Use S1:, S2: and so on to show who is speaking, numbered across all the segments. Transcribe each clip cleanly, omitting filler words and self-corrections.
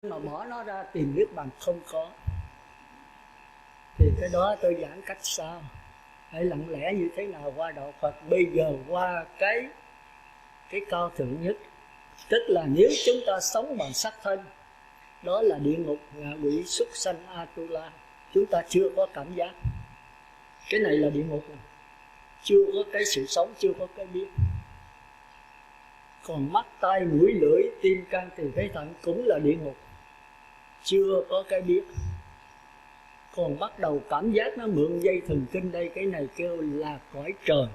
S1: mà bỏ nó ra tìm niết bàn không có. Thì cái đó tôi giảng cách sao, hãy lặng lẽ như thế nào qua đạo Phật. Bây giờ qua cái cao thượng nhất, tức là nếu chúng ta sống bằng sắc thân, đó là địa ngục, ngạ quỷ, súc sanh, Atula. Chúng ta chưa có cảm giác. Cái này là địa ngục, chưa có cái sự sống, chưa có cái biết. Còn mắt, tai, mũi, lưỡi, tim, can, tỳ, phế, thận cũng là địa ngục, chưa có cái biết. Còn bắt đầu cảm giác nó mượn dây thần kinh đây, cái này kêu là cõi trời.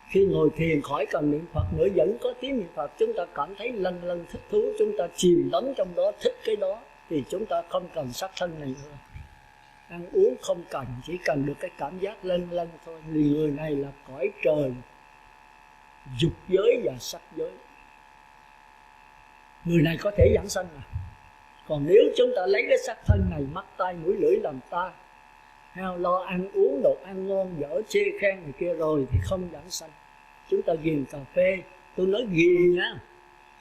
S1: Khi ngồi thiền khỏi cần niệm Phật nữa, vẫn có tiếng niệm Phật, chúng ta cảm thấy lân lân thích thú, chúng ta chìm đắm trong đó, thích cái đó, thì chúng ta không cần sắc thân này nữa. Ăn uống không cần, chỉ cần được cái cảm giác lân lân thôi. Vì người này là cõi trời dục giới và sắc giới. Người này có thể giảng sanh mà. Còn nếu chúng ta lấy cái sắc thân này, mắt, tai, mũi, lưỡi làm ta, lo ăn uống, đồ ăn ngon, dở, chê khen này kia rồi thì không giảng sanh. Chúng ta ghiền cà phê, tôi nói ghiền nha,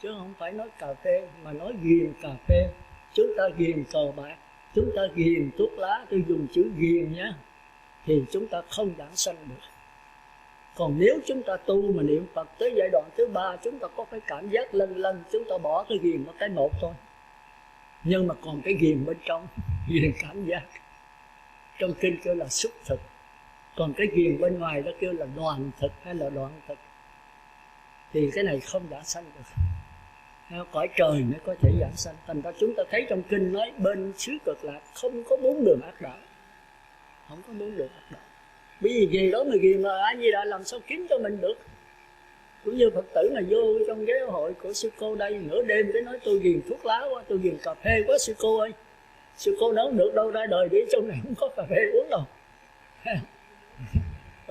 S1: chứ không phải nói cà phê, mà nói ghiền cà phê. Chúng ta ghiền cờ bạc, chúng ta ghiền thuốc lá, tôi dùng chữ ghiền nhé, thì chúng ta không giảng sanh được. Còn nếu chúng ta tu mà niệm Phật tới giai đoạn thứ 3, chúng ta có cái cảm giác lân lân, chúng ta bỏ cái ghiền nó cái một thôi. Nhưng mà còn cái ghiền bên trong, ghiền cảm giác, trong kinh kêu là xúc thực. Còn cái ghiền bên ngoài đó kêu là đoàn thực hay là đoạn thực. Thì cái này không giảng sanh được. Theo cõi trời mới có thể giảng sanh. Thành ra chúng ta thấy trong kinh nói bên xứ Cực Lạc không có 4 đường ác đạo. Không có 4 đường ác đạo. Bởi vì về đó mà ghiền là A Di Đà làm sao kiếm cho mình được. Cũng như Phật tử mà vô trong giáo hội của sư cô đây, nửa đêm cái nói tôi ghiền thuốc lá quá, tôi ghiền cà phê quá sư cô ơi. Sư cô nói được đâu, ra đời đi, trong này không có cà phê uống đâu.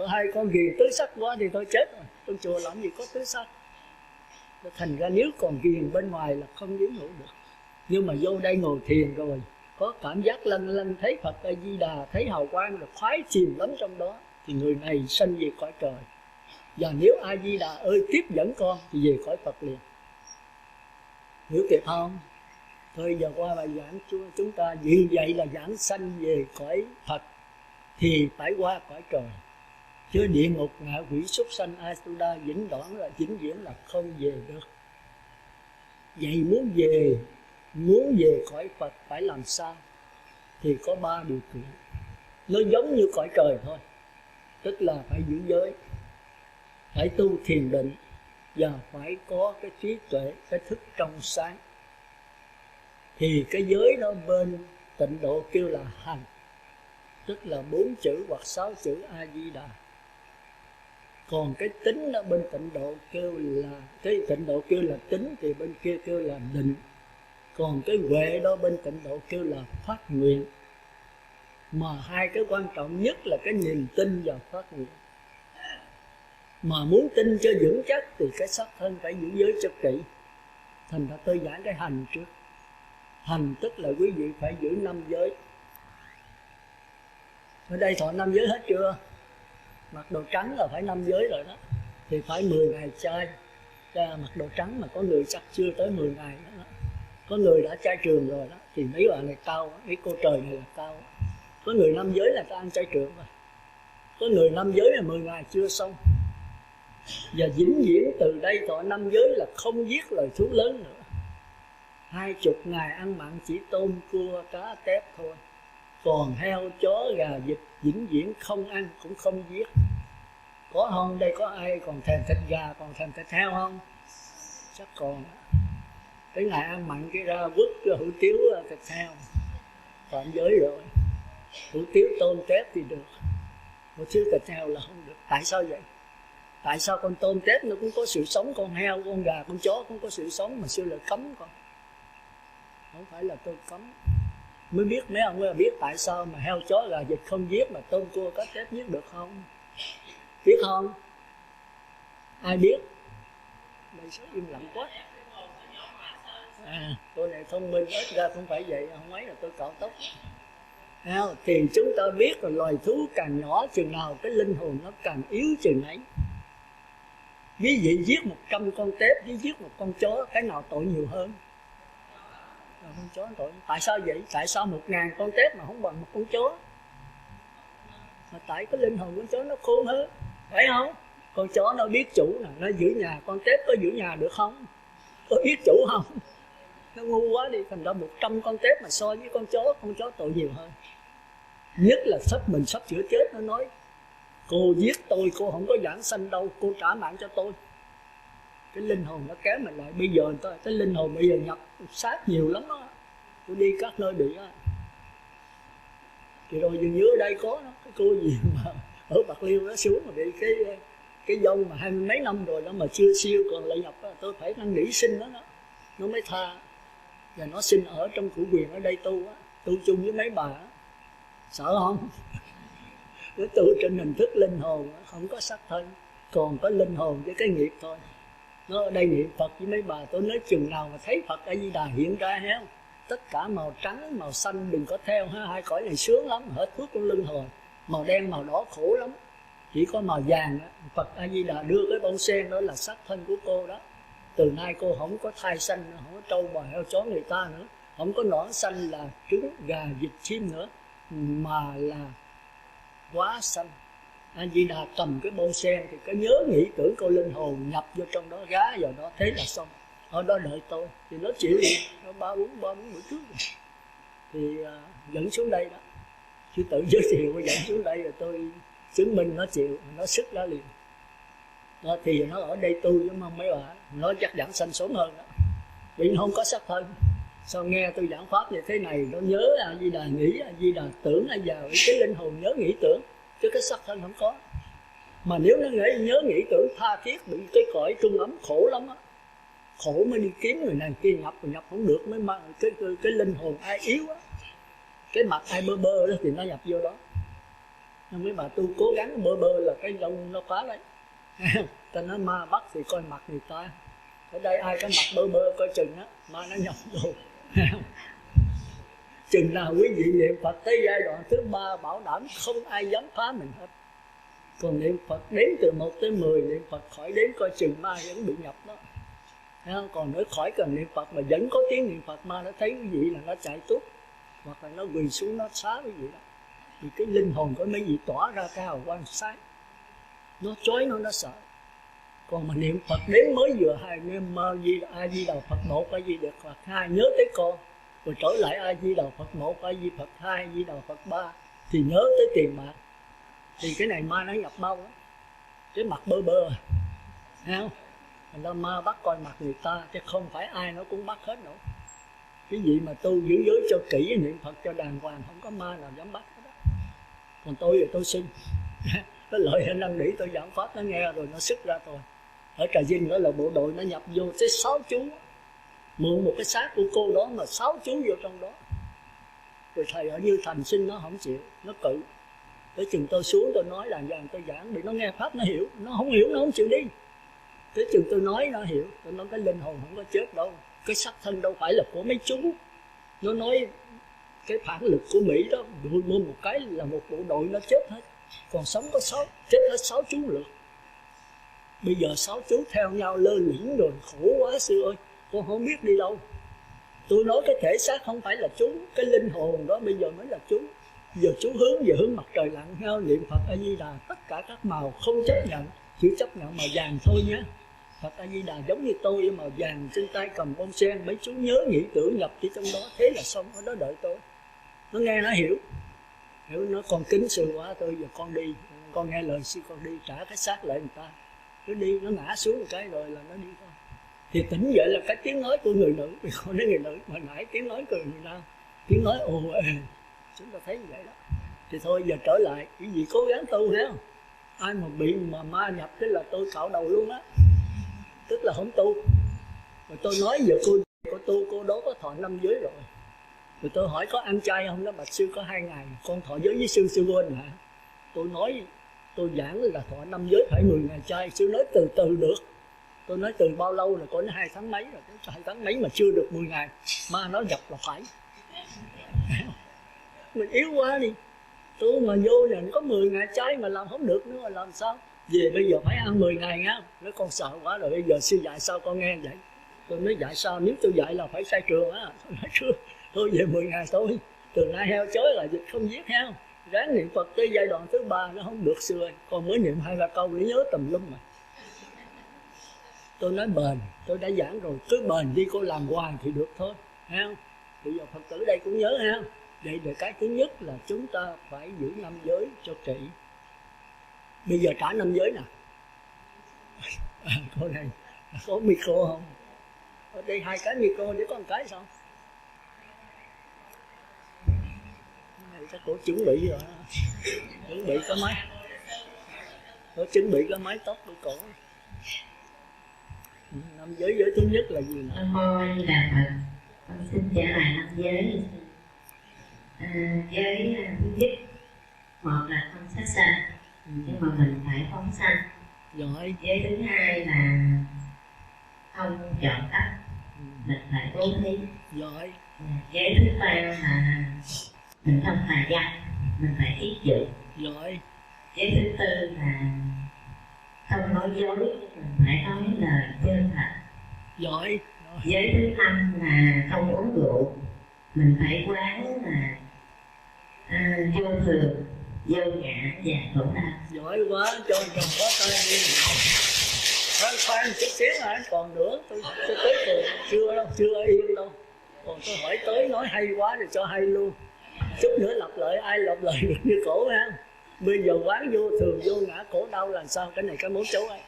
S1: Hai con ghiền tứ sắc quá thì tôi chết rồi. Trong chùa làm gì có tứ sắc. Thành ra nếu còn ghiền bên ngoài là không dính ngủ được. Nhưng mà vô đây ngồi thiền rồi, có cảm giác lân lân, thấy Phật A Di Đà, thấy hào quang rồi khoái chìm lắm trong đó, thì người này sanh về cõi trời. Và nếu A Di Đà ơi tiếp dẫn con thì về cõi Phật liền. Hiểu kịp không? Thôi giờ qua bài giảng chúng ta vì vậy là giảng sanh về cõi Phật thì phải qua cõi trời. Chứ địa ngục, ngạ quỷ, súc sanh, Atula vĩnh đoạn là vĩnh viễn là không về được. Vậy muốn về cõi Phật phải làm sao? Thì có 3 điều kiện. Nó giống như cõi trời thôi. Tức là phải giữ giới, phải tu thiền định, và phải có cái trí tuệ, cái thức trong sáng. Thì cái giới đó bên tịnh độ kêu là hành, tức là 4 chữ hoặc 6 chữ A Di Đà. Còn cái tính đó bên tịnh độ kêu là, cái tịnh độ kêu là tính, thì bên kia kêu là định. Còn cái huệ đó bên tịnh độ kêu là phát nguyện. Mà hai cái quan trọng nhất là cái niềm tin và phát nguyện. Mà muốn tin cho vững chắc thì cái sắc thân phải giữ giới cho kỹ. Thành ra tôi giảng cái hành trước. Hành tức là quý vị phải giữ 5 giới. Ở đây thọ 5 giới hết chưa? Mặc đồ trắng là phải 5 giới rồi đó. Thì phải 10 ngày chay. Mặc đồ trắng mà có người chắc chưa tới 10 ngày đó. Có người đã chay trường rồi đó. Thì mấy bạn này cao, mấy cô trời này là cao. Có người 5 giới là ta ăn chay trường rồi. Có người 5 giới là 10 ngày chưa xong. Và vĩnh viễn từ đây thọ 5 giới là không giết loài thú lớn nữa. 20 ngày ăn mặn chỉ tôm, cua, cá, tép thôi. Còn heo, chó, gà, vịt vĩnh viễn không ăn cũng không giết. Có không? Đây có ai còn thèm thịt gà, còn thèm thịt heo không? Chắc còn. Cái ngày ăn mặn cái ra vứt hủ tiếu thịt heo, phạm giới rồi. Hủ tiếu tôm tép thì được, hủ tiếu thịt heo là không được. Tại sao vậy? Tại sao con tôm tép nó cũng có sự sống, con heo, con gà, con chó cũng có sự sống mà xưa lại cấm con? Không phải là tôi cấm. Mới biết mấy ông mới biết tại sao mà heo, chó, gà, vịt không giết mà tôm, cua, cá, tép giết được không? Biết không? Ai biết? Đây số im lặng quá. Tôi này thông minh, ít ra không phải vậy, không ấy là tôi cạo tóc. Thì chúng ta biết là loài thú càng nhỏ chừng nào cái linh hồn nó càng yếu chừng ấy. Ví dụ giết 100 con tép với giết 1 con chó, cái nào tội nhiều hơn? Con chó tội. Tại sao vậy? Tại sao 1000 con tép mà không bằng một con chó? Mà tại cái linh hồn con chó nó khôn hơn, phải không? Con chó nó biết chủ nè, nó giữ nhà. Con tép có giữ nhà được không? Có biết chủ không? Nó ngu quá đi. Thành ra 100 con tép mà so với con chó tội nhiều hơn. Nhất là mình sắp chữa chết, nó nói cô giết tôi, cô không có giảng sanh đâu, cô trả mạng cho tôi. Cái linh hồn nó kéo mình lại. Bây giờ cái linh hồn bây giờ nhập sát nhiều lắm á. Tôi đi các nơi bị á. Thì rồi dường như ở đây có đó, cái cô gì mà ở Bạc Liêu nó xuống mà bị cái dâu mà 20 mấy năm rồi đó mà chưa siêu còn lại nhập đó. Tôi phải năn nỉ xin nó nó mới tha. Và nó xin ở trong cụ quyền ở đây tu á, tu chung với mấy bà á. Sợ không? Nó tu trên hình thức linh hồn, không có xác thân, còn có linh hồn với cái nghiệp thôi. Nó ở đây niệm Phật với mấy bà. Tôi nói chừng nào mà thấy Phật A Di Đà hiện ra hết, tất cả màu trắng màu xanh đừng có theo ha, hai cõi này sướng lắm, hết thuốc con lưng hồi. Màu đen màu đỏ khổ lắm, chỉ có màu vàng đó. Phật A Di Đà đưa cái bông sen đó là xác thân của cô đó. Từ nay cô không có thai sanh nữa, không có trâu bò heo chó người ta nữa, không có nõn sanh là trứng gà vịt chim nữa, mà là quá sanh. A Di Đà cầm cái bông sen thì có nhớ nghĩ tưởng cô linh hồn nhập vô trong đó, gá vào đó, thế là xong. Ở đó đợi tôi thì nó chịu đi. Nó 3-4 bữa trước rồi. Thì dẫn xuống đây đó, chứ tự giới thiệu dẫn xuống đây rồi tôi chứng minh nó chịu, nó sức ra liền đó. Thì nó ở đây tu với mấy bà, nó chắc giảng sanh sớm hơn đó, vì nó không có xác thân. Sao nghe tôi giảng pháp như thế này, nó nhớ A Di Đà, nghĩ A Di Đà, tưởng A Di Đà, cái linh hồn nhớ nghĩ tưởng, chứ cái xác thân không có. Mà nếu nó nhớ nghĩ tưởng tha thiết, bị cái cõi trung ấm khổ lắm á, khổ mới đi kiếm người này kia nhập, rồi nhập không được mới mang cái linh hồn ai yếu á, cái mặt ai bơ bơ đó thì nó nhập vô đó. Nhưng mấy bà tu cố gắng bơ bơ là cái lông nó phá đấy. Ta nói ma bắt thì coi mặt người ta, ở đây ai có mặt bơ bơ coi chừng á, ma nó nhập vô. Chừng nào quý vị niệm Phật tới giai đoạn thứ 3 bảo đảm không ai dám phá mình hết. Còn niệm Phật đếm từ 1 tới 10, niệm Phật khỏi đếm coi chừng ma vẫn bị nhập đó. Còn nữa khỏi cần niệm Phật mà vẫn có tiếng niệm Phật, ma nó thấy quý vị là nó chạy tuốt, hoặc là nó quỳ xuống nó xá quý vị đó. Vì cái linh hồn của mấy vị tỏa ra cái hào quang sáng, nó chói nó sợ. Còn mà niệm Phật đến mới vừa hai niệm A Di Đà Phật 1, A Di Đà Phật 2 nhớ tới con, rồi trở lại A Di Đà Phật 1, A Di Phật 2, A Di Đà Phật 3 thì nhớ tới tiền bạc. Thì cái này ma nó nhập mau lắm, cái mặt bơ bơ, thấy không? Thành ra ma bắt coi mặt người ta, chứ không phải ai nó cũng bắt hết nữa. Cái gì mà tu giữ giới cho kỹ, niệm Phật cho đàng hoàng, không có ma nào dám bắt hết đó. Còn tôi thì tôi xin. Cái lợi năng nỉ tôi giảng pháp nó nghe rồi nó sức ra thôi. Ở Trà Vinh đó là bộ đội nó nhập vô tới 6 chú, mượn một cái xác của cô đó mà 6 chú vô trong đó. Rồi thầy ở Như Thành xin nó không chịu, nó cự. Tới chừng tôi xuống tôi nói là tôi giảng, bị nó nghe pháp nó hiểu, nó không hiểu nó không chịu đi. Tới chừng tôi nói nó hiểu, tôi nói cái linh hồn không có chết đâu, cái xác thân đâu phải là của mấy chú. Nó nói cái phản lực của Mỹ đó, mua một cái là một bộ đội nó chết hết, còn sống có 6, chết hết 6 chú lượt. Bây giờ 6 chú theo nhau lơ lửng rồi, khổ quá sư ơi, con không biết đi đâu. Tôi nói cái thể xác không phải là chú, cái linh hồn đó bây giờ mới là chú. Giờ chú hướng về hướng mặt trời lặn, theo niệm Phật A Di Đà, tất cả các màu không chấp nhận, chỉ chấp nhận màu vàng thôi nhé. Phật A Di Đà giống như tôi màu vàng, trên tay cầm bông sen, mấy chú nhớ nghĩ tưởng nhập đi trong đó, thế là xong, ở đó đợi tôi. Nó nghe nó hiểu, nó con kính sư quá, tôi giờ con đi, con nghe lời sư con đi, trả cái xác lại người ta. Nó đi, nó ngã xuống một cái rồi là nó đi thôi. Thì tỉnh dậy là cái tiếng nói của người nữ, vì con nói người nữ, mà nãy tiếng nói của người nam, tiếng nói ồ ề, chúng ta thấy như vậy đó. Thì thôi giờ trở lại, cái gì cố gắng tu thấy không? Ai mà bị mà ma nhập cái là tôi cạo đầu luôn á, tức là không tu. Rồi tôi nói giờ cô tu, cô đó có thọ 5 giới rồi. Rồi tôi hỏi có ăn chay không? Đó bạch sư có 2 ngày, con thọ giới với sư quên hả? Tôi nói, tôi giảng là thọ 5 giới phải 10 ngày chay. Sư nói từ từ được. Tôi nói từ bao lâu rồi, có 2 tháng mấy rồi, 2 tháng mấy mà chưa được 10 ngày. Ma nó nhập là phải. Mình yếu quá đi. Tôi mà vô là có 10 ngày chay mà làm không được nữa là làm sao? Về bây giờ phải ăn 10 ngày nhá. Nói con sợ quá rồi, bây giờ sư dạy sao con nghe vậy? Tôi nói dạy sao, nếu tôi dạy là phải sai trường á. Tôi nói thôi về 10 ngày thôi, từ nay heo chới là dịch không giết heo, ráng niệm Phật tới giai đoạn thứ 3 nó không được xưa, còn mới niệm 2-3 câu để nhớ tùm lum mà. Tôi nói bền, tôi đã giảng rồi, cứ bền đi, cô làm hoài thì được thôi, thấy không? Bây giờ Phật tử đây cũng nhớ ha. Vậy là cái thứ nhất là chúng ta phải giữ 5 giới cho kỹ. Bây giờ trả 5 giới nè. Cô này có micro không? Ở đây 2 cái micro, để có 1 cái sao? Này chắc cô chuẩn bị rồi. Chuẩn bị cái máy. Cô chuẩn bị cái mái tóc của cổ. 5 giới, giới thứ nhất là gì nè?
S2: Nam mô A Di Đà Phật. Con xin trả lại 5 giới. Giới thứ nhất, một là không sát sanh, nhưng mà mình phải phóng sanh.
S1: Rồi.
S2: Giới thứ hai là không trộm cắp, mình phải bố thí.
S1: Rồi.
S2: Giới thứ ba là mình không tà dâm, mình phải tiết dụ.
S1: Rồi.
S2: Giới thứ tư là không nói dối, mình phải nói lời chân thật.
S1: Rồi.
S2: Giới thứ năm là không uống rượu, mình phải quán là vô thường, vô ngã và khổ đau.
S1: Giỏi quá, cho chồng có tay đi. Khoan chút xíu hả, còn nữa, tôi tới từ chưa đâu, chưa yên đâu. Còn tôi hỏi tới nói hay quá thì cho hay luôn. Chút nữa lặp lại, ai lặp lại được như cổ ha. Bây giờ quán vô thường, vô ngã, khổ đau là sao? Cái này cái mấu chốt ấy.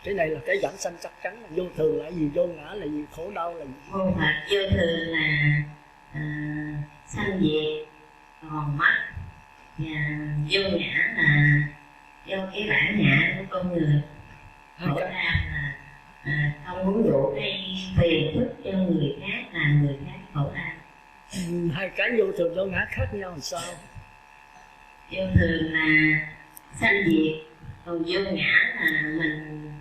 S1: Cái này là cái giảng sanh chắc chắn là vô thường là gì, vô ngã là gì, khổ đau là gì.
S2: Vô thường là sanh diệt, còn mất. Và vô ngã là do cái bản ngã của con người. Khổ đau là không muốn rượu gây phiền phức cho người khác, làm người khác khổ đau.
S1: Hai cái vô thường vô ngã khác nhau làm sao?
S2: Vô thường là sanh diệt, còn vô ngã là mình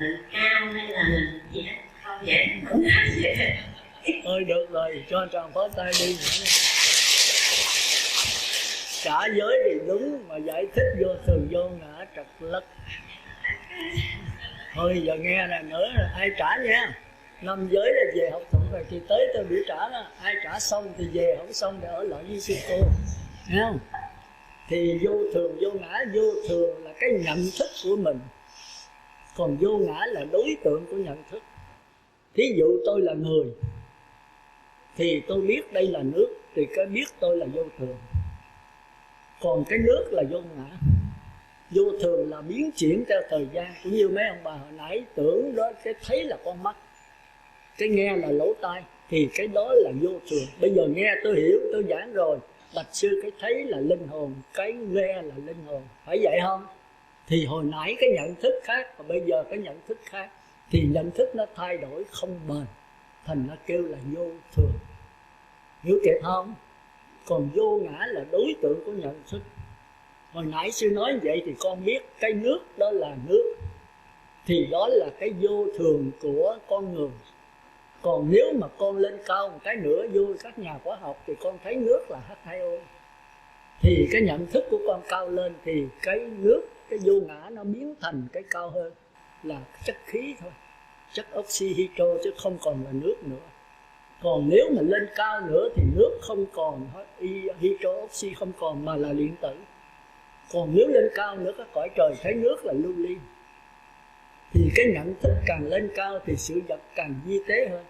S2: tự cao hay là mình gì đó không vậy, không thấy vậy.
S1: Thôi được rồi, cho chàng phó tay đi. Trả giới thì đúng, mà giải thích vô thường vô ngã trật lất. Thôi giờ nghe này nữa là ai trả nha. 5 giới là về học thuật rồi thì tới tôi biểu trả đó. Ai trả xong thì về, không xong để ở lại với sư cô. Thấy không? Thì vô thường vô ngã, vô thường là cái nhận thức của mình, còn vô ngã là đối tượng của nhận thức. Thí dụ tôi là người thì tôi biết đây là nước, thì cái biết tôi là vô thường. Còn cái nước là vô ngã. Vô thường là biến chuyển theo thời gian, cũng như mấy ông bà hồi nãy tưởng đó, cái thấy là con mắt, cái nghe là lỗ tai, thì cái đó là vô thường. Bây giờ nghe tôi hiểu, tôi giảng rồi, bạch sư cái thấy là linh hồn, cái nghe là linh hồn, phải vậy không? Thì hồi nãy cái nhận thức khác, và bây giờ cái nhận thức khác, thì nhận thức nó thay đổi không bền, thành nó kêu là vô thường. Hiểu kịp không? Còn vô ngã là đối tượng của nhận thức. Hồi nãy sư nói vậy thì con biết cái nước đó là nước, thì đó là cái vô thường của con người. Còn nếu mà con lên cao một cái nữa, vô các nhà khoa học, thì con thấy nước là H2O. Thì cái nhận thức của con cao lên, thì cái nước, cái vô ngã nó biến thành cái cao hơn, là chất khí thôi, chất oxy hydro, chứ không còn là nước nữa. Còn nếu mà lên cao nữa thì nước không còn, hydro oxy không còn, mà là điện tử. Còn nếu lên cao nữa, các cõi trời thấy nước là lưu ly. Thì cái nhận thức càng lên cao thì sự vật càng vi tế hơn.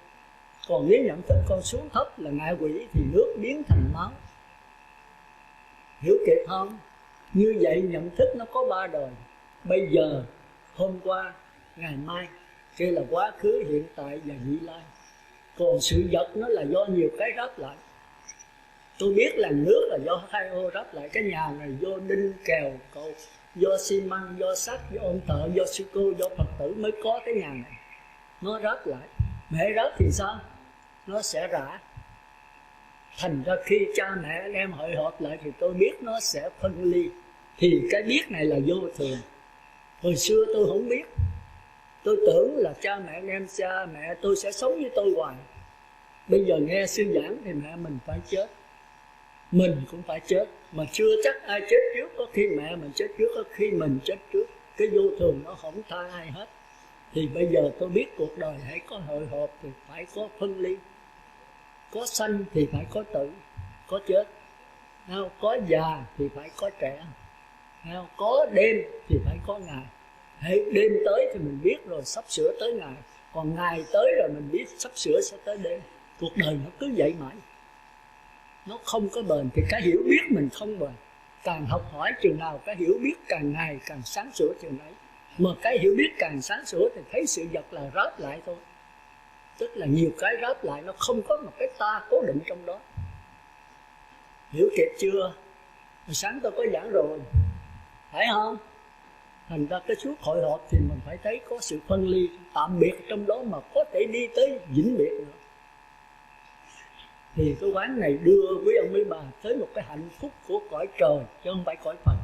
S1: Còn nếu nhận thức con xuống thấp là ngạ quỷ, thì nước biến thành máu. Hiểu kịp không? Như vậy nhận thức nó có 3 đời. Bây giờ, hôm qua, ngày mai, kia là quá khứ, hiện tại và vị lai. Còn sự vật nó là do nhiều cái ráp lại. Tôi biết là nước là do H2O ráp lại. Cái nhà này do đinh kèo cầu, do xi măng, do sắt, do ông thợ, do sư cô, do Phật tử mới có cái nhà này. Nó ráp lại. Mẹ ráp thì sao? Nó sẽ rã. Thành ra khi cha mẹ anh em hội họp lại thì tôi biết nó sẽ phân ly. Thì cái biết này là vô thường. Hồi xưa tôi không biết. Tôi tưởng là cha mẹ anh em, cha mẹ tôi sẽ sống với tôi hoài. Bây giờ nghe sư giảng thì mẹ mình phải chết, mình cũng phải chết. Mà chưa chắc ai chết trước, có khi mẹ mình chết trước, có khi mình chết trước. Cái vô thường nó không tha ai hết. Thì bây giờ tôi biết cuộc đời hãy có hội họp thì phải có phân ly, có sanh thì phải có tử, có chết, có già thì phải có trẻ, có đêm thì phải có ngày. Hãy đêm tới thì mình biết rồi sắp sửa tới ngày, còn ngày tới rồi mình biết sắp sửa sẽ tới đêm. Cuộc đời nó cứ vậy mãi, nó không có bền. Thì cái hiểu biết mình không bền. Càng học hỏi chừng nào cái hiểu biết càng ngày càng sáng sủa chừng ấy. Mà cái hiểu biết càng sáng sủa thì thấy sự vật là ráp lại thôi. Tức là nhiều cái ráp lại, nó không có một cái ta cố định trong đó. Hiểu kịp chưa? Hồi sáng tôi có giảng rồi, phải không? Thành ra cái suốt hội họp thì mình phải thấy có sự phân ly tạm biệt trong đó, mà có thể đi tới vĩnh biệt nữa. Thì cái quán này đưa quý ông quý bà tới một cái hạnh phúc của cõi trời, chứ không phải cõi Phật.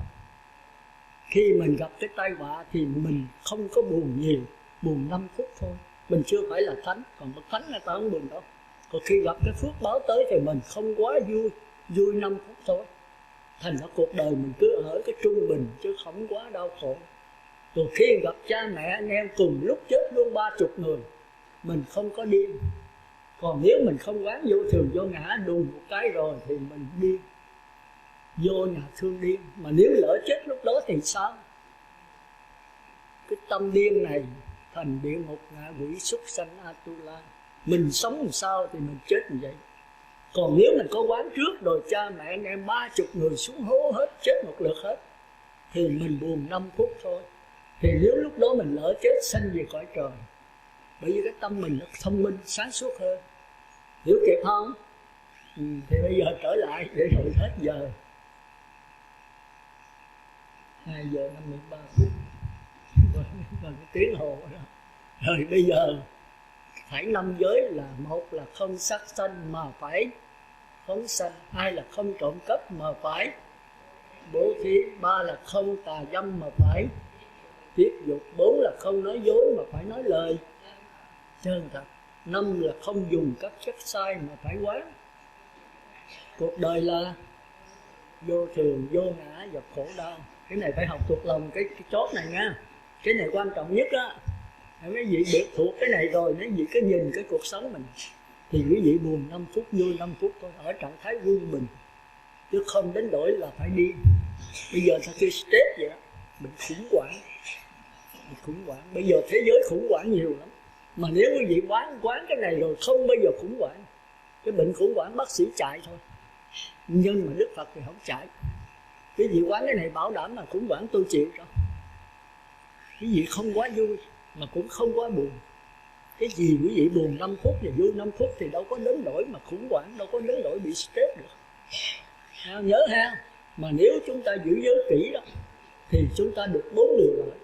S1: Khi mình gặp cái tai họa thì mình không có buồn nhiều, buồn 5 phút thôi. Mình chưa phải là thánh, còn bậc thánh người ta không buồn đâu. Còn khi gặp cái phước báo tới thì mình không quá vui, vui 5 phút thôi. Thành ra cuộc đời mình cứ ở cái trung bình chứ không quá đau khổ. Rồi khi gặp cha mẹ anh em cùng lúc chết luôn 30 người, mình không có điên. Còn nếu mình không quán vô thường vô ngã đùng một cái rồi thì mình điên, vô nhà thương điên. Mà nếu lỡ chết lúc đó thì sao? Cái tâm điên này thành địa ngục, ngạ quỷ, súc sanh, Atula. Mình sống làm sao thì mình chết như vậy. Còn nếu mình có quán trước rồi cha mẹ anh em 30 người xuống hố hết, chết một lượt hết, thì mình buồn 5 phút thôi. Thì nếu lúc đó mình lỡ chết sanh về cõi trời, bởi vì cái tâm mình nó thông minh, sáng suốt hơn. Hiểu kịp không? Thì bây giờ trở lại để rồi hết giờ. 2 giờ 53 phút còn cái tiếng hồ đó. Rồi bây giờ phải 5 giới là: một là không sát sanh mà phải phóng sanh, 2 là không trộm cắp mà phải bố thí, 3 là không tà dâm mà phải tiết dục, 4 là không nói dối mà phải nói lời chân thật, 5 là không dùng các chất sai mà phải quán. Cuộc đời là vô thường, vô ngã và khổ đau. Cái này phải học thuộc lòng cái chốt này nha. Cái này quan trọng nhất á. Mấy vị biết thuộc cái này rồi, mấy vị cứ nhìn cái cuộc sống mình thì quý vị buồn 5 phút, vui 5 phút thôi, ở trạng thái vui bình, chứ không đến đổi là phải đi. Bây giờ sao kêu stress vậy đó, bệnh khủng hoảng. Bây giờ thế giới khủng hoảng nhiều lắm. Mà nếu quý vị quán cái này rồi không bao giờ khủng hoảng. Cái bệnh khủng hoảng bác sĩ chạy thôi, nhưng mà Đức Phật thì không chạy. Quý vị quán cái này bảo đảm là khủng hoảng tôi chịu rồi. Quý vị không quá vui mà cũng không quá buồn. Cái gì quý vị buồn 5 phút và vui 5 phút thì đâu có đến nỗi mà khủng hoảng, đâu có đến nỗi bị stress được. Nhớ ha, mà nếu chúng ta giữ giới kỹ đó thì chúng ta được 4 điều lợi.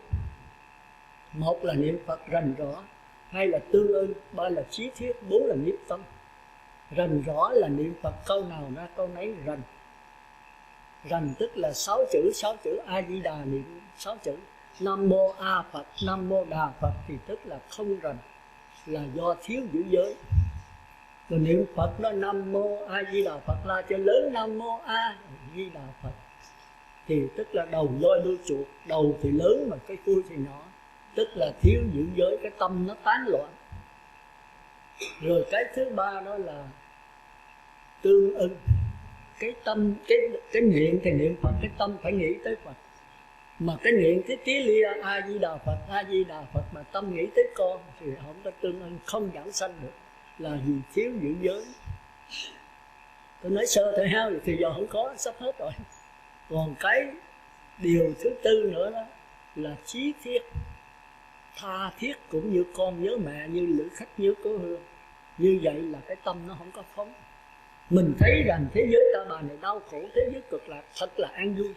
S1: 1 là niệm Phật rành rõ, 2 là tương ưng, 3 là chí thiết, 4 là nhiếp tâm. Rành rõ là niệm Phật câu nào ra câu nấy rành. Rành tức là 6 chữ A Di Đà niệm 6 chữ. Nam mô A Phật, Nam mô Đà Phật thì tức là không rành, là do thiếu giữ giới. Rồi niệm Phật đó Nam mô A Di Đà Phật la cho lớn, Nam mô A Di Đà Phật thì tức là đầu lôi đuôi chuột, đầu thì lớn mà cái đuôi thì nhỏ, tức là thiếu giữ giới, cái tâm nó tán loạn. Rồi cái thứ ba đó là tương ưng. Cái tâm, cái niệm thì niệm Phật, cái tâm phải nghĩ tới Phật. Mà cái niệm cái tí lia A Di Đà Phật, A Di Đà Phật mà tâm nghĩ tới con thì không có tương ưng, không giảng sanh được, là vì thiếu giữ giới. Tôi nói sơ thôi ha, thì giờ không có, sắp hết rồi. Còn cái điều thứ tư nữa đó là chí thiết, tha thiết cũng như con nhớ mẹ, như lữ khách nhớ cố hương. Như vậy là cái tâm nó không có phóng. Mình thấy rằng thế giới ta bà này đau khổ, thế giới cực lạc thật là an vui.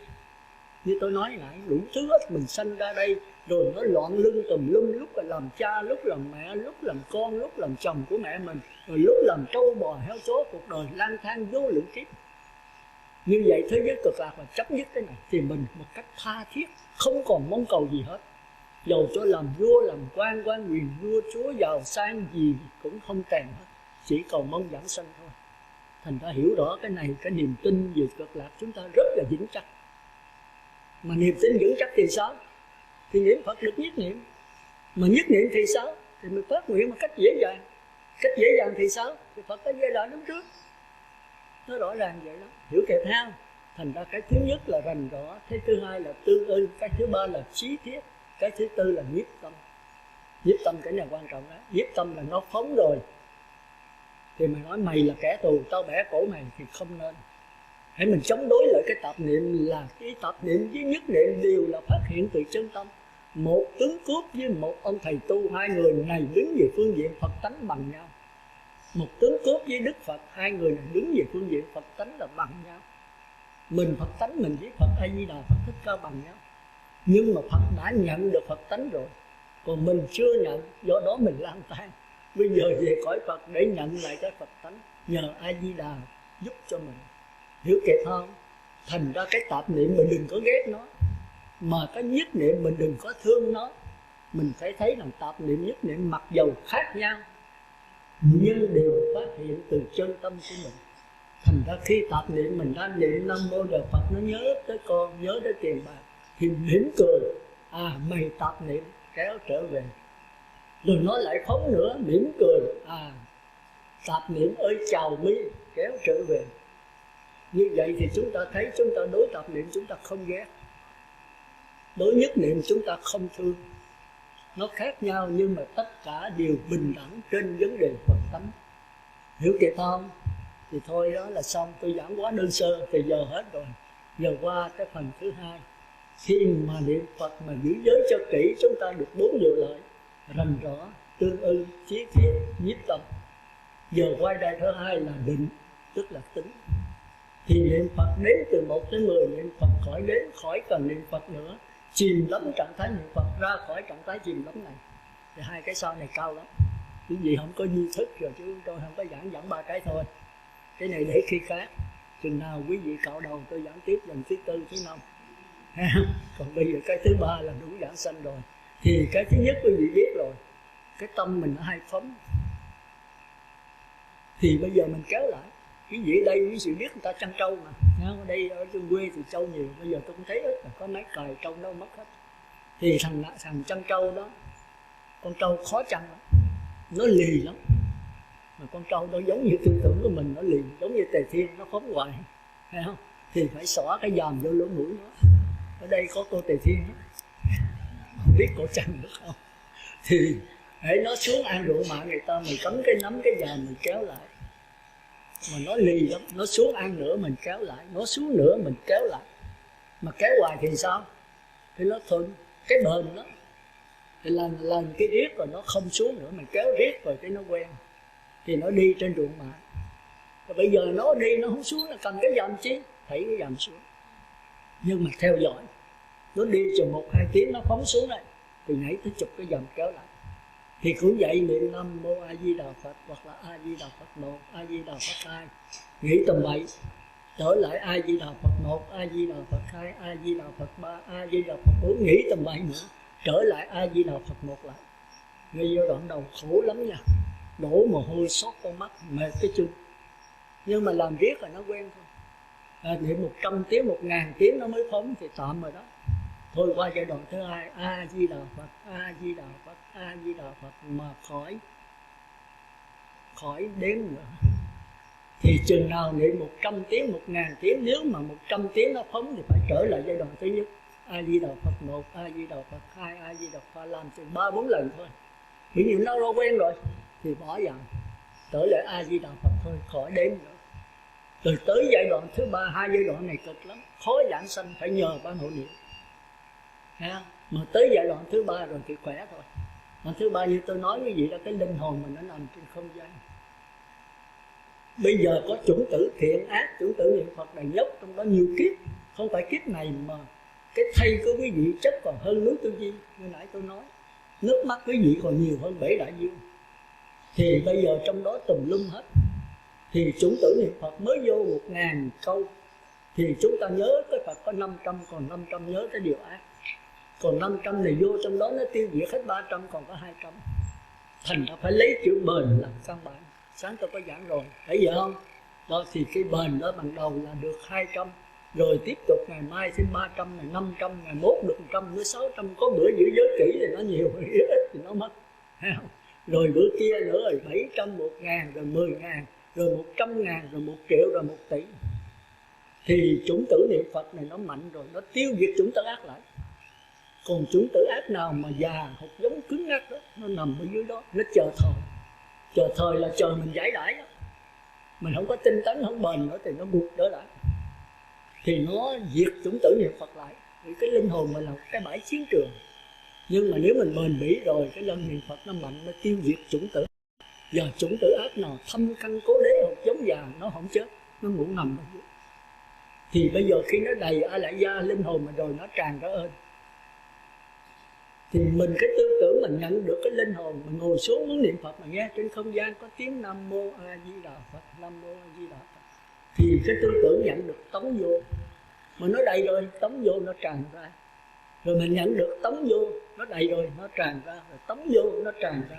S1: Như tôi nói lại, đủ thứ hết, mình sanh ra đây rồi nó loạn lưng tùm lum, lúc là làm cha, lúc làm mẹ, lúc làm con, lúc làm chồng của mẹ mình, rồi lúc làm trâu bò heo chó, cuộc đời lang thang vô lượng kiếp. Như vậy thế giới cực lạc mà chấp nhất cái này thì mình một cách tha thiết, không còn mong cầu gì hết. Dầu cho làm vua, làm quan quyền, vua chúa, giàu sang gì cũng không tèm hết, chỉ cầu mong giảng sanh thôi. Thành ra hiểu rõ cái này, cái niềm tin về cực lạc chúng ta rất là vững chắc. Mà niềm tin vững chắc thì sao? Thì niệm Phật được nhất niệm. Mà nhất niệm thì sao? Thì mình phát nguyện một cách dễ dàng. Cách dễ dàng thì sao? Thì Phật đã giai đoạn đứng trước. Nó rõ ràng vậy đó, hiểu kịp ha. Thành ra cái thứ nhất là rành rõ, cái thứ hai là tương ưng, cái thứ ba là trí thiết, cái thứ tư là nhiếp tâm. Nhiếp tâm cái này quan trọng đó. Nhiếp tâm là nó phóng rồi thì mày nói mày là kẻ thù, tao bẻ cổ mày thì không nên. Hãy mình chống đối lại cái tạp niệm, là cái tạp niệm với nhất niệm đều là phát hiện từ chân tâm. Một tướng cướp với một ông thầy tu, hai người này đứng về phương diện Phật tánh bằng nhau. Một tướng cướp với Đức Phật, hai người này đứng về phương diện Phật tánh là bằng nhau. Mình Phật tánh mình với Phật A Di Đà Phật Thích Ca bằng nhau. Nhưng mà Phật đã nhận được Phật tánh rồi, còn mình chưa nhận, do đó mình lang thang. Bây giờ về cõi Phật để nhận lại cái Phật tánh, nhờ A Di Đà giúp cho mình. Hiểu kịp không? Thành ra cái tạp niệm mình đừng có ghét nó, mà cái nhất niệm mình đừng có thương nó. Mình phải thấy rằng tạp niệm nhất niệm mặc dầu khác nhau nhưng đều phát hiện từ chân tâm của mình. Thành ra khi tạp niệm mình đang niệm Nam Mô Đà Phật, nó nhớ tới con, nhớ tới tiền bạc, thì mỉm cười, mày tạp niệm kéo trở về. Rồi nó lại phóng nữa, mỉm cười, tạp niệm ơi chào mi, kéo trở về. Như vậy thì chúng ta thấy chúng ta đối tạp niệm chúng ta không ghét, đối nhất niệm chúng ta không thương. Nó khác nhau nhưng mà tất cả đều bình đẳng trên vấn đề Phật tánh. Hiểu kịp không? Thì thôi đó là xong, tôi giảng quá đơn sơ, thì giờ hết rồi. Giờ qua cái phần thứ hai. Khi mà niệm Phật mà giữ giới cho kỹ, chúng ta được 4 điều lợi: rành rõ, tương ưng, chí thiết, nhiếp tâm. Giờ quay đây thứ hai là định, tức là tính. Thì niệm Phật đến từ 1 đến 10, niệm Phật khỏi đến, khỏi cần niệm Phật nữa, chìm đắm trạng thái niệm Phật, ra khỏi trạng thái chìm đắm này. Thì hai cái sau này cao lắm. Cái gì không có duy thức rồi, chứ tôi không có giảng 3 cái thôi. Cái này để khi khác, chừng nào quý vị cạo đầu tôi giảng tiếp lần thứ 4, thứ 5. Còn bây giờ cái thứ 3 là đủ giảng sanh rồi. Thì cái thứ nhất quý vị biết rồi, cái tâm mình nó hay phóng. Thì bây giờ mình kéo lại. Quý vị đây quý vị biết người ta chăn trâu mà. Ở đây ở trên quê thì trâu nhiều, bây giờ tôi cũng thấy ít, có mấy cài trâu đâu mất hết. Thì thằng chăn trâu đó, con trâu khó chăn lắm, nó lì lắm. Mà con trâu đó giống như tư tưởng của mình, nó lì, giống như Tề Thiên, nó phóng hoài, thấy không? Thì phải xõa cái dòm vô lỗ mũi nó. Ở đây có cô Tề Thiên đó, không biết cô chăn được không? Thì hãy nó xuống ăn rượu mà người ta, mình cấm cái nắm cái dòm mình kéo lại. Mà nó lì lắm, nó xuống ăn nữa mình kéo lại, nó xuống nữa mình kéo lại. Mà kéo hoài thì sao? Thì nó thuận cái bền đó. Thì lần cái riết rồi nó không xuống nữa, mình kéo riết rồi cái nó quen. Thì nó đi trên ruộng mạ. Rồi bây giờ nó đi nó không xuống, nó cầm cái dòm chi, thấy cái dòm xuống. Nhưng mà theo dõi, nó đi chừng 1-2 tiếng nó phóng xuống đây, thì nhảy tới chụp cái dòm kéo lại. Thì cũng vậy, niệm Nam Mô A Di Đà Phật hoặc là A Di Đà Phật 1, A Di Đà Phật 2, nghĩ tầm bậy, trở lại A Di Đà Phật 1, A Di Đà Phật 2, A Di Đà Phật 3, A Di Đà Phật 4, nghĩ tầm bậy nữa, trở lại A Di Đà Phật 1 lại. Ngay giai đoạn đầu khổ lắm nha, đổ mồ hôi xót con mắt, mệt cái chân. Nhưng mà làm riết rồi nó quen thôi. Niệm 100 tiếng, 1000 tiếng nó mới phóng thì tạm rồi đó. Thôi qua giai đoạn thứ hai, A Di Đà Phật, A Di Đà Phật, A Di Đà Phật, mà khỏi đếm nữa. Thì chừng nào niệm 100 tiếng, 1000 tiếng, nếu mà 100 tiếng nó phóng thì phải trở lại giai đoạn thứ nhất, A Di Đà Phật 1, A Di Đà Phật 2, A Di Đà Phật, làm chừng 3-4 lần thôi. Vì như nó đã quen rồi thì bỏ dần, trở lại A Di Đà Phật thôi, khỏi đếm nữa. Rồi tới giai đoạn thứ 3, 2 giai đoạn này cực lắm, khó giảng sanh, phải nhờ Ban Hộ Niệm. Mà tới giai đoạn thứ 3 rồi thì khỏe thôi. Mà thứ 3 như tôi nói cái gì đó, cái linh hồn mình nó nằm trên không gian. Bây giờ có chủng tử thiện ác, chủng tử niệm Phật này dốc trong đó nhiều kiếp. Không phải kiếp này mà cái thây của quý vị chất còn hơn núi Tư Di. Như nãy tôi nói, nước mắt quý vị còn nhiều hơn 7 đại dương. Thì bây giờ trong đó tùm lum hết. Thì chủng tử niệm Phật mới vô 1000 câu, thì chúng ta nhớ cái Phật có 500, còn 500 nhớ cái điều ác. Còn 500 này vô trong đó nó tiêu diệt hết 300, còn có 200. Thành ra phải lấy chữ bền làm căn bản. Sáng tôi có giảng rồi, thấy vậy không? Đó thì cái bền đó bằng đầu là được 200. Rồi tiếp tục ngày mai thêm 300, ngày 500, ngày mốt được 100, nữa 600. Có bữa giữ giới kỹ thì nó nhiều, ít thì nó mất. Rồi bữa kia nữa rồi 700, 1.000, rồi 10.000, rồi 100.000, rồi 1 triệu, rồi 1 tỷ. Thì chủng tử niệm Phật này nó mạnh rồi, nó tiêu diệt chủng tử ác lại. Còn chủng tử ác nào mà già hoặc giống cứng ngắc đó, nó nằm ở dưới đó, nó chờ thời. Chờ thời là chờ mình giải đãi đó. Mình không có tinh tấn, không bền nữa thì nó gục đỡ lại. Thì nó diệt chủng tử niệm Phật lại. Vì cái linh hồn mình là cái bãi chiến trường. Nhưng mà nếu mình bền bỉ rồi, cái lần niệm Phật nó mạnh, nó tiêu diệt chủng tử. Giờ chủng tử ác nào thâm căn cố đế hoặc giống già, nó không chết, nó ngủ nằm ở dưới. Thì bây giờ khi nó đầy A Lại Gia linh hồn mình rồi, nó tràn ra ơn. Thì mình cái tư tưởng mình nhận được cái linh hồn, mình ngồi xuống muốn niệm Phật mà nghe trên không gian có tiếng Nam Mô A Di Đà Phật, Nam Mô A Di Đà Phật, thì cái tư tưởng nhận được tống vô. Mà nó đầy rồi, tống vô nó tràn ra. Rồi mình nhận được tống vô, nó đầy rồi, nó tràn ra. Rồi tống vô, nó tràn ra.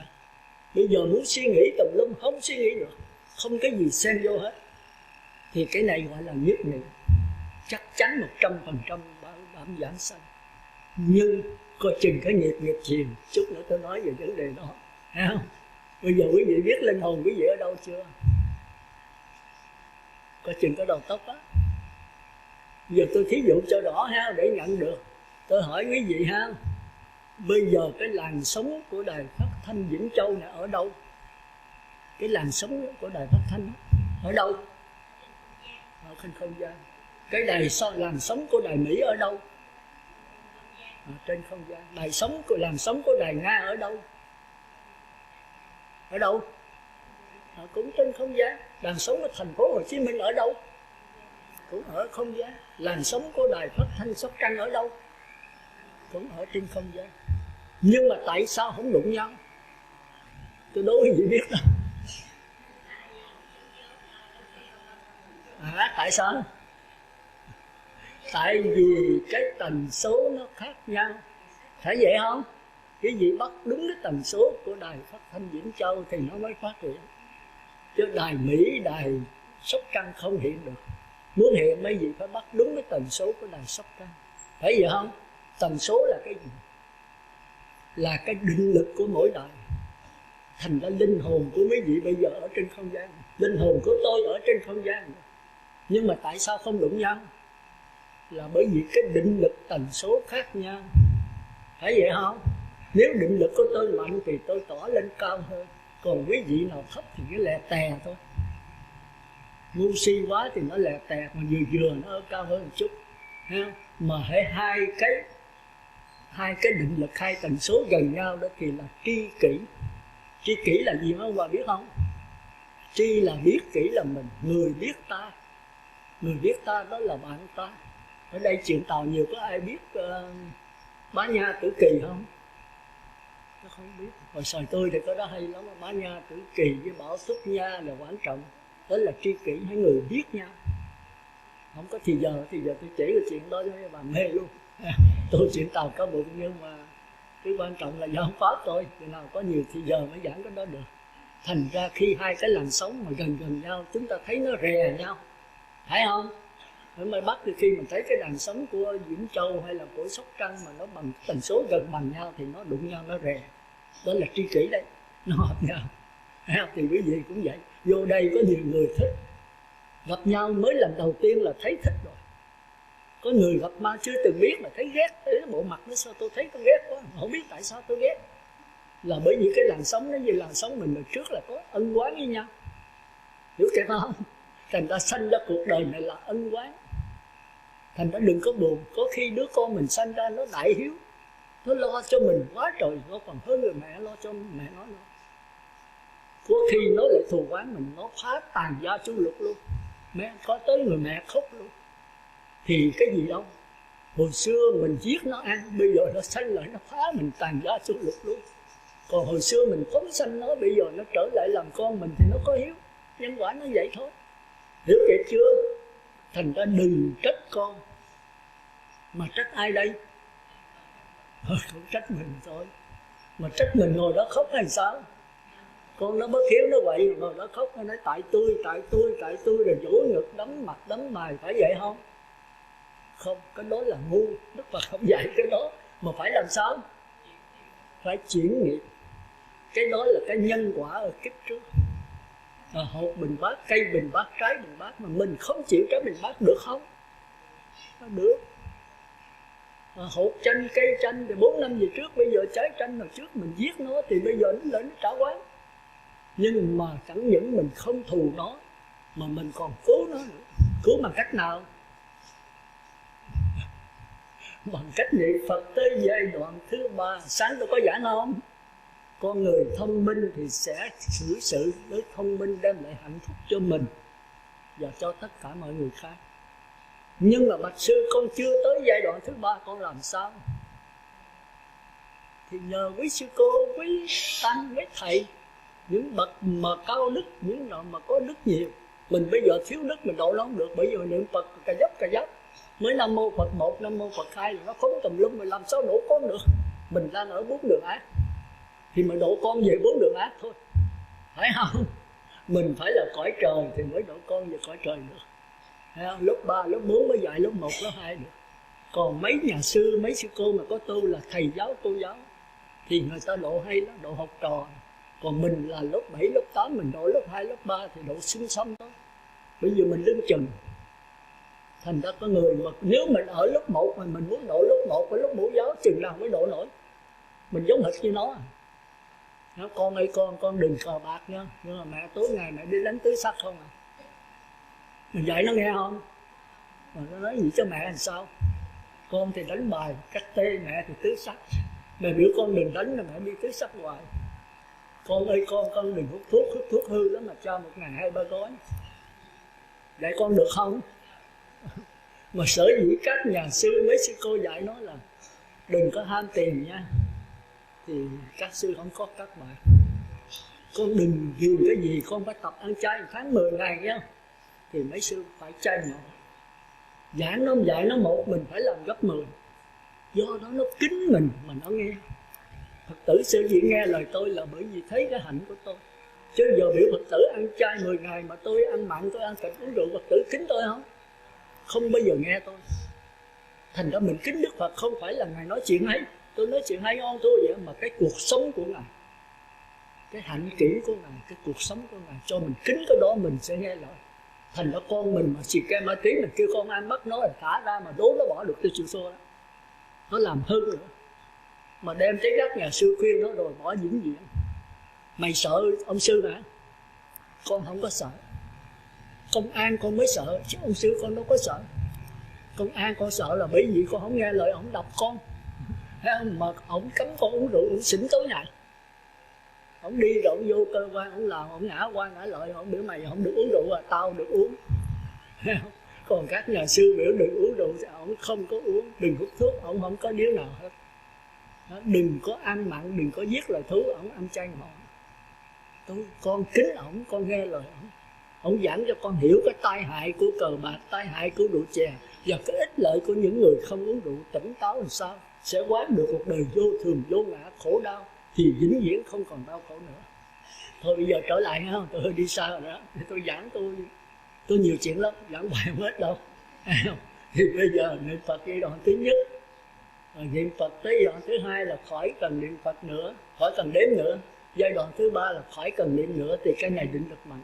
S1: Bây giờ muốn suy nghĩ tùm lum, không suy nghĩ được, không cái gì xen vô hết. Thì cái này gọi là nhất niệm. Chắc chắn 100% bảo đảm giảng sanh. Nhưng coi chừng cái nghiệp chìm. Chút nữa tôi nói về vấn đề đó, thấy không? Bây giờ quý vị biết linh hồn quý vị ở đâu chưa? Coi chừng cái đầu tóc á. Giờ tôi thí dụ cho rõ ha, để nhận được. Tôi hỏi quý vị ha, bây giờ cái làn sóng của đài phát thanh Vĩnh Châu này ở đâu? Cái làn sóng của đài phát thanh ở đâu? Ở trên không gian. Cái làn sóng của đài Mỹ ở đâu? Ở trên không gian. Làn sóng của đài Nga ở đâu? Ở đâu? Cũng trên không gian. Làn sóng của thành phố Hồ Chí Minh ở đâu? Cũng ở không gian. Làn sóng của đài phát thanh Sóc Trăng ở đâu? Cũng ở trên không gian. Nhưng mà tại sao không đụng nhau? Tôi đố quý vị biết đâu. Tại sao? Tại vì cái tần số nó khác nhau. Phải vậy không? Cái gì bắt đúng cái tần số của đài phát thanh Vĩnh Châu thì nó mới phát hiện. Chứ đài Mỹ, đài Sóc Trăng không hiện được. Muốn hiện mấy gì phải bắt đúng cái tần số của đài Sóc Trăng. Phải vậy không? Tần số là cái gì? Là cái định lực của mỗi đài. Thành ra linh hồn của mấy vị bây giờ ở trên không gian, linh hồn của tôi ở trên không gian. Nhưng mà tại sao không đụng nhau? Là bởi vì cái định lực tần số khác nhau. Phải vậy không? Nếu định lực của tôi mạnh thì tôi tỏa lên cao hơn. Còn quý vị nào thấp thì cái lè tè thôi. Ngu si quá thì nó lè tè, mà vừa nó ở cao hơn một chút. Mà hãy hai cái định lực, hai tần số gần nhau đó thì là tri kỷ. Tri kỷ là gì không bà biết không? Tri là biết, kỷ là mình, người biết ta. Người biết ta đó là bạn ta. Ở đây chuyện Tàu nhiều, có ai biết Bá Nha Tử Kỳ không? Nó không biết. Hồi thời tôi thì có đó hay lắm. Bá Nha Tử Kỳ với Bảo Thúc Nha là quan trọng. Đó là tri kỷ, hai người biết nhau. Không có thì giờ tôi chỉ cái chuyện đó cho các bạn mê luôn. Tôi chuyện Tàu có bụng, nhưng mà cái quan trọng là do không pháp thôi. Khi nào có nhiều thì giờ mới giảng cái đó được. Thành ra khi hai cái làn sóng mà gần nhau, chúng ta thấy nó rè nhau, phải không? Ở ngoài Bắc thì khi mình thấy cái làn sóng của Vĩnh Châu hay là của Sóc Trăng mà nó bằng tần số gần bằng nhau thì nó đụng nhau, nó rè. Đó là tri kỷ đấy, nó hợp nhau. Thì quý vị cũng vậy. Vô đây có nhiều người thích, gặp nhau mới lần đầu tiên là thấy thích rồi. Có người gặp ma chưa từng biết mà thấy ghét. Thấy cái bộ mặt nó sao tôi thấy tôi ghét quá, không biết tại sao tôi ghét. Là bởi vì cái làn sóng nó như làn sóng mình trước là có ân oán với nhau. Hiểu kịp không? Thành ra sanh ra cuộc đời này là ân oán. Thành ra đừng có buồn. Có khi đứa con mình sanh ra nó đại hiếu, nó lo cho mình quá trời, nó còn hơn người mẹ lo cho mẹ nó nữa. Có khi nó lại thù oán mình, nó phá tàn gia chú lục luôn. Mẹ có tới người mẹ khóc luôn. Thì cái gì đâu, hồi xưa mình giết nó ăn, bây giờ nó sanh lại nó phá mình tàn gia chú lục luôn. Còn hồi xưa mình phóng sanh nó, bây giờ nó trở lại làm con mình thì nó có hiếu. Nhân quả nó vậy thôi. Hiểu kịp chưa? Thành ra đừng trách con. Mà trách ai đây? Không trách mình thôi. Mà trách mình ngồi đó khóc hay sao? Con nó bất hiếu nó vậy, ngồi đó khóc, nó nói tại tôi, rồi vỗ ngực, đấm mặt, đấm mày, phải vậy không? Không, cái đó là ngu. Đức Phật không dạy cái đó. Mà phải làm sao? phải chuyển nghiệp. Cái đó là cái nhân quả ở kiếp trước. Hột bình bát, cây bình bát, trái bình bát, mà mình không chịu trái bình bát được không? Nó được. Hột chanh, cây chanh thì 4 năm về trước, bây giờ trái chanh hồi trước mình giết nó thì bây giờ nó lên nó trả quán. Nhưng mà chẳng những mình không thù nó mà mình còn cứu nó nữa. Cứu bằng cách nào? Bằng cách niệm Phật tới giai đoạn thứ 3. Sáng tôi có giảng không? Con người thông minh thì sẽ xử sự với thông minh đem lại hạnh phúc cho mình và cho tất cả mọi người khác. Nhưng mà bạch sư, con chưa tới giai đoạn thứ 3, con làm sao? Thì nhờ quý sư cô, quý tăng, quý thầy, những bậc mà cao đức, những nào mà có đức nhiều. Mình bây giờ thiếu đức mình độ nó không được, bởi vì mình niệm Phật cà dấp. Mới Nam Mô Phật 1, Nam Mô Phật 2 là nó phóng tùm lum, mình làm sao độ con được? Mình đang ở 4 đường ác thì mình độ con về 4 đường ác thôi, phải không? Mình phải là cõi trời thì mới độ con về cõi trời được. Lớp 3, lớp 4 mới dạy lớp 1, lớp 2 được. Còn mấy nhà sư, mấy sư cô mà có tu là thầy giáo, cô giáo thì người ta độ hay lắm, độ học trò. Còn mình là lớp 7, lớp 8, mình độ lớp 2, lớp 3 thì độ xứng xong thôi. Bây giờ mình đứng chừng. Thành ra có người mà nếu mình ở lớp 1 mà mình muốn độ lớp 1 và lớp mẫu giáo chừng nào mới độ nổi. Mình giống hệt như nó. Con ơi con đừng cờ bạc nha. Nhưng mà mẹ tối ngày mẹ đi đánh tứ sắc không à. Mình dạy nó nghe không? Mà nó nói gì cho mẹ làm sao? Con thì đánh bài, cắt tê, mẹ thì tứ sắc. Mẹ biểu con đừng đánh là mẹ đi tứ sắc hoài. Con ơi con đừng hút thuốc hư lắm mà cho một ngày 2-3 gói. Dạy con được không? Mà sở dĩ các nhà sư, mấy sư cô dạy nó là đừng có ham tiền nha. Thì các sư không có các bài. Con đừng ghiền cái gì, con phải tập ăn chay 1 tháng 10 ngày nha. Thì mấy sư phải chay nhỏ. Dạy nó một, mình phải làm gấp 10. Do đó nó kính mình mà nó nghe. Phật tử sở dĩ nghe lời tôi là bởi vì thấy cái hạnh của tôi. Chứ giờ biểu Phật tử ăn chay 10 ngày mà tôi ăn mặn, tôi ăn thịt uống rượu, Phật tử kính tôi không? Không bao giờ nghe tôi. Thành ra mình kính Đức Phật không phải là Ngài nói chuyện hay, tôi nói chuyện hay ngon tôi vậy, mà cái cuộc sống của Ngài, cái hạnh kiểm của Ngài, cái cuộc sống của Ngài cho mình kính cái đó mình sẽ nghe lời. Thành ra con mình mà xì ke ma túy mình kêu con ăn bắt nó là thả ra mà đố nó bỏ được tôi chịu xô đó. Nó làm hư nữa. Mà đem tới các nhà sư khuyên nó rồi bỏ vĩnh viễn. Mày sợ ông sư hả? Con không có sợ. Công an con mới sợ, chứ ông sư con đâu có sợ. Công an con sợ là bởi vì con không nghe lời ông đập con. Thấy không? Mà ông cấm con uống rượu, uống xỉn tối ngày. Ông đi rồi ông vô cơ quan, ông làm, ông ngã qua ngã lợi, ông biểu mày không được uống rượu à, tao được uống. Còn các nhà sư biểu đừng uống rượu, ông không có uống, đừng hút thuốc, ông không có điếu nào hết. Đừng có ăn mặn, đừng có giết loài thú, ông ăn chay ngọt. Con kính ổng, con nghe lời ổng. Ông giảng cho con hiểu cái tai hại của cờ bạc, tai hại của rượu chè và cái ích lợi của những người không uống rượu, tỉnh táo làm sao sẽ quán được một đời vô thường, vô ngã, khổ đau thì vĩnh viễn không còn đau khổ nữa. Thôi bây giờ trở lại ha, tôi hơi đi xa rồi đó. Thì tôi giảng tôi nhiều chuyện lắm, giảng bài không hết đâu. Thì bây giờ niệm Phật giai đoạn thứ nhất, niệm Phật tới giai đoạn thứ 2 là khỏi cần niệm Phật nữa, khỏi cần đếm nữa. Giai đoạn thứ 3 là khỏi cần niệm nữa, thì cái này định lực mạnh.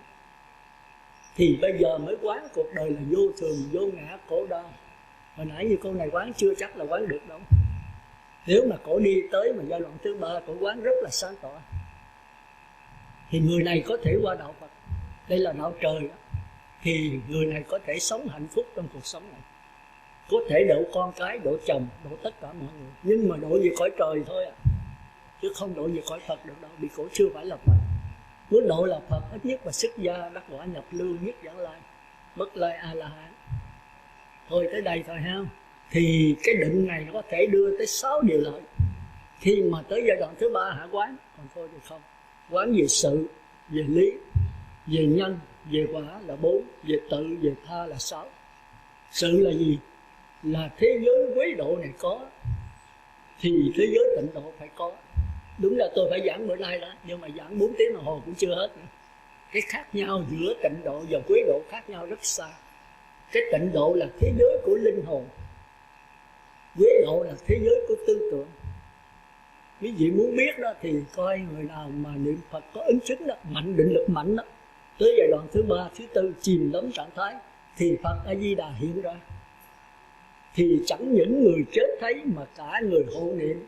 S1: Thì bây giờ mới quán cuộc đời là vô thường, vô ngã, khổ đau. Hồi nãy như cô này quán chưa chắc là quán được đâu. Nếu mà cổ đi tới mà giai đoạn thứ 3 cổ quán rất là sáng tỏ, thì người này có thể qua đạo Phật. Đây là đạo trời đó. Thì người này có thể sống hạnh phúc trong cuộc sống này, có thể độ con cái, độ chồng, độ tất cả mọi người. Nhưng mà độ về cõi trời thôi à, chứ không độ về cõi Phật được đâu, vì cổ chưa phải là Phật. Muốn độ là Phật ít nhất mà xuất gia, đắc quả nhập lưu, nhất vãng lai, bất lai a la hán. Thôi tới đây thôi ha. Thì cái định này nó có thể đưa tới 6 điều lợi. Khi mà tới giai đoạn thứ 3 hả quán, còn thôi thì không. Quán về sự, về lý, về nhân, về quả là 4, về tự, về tha là 6. Sự là gì? Là thế giới quế độ này có, thì thế giới tịnh độ phải có. Đúng là tôi phải giảng bữa nay đó, nhưng mà giảng 4 tiếng đồng hồ cũng chưa hết nữa. Cái khác nhau giữa tịnh độ và quế độ khác nhau rất xa. Cái tịnh độ là thế giới của linh hồn, quế độ là thế giới của tư tưởng. Quý vị muốn biết đó thì coi người nào mà niệm Phật có ứng chứng đó, mạnh, định lực mạnh đó, tới giai đoạn thứ 3, thứ 4 chìm đắm trạng thái thì Phật A Di Đà hiện ra. Thì chẳng những người chết thấy mà cả người hộ niệm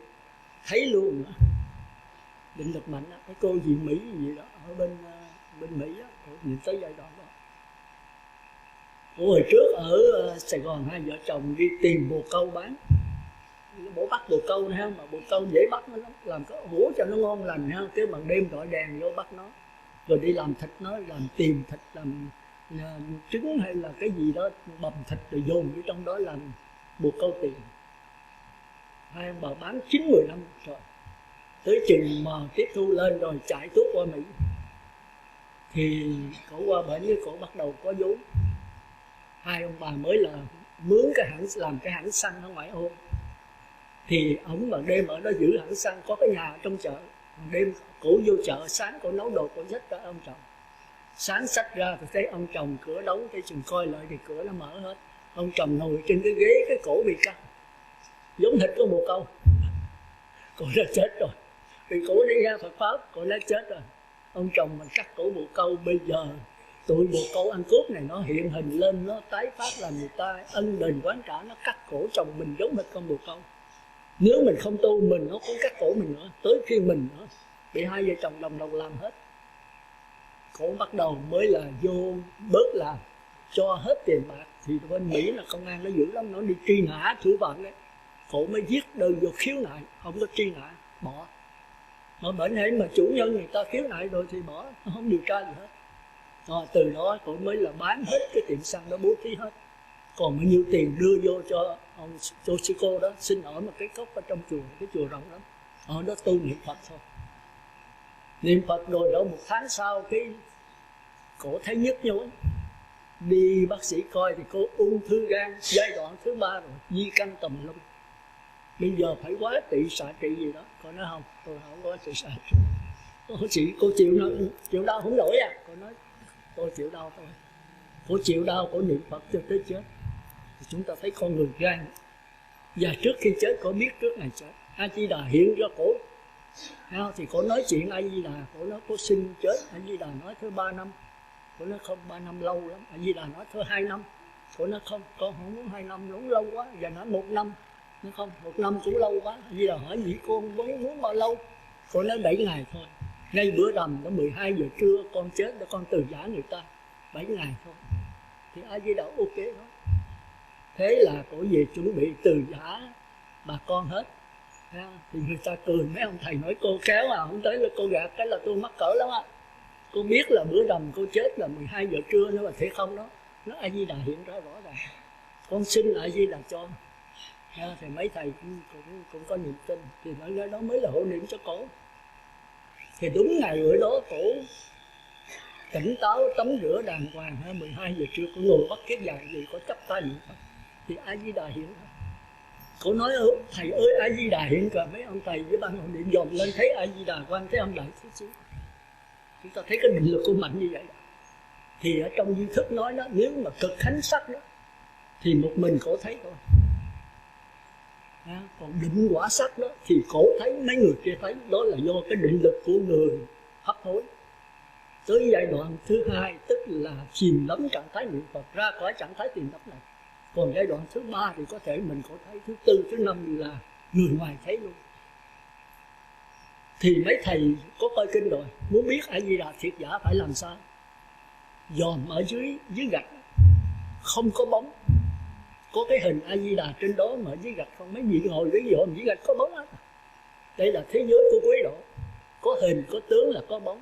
S1: thấy luôn nữa. Định lực mạnh đó. Cái cô gì Mỹ gì đó ở bên Mỹ đó, nhìn tới giai đoạn đó. Hồi trước ở Sài Gòn hai vợ chồng đi tìm bồ câu bán. Bố bắt bồ câu này không, mà bồ câu dễ bắt nó lắm, làm cái ủ cho nó ngon lành ha, cái bằng đêm gọi đèn vô bắt nó, rồi đi làm thịt nó, làm tìm thịt, làm trứng hay là cái gì đó bầm thịt rồi dồn vô trong đó làm bồ câu tiền. Hai ông bà bán 9-10 năm rồi, tới chừng mà tiếp thu lên rồi chạy tuốt qua Mỹ thì cổ qua bển với cổ bắt đầu có vốn. Hai ông bà mới là mướn cái hãng, làm cái hãng xăng ở ngoại ô. Thì ổng bằng đêm ở đó giữ hãng xăng, có cái nhà ở trong chợ. Đêm cổ vô chợ, sáng cổ nấu đồ, cổ xách ra ông chồng. Sáng xách ra thì thấy ông chồng cửa đóng, cái chừng coi lại thì cửa nó mở hết. Ông chồng ngồi trên cái ghế, cái cổ bị cắt, giống thịt của bồ câu. Cổ đã chết rồi, vì cổ đi ra Phật Pháp, cổ đã chết rồi. Ông chồng mình cắt cổ bồ câu, bây giờ tụi bồ câu ăn cướp này nó hiện hình lên, nó tái phát làm người ta ân đền quán trả, nó cắt cổ chồng mình giống thịt con bồ câu. Nếu mình không tu mình nó cũng cắt cổ mình nữa, tới khi mình nữa bị hai vợ chồng đồng đồng làm hết. Cổ bắt đầu mới là vô bớt làm, cho hết tiền bạc. Thì bên Mỹ là công an nó dữ lắm, nó đi truy nã thủ phạm đấy. Cổ mới viết đơn vô khiếu nại, không có truy nã, bỏ. Mà bệnh hệ mà chủ nhân người ta khiếu nại rồi thì bỏ, nó không điều tra gì hết. Rồi từ đó cổ mới là bán hết cái tiệm xăng đó, bố thí hết. Còn bao nhiêu tiền đưa vô cho ông Toshiko đó, xin ở một cái cốc ở trong chùa, cái chùa rộng lắm, ở đó tu niệm Phật thôi. Niệm Phật rồi đó 1 tháng sau cái cổ thấy nhức nhối, đi bác sĩ coi thì cô ung thư gan giai đoạn thứ 3 rồi, di căn tùm lum. Bây giờ phải quá trị xạ trị gì đó. Cô nói không, tôi không có trị xạ trị. Cô chịu đau không nổi à? Cô nói tôi chịu đau thôi. Cô chịu đau, cô niệm Phật cho tới chết. Thì chúng ta thấy con người gan. Và trước khi chết, cô biết trước ngày chết. A Di Đà hiện cho cổ. Thì cô nói chuyện A Di Đà, cô nói cô xin chết. A Di Đà nói thứ 3 năm. Cô nói không, 3 năm lâu lắm. A Di Đà nói thứ 2 năm. Cô nói không, con không muốn 2 năm, đúng lâu quá. Giờ nói 1 năm. Nói không, 1 năm cũng lâu quá. A Di Đà hỏi gì cô muốn bao lâu? Cô nói 7 ngày thôi. Ngay bữa rằm đó 12 giờ trưa con chết để con từ giả người ta. 7 ngày thôi. Thì A Di Đà ok đó. Thế là cổ về chuẩn bị từ giả bà con hết. Thì người ta cười, mấy ông thầy nói cô khéo à, không tới là cô gạt cái là tôi mắc cỡ lắm á. Cô biết là bữa rằm cô chết là 12 giờ trưa nữa mà thế không đó. Nó A Di Đà hiện ra rõ ràng. Con xin A Di Đà cho. Thì mấy thầy cũng có niềm tin. Thì nói đó mới là hộ niệm cho cổ. Thì đúng ngày bữa đó cổ tỉnh táo tắm rửa đàng hoàng, 12 giờ trưa cổ ngồi bắt cái vàng gì, cổ chắp tay niệm Phật. Thì A Di Đà hiện ra. Cổ nói thầy ơi A Di Đà hiện rồi. Mấy ông thầy với ban hộ niệm dòm lên thấy A Di Đà Quan Thế Âm Đại Thế Chí. Chúng ta thấy cái định lực của mạnh như vậy. Thì ở trong di thức nói đó, nếu mà cực khánh sắc đó thì một mình cổ thấy thôi. Còn định quả sắc đó thì cổ thấy, mấy người kia thấy. Đó là do cái định lực của người hấp hối. Tới giai đoạn thứ 2 tức là chìm đắm trạng thái niệm Phật, ra khỏi trạng thái chìm đắm này. Còn giai đoạn thứ 3 thì có thể mình có thấy, thứ 4, thứ 5 là người ngoài thấy luôn. Thì mấy thầy có coi kinh rồi, muốn biết A Di Đà thiệt giả phải làm sao? Dòm ở dưới gạch không có bóng, có cái hình A Di Đà trên đó mà ở dưới gạch không. Mấy vị ngồi với dòm dưới gạch có bóng hết. Đây là thế giới của Quế Độ, có hình có tướng là có bóng.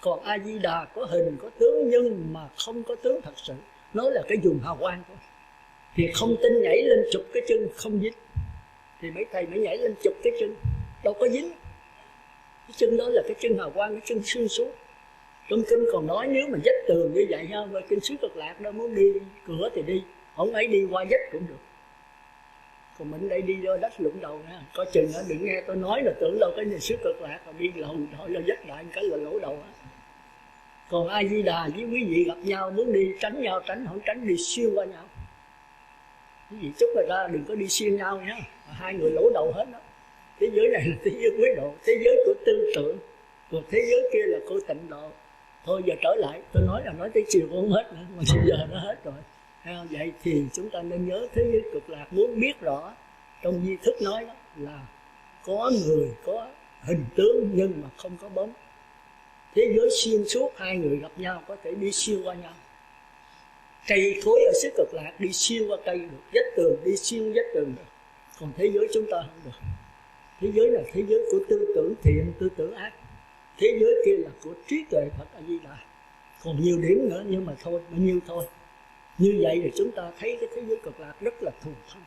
S1: Còn A Di Đà có hình có tướng nhưng mà không có tướng thật sự, nó là cái dùng hào quang thôi. Thì không tin nhảy lên chụp cái chân không dính, thì mấy thầy mới nhảy lên chụp cái chân, đâu có dính. Cái chân đó là cái chân hào quang, cái chân xuyên suốt. Trong kinh còn nói nếu mà vách tường như vậy ha, và kinh Xứ Cực Lạc đó, muốn đi cửa thì đi, không ấy đi qua vách cũng được. Còn mình đây đi vô đất lũng đầu nha, có chừng đó đừng nghe tôi nói là tưởng đâu cái này Xứ Cực Lạc rồi đi lầu thôi là vách đại cái là lỗ đầu á. Còn A Di Đà với quý vị gặp nhau muốn đi tránh nhau, tránh không tránh, đi xuyên qua nhau. Quý vị chúc người ra đừng có đi xuyên nhau nhé, hai người lỗ đầu hết đó. Thế giới này là thế giới quế độ, thế giới của tư tưởng, còn thế giới kia là của tịnh độ. Thôi giờ trở lại, tôi nói là nói tới chiều cũng không hết nữa, mà bây giờ nó hết rồi. Vậy thì chúng ta nên nhớ thế giới cực lạc, muốn biết rõ trong di thức nói đó là có người, có hình tướng nhưng mà không có bóng. Thế giới xuyên suốt, hai người gặp nhau có thể đi xuyên qua nhau. Cây cối ở xứ cực lạc đi xuyên qua cây được, vách tường đi xuyên vách tường được. Còn thế giới chúng ta không được. Thế giới là thế giới của tư tưởng thiện, tư tưởng ác. Thế giới kia là của trí tuệ Phật A Di Đà. Còn nhiều điểm nữa nhưng mà thôi, bao nhiêu thôi. Như vậy thì chúng ta thấy cái thế giới cực lạc rất là thù thắng.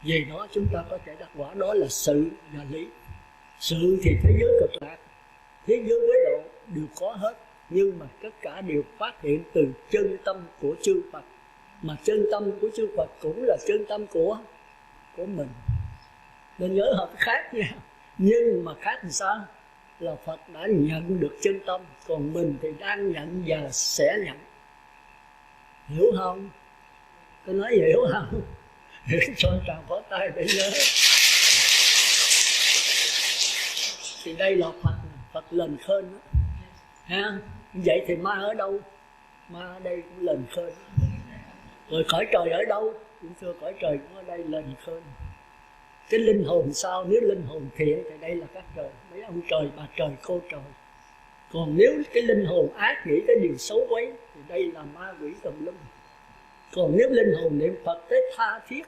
S1: Vì đó chúng ta có thể đặt quả, đó là sự và lý. Sự thì thế giới cực lạc, thế giới quế độ đều có hết, nhưng mà tất cả đều phát hiện từ chân tâm của chư Phật. Mà chân tâm của chư Phật cũng là chân tâm của mình. Nên nhớ hợp khác nha. Nhưng mà khác làm sao? Là Phật đã nhận được chân tâm, còn mình thì đang nhận và sẽ nhận. Hiểu không? Tôi nói hiểu không? Hiểu cho tràng phó tay để nhớ. Thì đây là Phật lần khên đó. Ha? Vậy thì ma ở đâu? Ma ở đây cũng lần khên. Rồi cõi trời ở đâu? Cũng thưa cõi trời cũng ở đây lần khên. Cái linh hồn sao? Nếu linh hồn thiện thì đây là các trời, mấy ông trời, bà trời, cô trời. Còn nếu cái linh hồn ác nghĩ cái điều xấu quấy thì đây là ma quỷ tùm lum. Còn nếu linh hồn niệm Phật tới tha thiết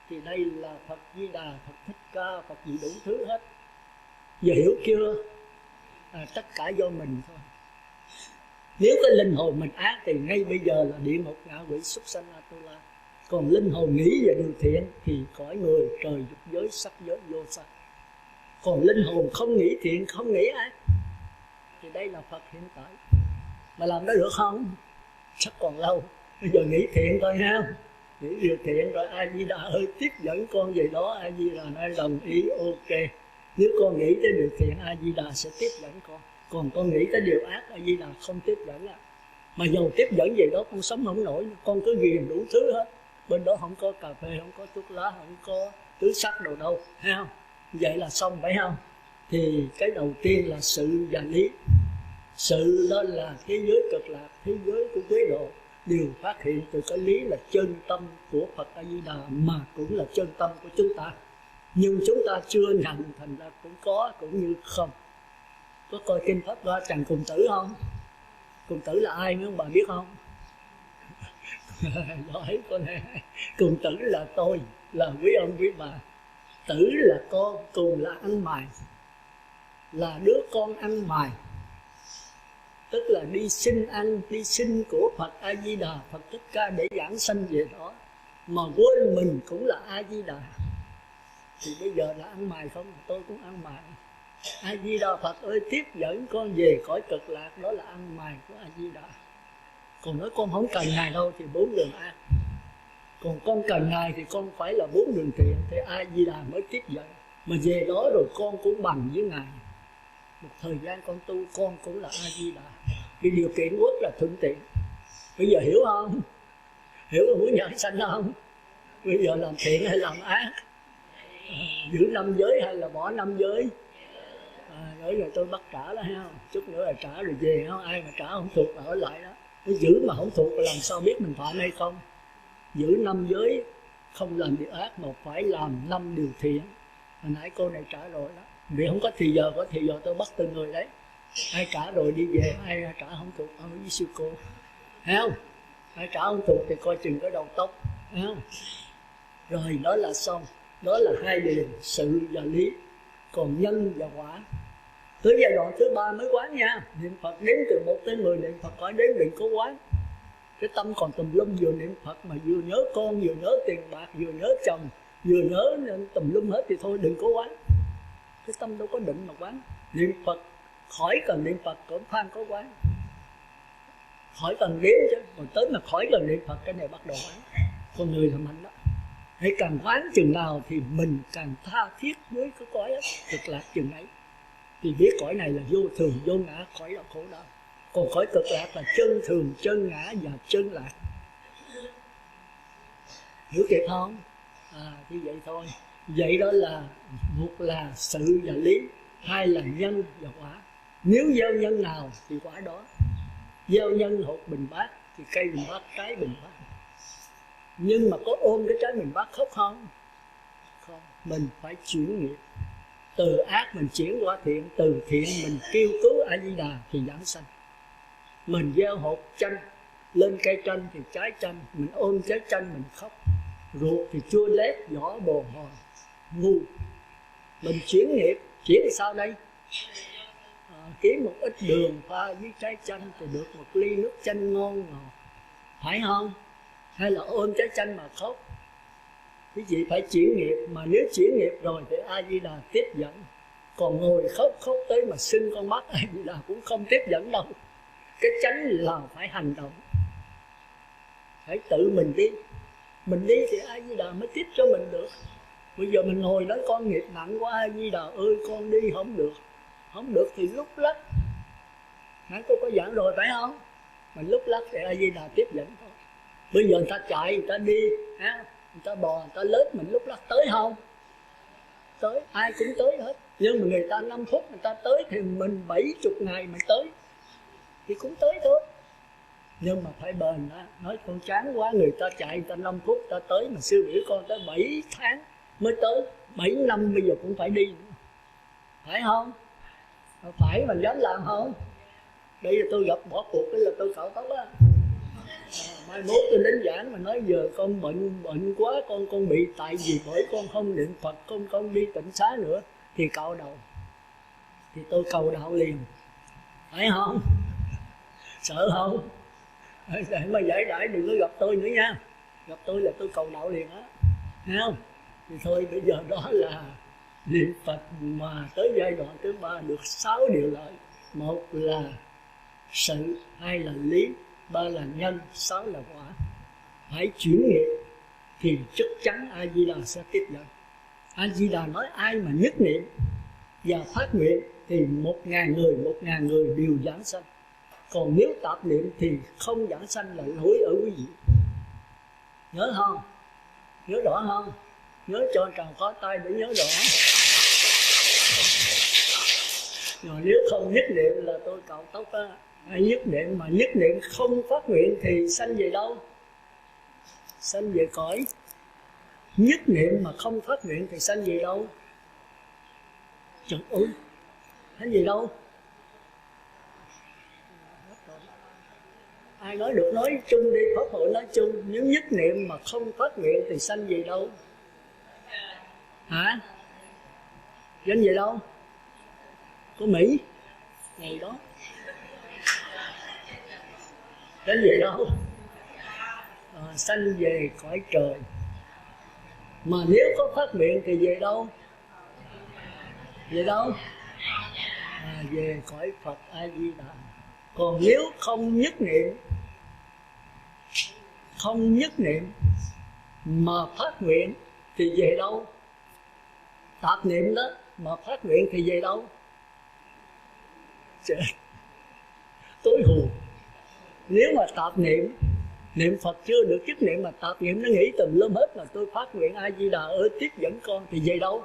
S1: thì đây là Phật Di Đà, Phật Thích Ca, Phật gì đủ thứ hết. Giờ hiểu chưa? Tất cả do mình thôi. Nếu cái linh hồn mình ác thì ngay bây giờ là địa ngục, ngạ quỷ, súc sanh, Atula. Còn linh hồn nghĩ về điều thiện thì cõi người, trời, dục giới, sắc giới, vô sắc. Còn linh hồn không nghĩ thiện, không nghĩ ác thì đây là Phật hiện tại. Mà làm đó được không? Chắc còn lâu. Bây giờ nghĩ thiện thôi ha. Nghĩ điều thiện rồi A Di Đà ơi tiếp dẫn con về đó, A Di Đà nói đồng ý, ok. Nếu con nghĩ tới điều thiện, A Di Đà sẽ tiếp dẫn con. Còn con nghĩ tới điều ác, A Di Đà không tiếp dẫn. Mà dầu tiếp dẫn về đó con sống không nổi, con cứ ghiền đủ thứ hết. Bên đó không có cà phê, không có thuốc lá, không có tứ sắc đồ đâu, thấy không? Vậy là xong phải không? Thì cái đầu tiên là sự và lý. Sự đó là thế giới cực lạc, thế giới của quế độ, đều phát hiện từ cái lý là chân tâm của Phật A Di Đà, mà cũng là chân tâm của chúng ta. Nhưng chúng ta chưa nhận, thành ra cũng có cũng như không. Có coi kinh Pháp Hoa Trần Cùng Tử không? Cùng Tử là ai mấy ông bà biết không? Nói con này, Cùng Tử là tôi, là quý ông quý bà. Tử là con, cùng là ăn mài, là đứa con ăn mài, tức là đi xin ăn, đi xin của Phật A Di Đà, Phật Thích Ca để giảng sanh về đó. Mà quên mình cũng là A Di Đà. Thì bây giờ là ăn mài không? Tôi cũng ăn mài. A Di Đà Phật ơi tiếp dẫn con về cõi cực lạc, đó là ăn mài của A Di Đà. Còn nói con không cần Ngài đâu thì 4 đường ác. Còn con cần Ngài thì con phải là 4 đường thiện, thì A Di Đà mới tiếp dẫn. Mà về đó rồi con cũng bằng với Ngài. Một thời gian con tu con cũng là A Di Đà. Cái điều kiện rất là thuận tiện. Bây giờ hiểu không? Hiểu là muốn nhận sanh không? Bây giờ làm thiện hay làm ác? Giữ 5 giới hay là bỏ 5 giới? Rồi tôi bắt trả đó ha. Chút nữa là trả rồi về không? Ai mà trả không thuộc là ở lại đó. Nó giữ mà không thuộc là làm sao biết mình phạm hay không? Giữ 5 giới không làm điều ác mà phải làm 5 điều thiện. Hồi nãy cô này trả rồi đó. Vì không có thì giờ, có thì giờ tôi bắt từng người đấy. Ai trả rồi đi về, ai trả không thuộc ở với sư cô. Thấy không? Ai trả không thuộc thì coi chừng cái đầu tóc. Thấy không? Rồi đó là xong. Đó là 2 điều, sự và lý. Còn nhân và quả. Tới giai đoạn thứ 3 mới quán nha. Niệm Phật đếm từ 1 tới 10 niệm Phật khỏi đếm đừng có quán. Cái tâm còn tùm lum, vừa niệm Phật mà vừa nhớ con, vừa nhớ tiền bạc, vừa nhớ chồng, vừa nhớ tùm lum hết thì thôi đừng có quán. Cái tâm đâu có định mà quán. Niệm Phật khỏi cần niệm Phật cũng phan có quán. Khỏi cần đếm chứ, còn tới mà khỏi cần niệm Phật cái này bắt đầu quán. Con người là mạnh đó. Hãy càng quán chừng nào thì mình càng tha thiết với cái cõi đó, cực lạc chừng ấy. Thì biết cõi này là vô thường, vô ngã, cõi là khổ đau. Còn cõi cực lạc là chân thường, chân ngã và chân lạc. Hiểu kịp không? Như vậy thôi. Vậy đó là một là sự và lý, hai là nhân và quả. Nếu gieo nhân nào thì quả đó. Gieo nhân hột bình bát thì cây bình bát, trái bình bát. Nhưng mà có ôm cái trái bình bát khóc không? Không. Mình phải chuyển nghiệp. Từ ác mình chuyển qua thiện, từ thiện mình kêu cứu A Di Đà thì giảng sanh. Mình gieo hột chanh lên cây chanh thì trái chanh, mình ôm trái chanh mình khóc. Ruột thì chua lét, vỏ bồ hòn, ngu. Mình chuyển nghiệp, chuyển sao đây? Kiếm một ít đường pha với trái chanh thì được một ly nước chanh ngon ngọt, phải không? Hay là ôm trái chanh mà khóc? Quý vị phải chuyển nghiệp, mà nếu chuyển nghiệp rồi thì A Di Đà tiếp dẫn. Còn ngồi khóc tới mà sưng con mắt A Di Đà cũng không tiếp dẫn đâu. Cái chánh là phải hành động, phải tự mình đi. Mình đi thì A Di Đà mới tiếp cho mình được. Bây giờ mình ngồi nói con nghiệp nặng quá, A Di Đà ơi con đi không được. Không được thì lúc lắc. Nãy tôi có giảng rồi phải không? Mình lúc lắc thì A Di Đà tiếp dẫn thôi. Bây giờ người ta chạy, người ta đi, người ta bò, người ta lết, mình lúc lắc tới không? Tới, ai cũng tới hết. Nhưng mà người ta 5 phút người ta tới thì mình 70 ngày mình tới thì cũng tới thôi. Nhưng mà phải bền đó. Nói con chán quá, người ta chạy người ta 5 phút người ta tới, mà sư biểu con tới 7 tháng mới tới, 7 năm bây giờ cũng phải đi nữa. Phải không? Phải mình dám làm không? Bây giờ tôi gặp bỏ cuộc cái là tôi cạo tóc á. Mai mốt tôi đến giảng mà nói giờ con bệnh quá, con bị tại vì bởi con không niệm Phật, con đi tịnh xá nữa thì cạo đầu. Thì tôi cầu đạo liền. Phải không? Sợ không? Để mà giải đãi đừng có gặp tôi nữa nha. Gặp tôi là tôi cầu đạo liền á. Thấy không? Thì thôi bây giờ đó là niệm Phật mà tới giai đoạn thứ 3 được 6 điều lợi. 1 là sự, 2 là lý, 3 là nhân, 6 là quả. Phải chuyển nghiệp thì chắc chắn A Di Đà sẽ tiếp dẫn. A Di Đà nói ai mà nhất niệm và phát nguyện thì 1.000 người đều giảng sanh. Còn nếu tạp niệm thì không giảng sanh là lỗi ở quý vị. Nhớ không? Nhớ rõ không? Nhớ cho tròn khó tay để nhớ rõ. Rồi nếu không nhất niệm là tôi cạo tóc á. Hay nhất niệm, mà nhất niệm không phát nguyện thì sanh về đâu? Sanh về cõi. Nhất niệm mà không phát nguyện thì sanh về đâu? Trời ơi, sanh về đâu? Ai nói được nói chung đi, Pháp hội nói chung. Nếu nhất niệm mà không phát nguyện thì sanh về đâu? Hả? Sanh về đâu? Của Mỹ ngày đó. Sanh về đâu? Sanh về cõi trời. Mà nếu có phát nguyện thì về đâu? Về đâu? Về cõi Phật A Di Đà. Còn nếu không nhất niệm mà phát nguyện thì về đâu? Tạp niệm đó mà phát nguyện thì về đâu? Trời, tối hù. Nếu mà tạp niệm Phật chưa được chức niệm mà tạp niệm nó nghĩ tùm lum hết, là tôi phát nguyện A Di Đà ơi tiếp dẫn con thì về đâu?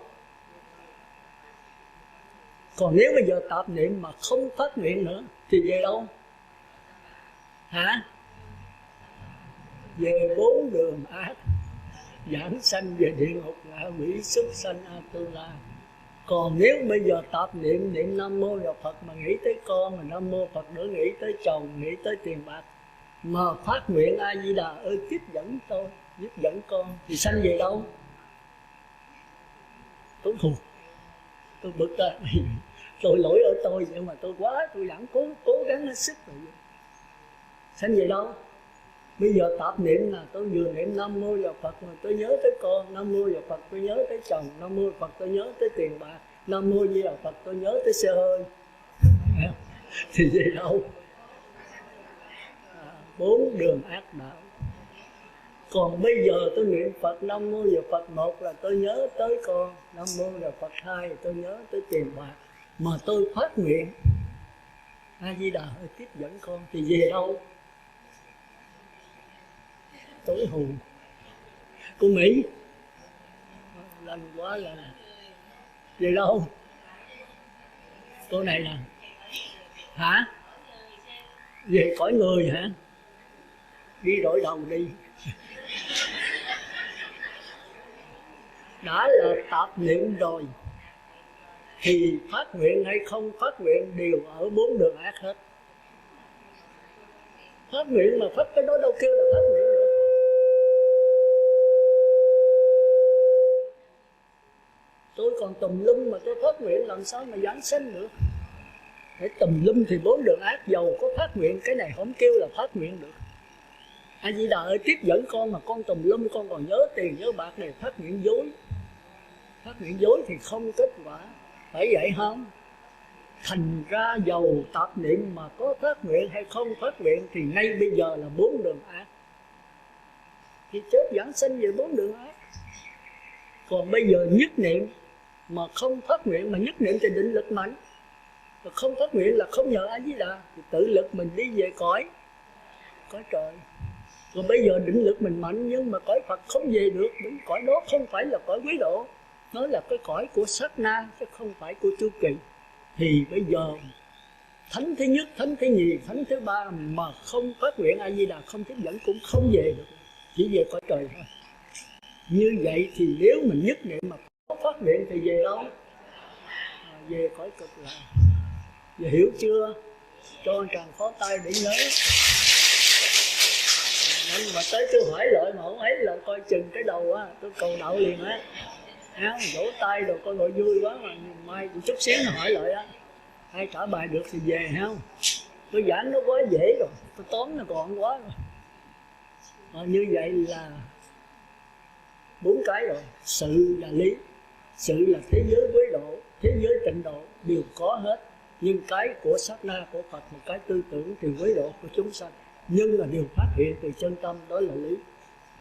S1: Còn nếu bây giờ tạp niệm mà không phát nguyện nữa thì về đâu? Hả? Về 4 đường ác, giảng sanh về địa ngục, ngạ quỷ, súc sanh, Atula. Còn nếu bây giờ tạp niệm Nam Mô Đạo Phật mà nghĩ tới con, mà Nam Mô Phật nữa nghĩ tới chồng, nghĩ tới tiền bạc, mà phát nguyện A Di Đà ơi tiếp dẫn tôi, giúp dẫn con thì sanh về đâu? Tôi thù, tôi bực ra. Tôi lỗi ở tôi, nhưng mà tôi vẫn cố gắng hết sức rồi. Sanh về đâu? Bây giờ tạp niệm là tôi vừa niệm Nam Mô Đạo Phật mà tôi nhớ tới con, Nam Mô Đạo Phật tôi nhớ tới chồng, Nam Mô Phật tôi nhớ tới tiền bạc, Nam Mô Di Đà Phật tôi nhớ tới xe hơi. Thì về đâu? 4 đường ác đạo. Còn bây giờ tôi niệm Phật Nam Mô Đạo Phật 1 là tôi nhớ tới con, Nam Mô Đạo Phật 2 tôi nhớ tới tiền bạc, mà tôi phát nguyện A Di Đà ơi tiếp dẫn con thì về đâu? Tối hù của Mỹ Lành quá là về đâu? Cô này nè. Hả? Về cõi người hả? Đi đổi đầu đi. Đã là tạp niệm rồi thì phát nguyện hay không phát nguyện đều ở bốn đường ác hết. Phát nguyện mà phát cái đó đâu kêu là phát nguyện nữa. Tôi còn tùm lum mà tôi phát nguyện làm sao mà giảng sanh được? Để tùm lum thì bốn đường ác, giàu có phát nguyện cái này không kêu là phát nguyện được. A Di Đà ơi, tiếp dẫn con mà con tùm lum, con còn nhớ tiền nhớ bạc này, phát nguyện dối. Phát nguyện dối thì không kết quả, phải vậy không? Thành ra giàu tạp niệm mà có phát nguyện hay không phát nguyện thì ngay bây giờ là bốn đường ác. Thì chết giảng sinh về bốn đường ác. Còn bây giờ nhất niệm mà không phát nguyện, mà nhất niệm thì định lực mạnh, mà không phát nguyện là không nhờ A Di Đà, thì tự lực mình đi về cõi trời. Còn bây giờ định lực mình mạnh nhưng mà cõi Phật không về được, bởi cõi đó không phải là cõi quý độ, nó là cái cõi của sát na chứ không phải của chu kỳ. Thì bây giờ thánh thứ nhất, thánh thứ nhì, thánh thứ ba mà không phát nguyện A Di Đà không tiếp dẫn cũng không về được, chỉ về cõi trời thôi. Như vậy thì nếu mình nhất niệm mà có phát nguyện thì về đâu? Về cõi cực lạc. Giờ hiểu chưa? Cho tràng phó tay để nhớ. Nhưng mà tới tôi hỏi lại mà không ấy là coi chừng cái đầu á, tôi cầu đậu liền á. Vỗ tay rồi coi nội vui quá mà mai chút xíu nó hỏi lại á. Ai trả bài được thì về không? Tôi giảng nó quá dễ rồi, tôi tóm nó gọn quá rồi. Như vậy là 4 cái rồi. Sự là lý, sự là thế giới quế độ, thế giới tịnh độ đều có hết. Nhưng cái của sát na của Phật, một cái tư tưởng thì quế độ của chúng sanh, nhưng là điều phát hiện từ chân tâm, đó là lý.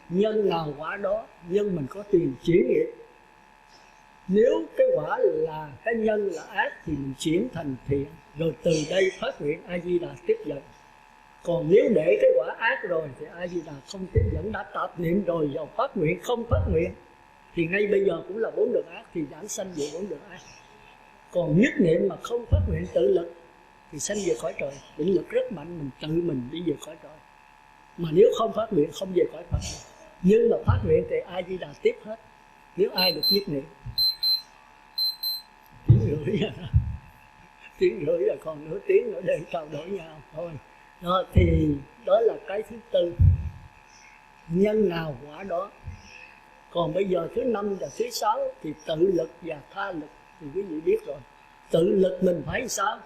S1: Nhân nào quả đó, nhân mình có tiền chuyển nghiệp. Nếu cái quả là cái nhân là ác thì mình chuyển thành thiện, rồi từ đây phát nguyện A Di Đà tiếp dẫn. Còn nếu để cái quả ác rồi thì A Di Đà không tiếp dẫn, đã tạp niệm rồi, vào phát nguyện không phát nguyện thì ngay bây giờ cũng là 4 đường ác, thì giảng sanh về 4 đường ác. Còn nhất niệm mà không phát nguyện tự lực thì sanh về cõi trời, định lực rất mạnh, mình tự mình đi về cõi trời. Mà nếu không phát nguyện không về cõi Phật, nhưng mà phát nguyện thì A Di Đà tiếp hết, nếu ai được nhất niệm. Tiếng rưỡi là còn nửa tiếng nữa để trao đổi nhau thôi. Đó, thì đó là cái thứ tư, nhân nào quả đó. Còn bây giờ thứ 5 và thứ 6 thì tự lực và tha lực. Thì quý vị biết rồi, tự lực mình phải sao?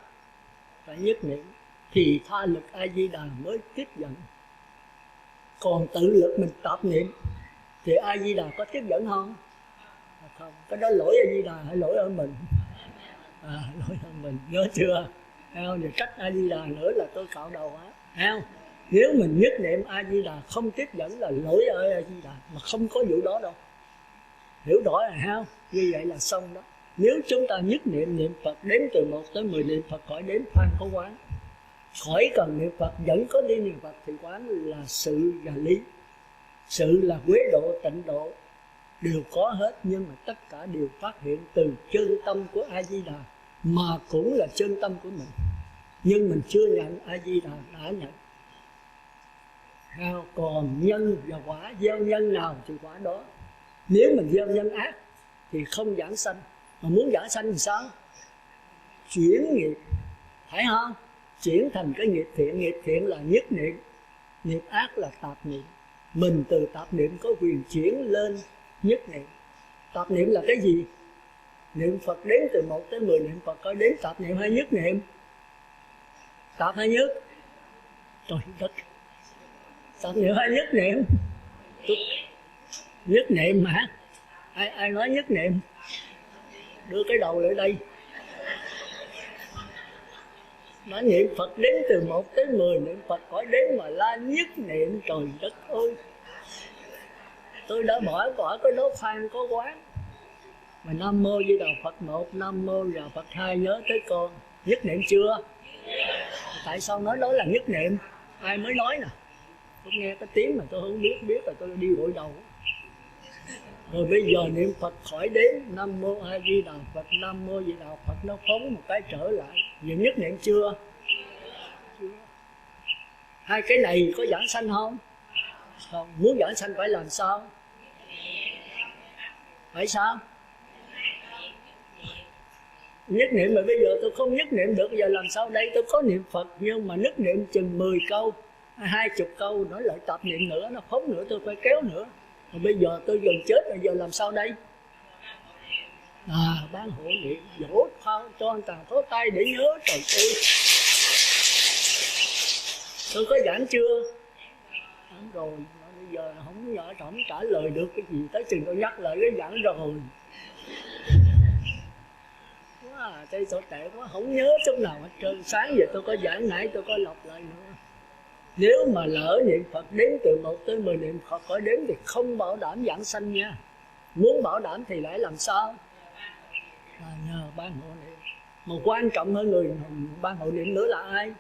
S1: Phải nhất niệm, thì tha lực A Di Đà mới tiếp dẫn. Còn tự lực mình tạp niệm thì A Di Đà có tiếp dẫn không? Không, cái đó lỗi A Di Đà hay lỗi ở mình? Lỗi ở mình, nhớ chưa? Giờ trách A Di Đà nữa là tôi cạo đầu á. Nếu mình nhất niệm A Di Đà không tiếp dẫn là lỗi ở A Di Đà, mà không có vụ đó đâu. Hiểu rõ rồi không? Như vậy là xong đó. Nếu chúng ta nhất niệm niệm Phật đếm từ 1 tới 10 niệm Phật, khỏi đếm khoan có quán, khỏi cần niệm Phật vẫn có đi niệm Phật, thì quán là sự và lý. Sự là quế độ, tịnh độ đều có hết, nhưng mà tất cả đều phát hiện từ chân tâm của A Di Đà, mà cũng là chân tâm của mình. Nhưng mình chưa nhận, A Di Đà đã nhận. Còn nhân và quả, gieo nhân nào thì quả đó. Nếu mình gieo nhân ác thì không giảng sanh, mà muốn giảng sanh thì sao? Chuyển nghiệp, phải không? Chuyển thành cái nghiệp thiện. Nghiệp thiện là nhất niệm, nghiệp ác là tạp niệm. Mình từ tạp niệm có quyền chuyển lên nhất niệm. Tạp niệm là cái gì? Niệm Phật đến từ 1 tới 10 niệm Phật, có đến tạp niệm hay nhất niệm? Tạp hay nhất? Trời đất, tạp niệm hay nhất niệm? Nhất niệm hả? Ai nói nhất niệm? Đưa cái đầu lại đây. Nói niệm Phật đến từ 1 tới 10 niệm Phật, khỏi đến mà la nhất niệm. Trời đất ơi, tôi đã bỏ cái đó khoan có quán. Mà Nam Mô Di Đà Phật 1, Nam Mô Di Đà Phật 2 nhớ tới con. Nhất niệm chưa? Tại sao nói đó là nhất niệm? Ai mới nói nè? Tôi nghe cái tiếng mà tôi không biết là tôi đi gội đầu. Rồi bây giờ niệm Phật khỏi đếm, Nam Mô A Di Đà Phật, Nam Mô A Di Đà Phật, nó phóng một cái trở lại. Giờ nhất niệm chưa? Chưa. Hai cái này có giảng sanh không? Không. Muốn giảng sanh phải làm sao? Phải sao? Nhất niệm mà bây giờ tôi không nhất niệm được, giờ làm sao đây? Tôi có niệm Phật nhưng mà nhất niệm chừng 10 câu, 20 câu, nói lại tập niệm nữa, nó phóng nữa, tôi phải kéo nữa. Rồi bây giờ tôi gần chết rồi, giờ làm sao đây? Bán hộ niệm, dỗ thao cho anh tàn thố tay để nhớ. Trời ơi, tôi có giảng chưa? Giảng rồi, bây giờ không trả lời được cái gì, tới chừng tôi nhắc lại cái giảng rồi. Đây tôi tệ quá, không nhớ chút nào hết trơn. Sáng giờ tôi có giảng, nãy tôi có lọc lại nữa. Nếu mà lỡ niệm Phật đếm từ 1 tới 10 niệm Phật khỏi đếm thì không bảo đảm giảng sanh nha. Muốn bảo đảm thì lại làm sao? Nhờ ban hộ niệm. Mà quan trọng hơn người ban hộ niệm nữa là ai?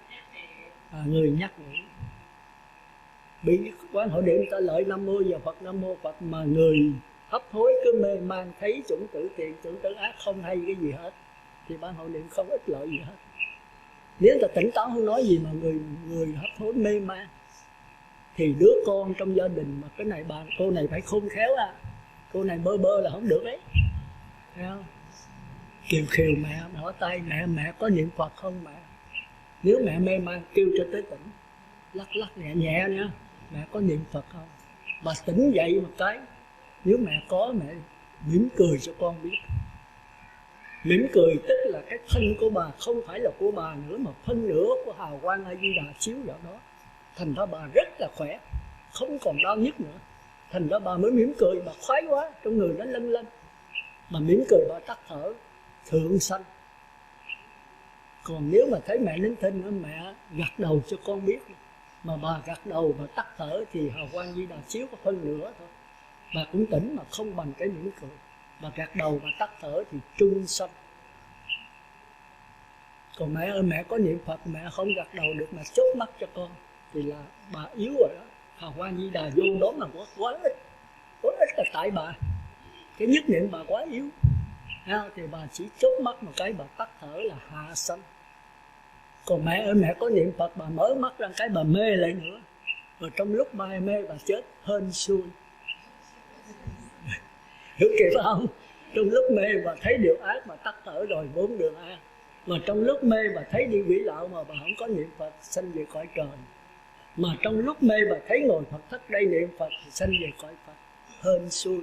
S1: Người nhắc nhở. Bị quan hộ niệm ta lợi Nam Mô Giờ Phật, Nam Mô Phật, mà người hấp hối cứ mê man thấy chủng tử thiện, chủng tử ác, không hay cái gì hết, thì ban hộ niệm không ích lợi gì hết. Nếu ta tỉnh táo không nói gì mà người hấp hối mê man, thì đứa con trong gia đình mà cái này cô này phải khôn khéo cô này bơ là không được đấy. Thấy không? Khiều mẹ, hỏi tay mẹ có niệm Phật không mẹ? Nếu mẹ mê man kêu cho tới tỉnh, lắc nhẹ nhẹ nha, mẹ có niệm Phật không? Bà tỉnh dậy một cái, nếu mẹ có, mẹ mỉm cười cho con biết. Mỉm cười tức là cái thân của bà không phải là của bà nữa, mà phân nửa của hào quang A Di Đà chiếu vào đó. Thành ra bà rất là khỏe, không còn đau nhức nữa. Thành ra bà mới mỉm cười, bà khoái quá, trong người nó lân lân. Bà mỉm cười, bà tắt thở, thượng sanh. Còn nếu mà thấy mẹ nín thinh, mẹ gật đầu cho con biết, mà bà gật đầu và tắt thở thì hào quang Di Đà chiếu có phân nửa thôi. Bà cũng tỉnh mà không bằng cái mỉm cười. Bà gật đầu và tắt thở thì trung sanh. Còn mẹ ơi, mẹ có niệm Phật, mẹ không gật đầu được mà chốt mắt cho con, thì là bà yếu rồi đó. Hào quang Di Đà vô đó mà quá ít. Quá ít là tại bà, cái nhất niệm bà quá yếu. Thì bà chỉ chốt mắt một cái, bà tắt thở là hạ sanh. Còn mẹ ơi, mẹ có niệm Phật, bà mở mắt ra cái bà mê lại nữa. Rồi trong lúc bà mê bà chết hên xui. Hiểu kịp không? Trong lúc mê bà thấy điều ác bà tắt thở rồi 4 đường ác. Mà trong lúc mê bà thấy đi quỷ đạo mà bà không có niệm Phật, sanh về cõi trời. Mà trong lúc mê bà thấy ngồi Phật thất đây niệm Phật thì sanh về cõi Phật. Hên xui.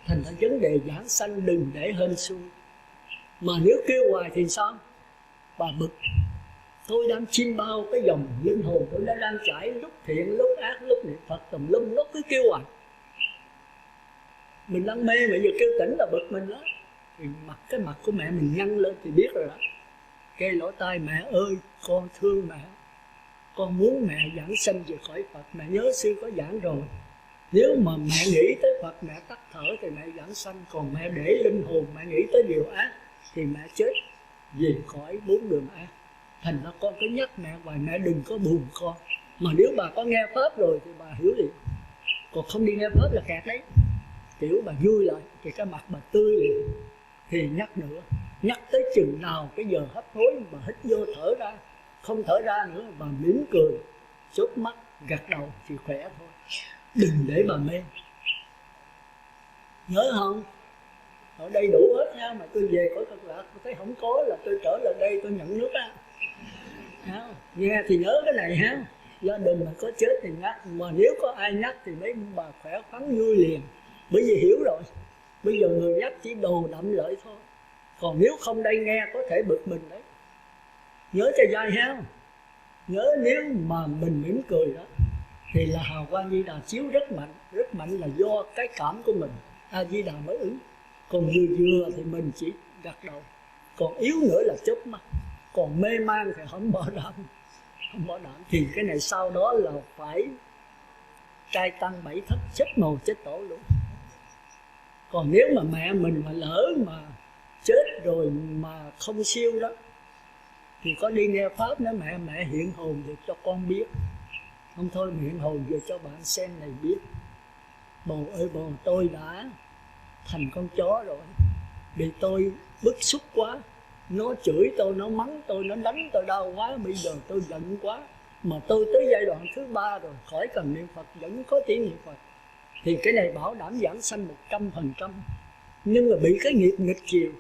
S1: Thành ra vấn đề giảng sanh đừng để hên xui. Mà nếu kêu hoài thì sao? Bà bực. Tôi đang chim bao cái dòng linh hồn tôi đã đang chảy, lúc thiện lúc ác, lúc niệm Phật tùm lum, nó cứ kêu hoài. Mình đang mê mà giờ kêu tỉnh là bực mình đó. Thì cái mặt của mẹ mình nhăn lên thì biết rồi đó. Kê lỗ tai, mẹ ơi con thương mẹ, con muốn mẹ giảng sanh về cõi Phật. Mẹ nhớ sư có giảng rồi, nếu mà mẹ nghĩ tới Phật mẹ tắt thở thì mẹ giảng sanh. Còn mẹ để linh hồn mẹ nghĩ tới điều ác thì mẹ chết về cõi 4 đường ác. Thành ra con cứ nhắc mẹ hoài, mẹ đừng có buồn con. Mà nếu bà có nghe Pháp rồi thì bà hiểu liền. Còn không đi nghe Pháp là kẹt đấy. Kiểu bà vui lại thì cái mặt bà tươi liền. Thì nhắc nữa, nhắc tới chừng nào cái giờ hấp hối bà hít vô thở ra, không thở ra nữa bà mỉm cười, chốt mắt, gật đầu thì khỏe thôi. Đừng để bà mê. Nhớ không? Ở đây đủ hết nha, mà tôi về cõi Cực Lạc tôi thấy không có là tôi trở lại đây tôi nhận nước á. Nghe thì nhớ cái này ha. Gia đình mà có chết thì nhắc, mà nếu có ai nhắc thì mấy bà khỏe khoắn vui liền. Bởi vì hiểu rồi, bây giờ người nhắc chỉ đồ đậm lợi thôi. Còn nếu không đây nghe có thể bực mình đấy. Nhớ cho dai ha. Nhớ nếu mà mình mỉm cười đó thì là hào quang Di Đà chiếu rất mạnh. Rất mạnh là do cái cảm của mình, A Di Đà mới ứng. Còn vừa thì mình chỉ gật đầu. Còn yếu nữa là chớp mắt. Còn mê man thì không bảo đảm. Không bảo đảm thì cái này sau đó là phải trai tăng 7 thất, chết mồ chết tổ luôn. Còn nếu mà mẹ mình mà lỡ mà chết rồi mà không siêu đó thì có đi nghe Pháp nói mẹ hiện hồn được cho con biết. Không thôi hiện hồn về cho bạn xem này biết. Bồ ơi bồ, tôi đã thành con chó rồi, vì tôi bức xúc quá, nó chửi tôi, nó mắng tôi, nó đánh tôi đau quá, bây giờ tôi giận quá. Mà tôi tới giai đoạn thứ 3 rồi, khỏi cần niệm Phật, vẫn có tiếng niệm Phật, thì cái này bảo đảm giảng sanh 100%. Nhưng mà bị cái nghiệp nghịch chiều,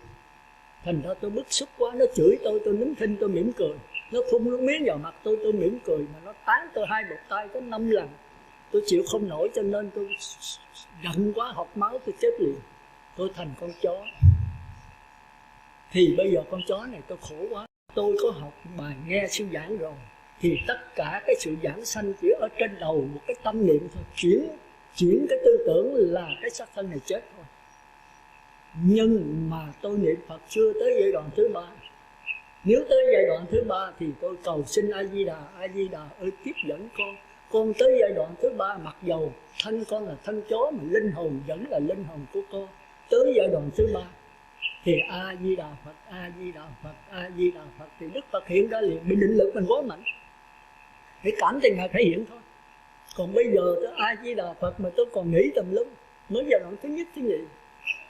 S1: thành ra tôi bức xúc quá, nó chửi tôi nín thinh, tôi mỉm cười. Nó phun nước miếng vào mặt tôi mỉm cười. Mà nó tán tôi 2 bột tay có 5 lần, tôi chịu không nổi, cho nên tôi giận quá, học máu, tôi chết liền. Tôi thành con chó. Thì bây giờ con chó này tôi khổ quá. Tôi có học bài nghe sư giảng rồi, thì tất cả cái sự giảng sanh chỉ ở trên đầu một cái tâm niệm thôi. Chuyển cái tư tưởng là cái xác thân này chết thôi. Nhưng mà tôi niệm Phật chưa tới giai đoạn thứ 3. Nếu tới giai đoạn thứ 3 thì tôi cầu xin A Di Đà ơi tiếp dẫn con. Con tới giai đoạn thứ 3, mặc dầu thân con là thân chó mà linh hồn vẫn là linh hồn của con. Tới giai đoạn thứ 3 thì A Di Đà Phật, A Di Đà Phật, A Di Đà Phật, thì Đức Phật hiện ra liền. Bị định lực mình quá mạnh, cái cảm tình là thể hiện thôi. Còn bây giờ tới A Di Đà Phật mà tôi còn nghĩ tùm lum, mới giai đoạn thứ nhất thứ nhì,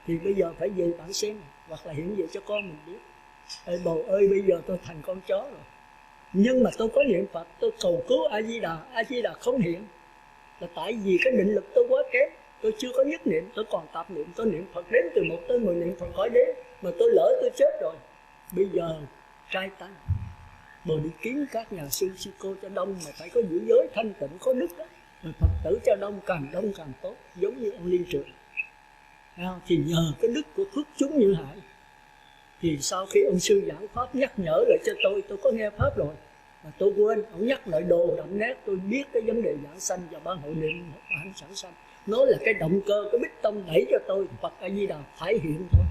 S1: thì bây giờ phải về bản xem hoặc là hiện về cho con mình biết. Ê bồ ơi, bây giờ tôi thành con chó rồi, nhưng mà tôi có niệm Phật, tôi cầu cứu A Di Đà không hiện, là tại vì cái định lực tôi quá kém. Tôi chưa có nhất niệm, tôi còn tạp niệm. Tôi niệm Phật đếm từ 1 tới 10 niệm Phật khỏi đếm, mà tôi lỡ tôi chết rồi. Bây giờ trai tăng, bồ đi kiếm các nhà sư sư cô cho đông, mà phải có giữ giới thanh tịnh, có đức đó. Rồi Phật tử cho đông càng tốt, giống như ông Liên Trường. Thì nhờ cái đức của phước chúng Như Hải, thì sau khi ông sư giảng pháp nhắc nhở lại cho tôi có nghe pháp rồi mà tôi quên. Ông nhắc lại đồ đậm nét, tôi biết cái vấn đề giảng sanh và ban hội niệm hành sản sanh. Nó là cái động cơ, cái bích tông đẩy cho tôi Phật A Di Đà phải hiện thôi.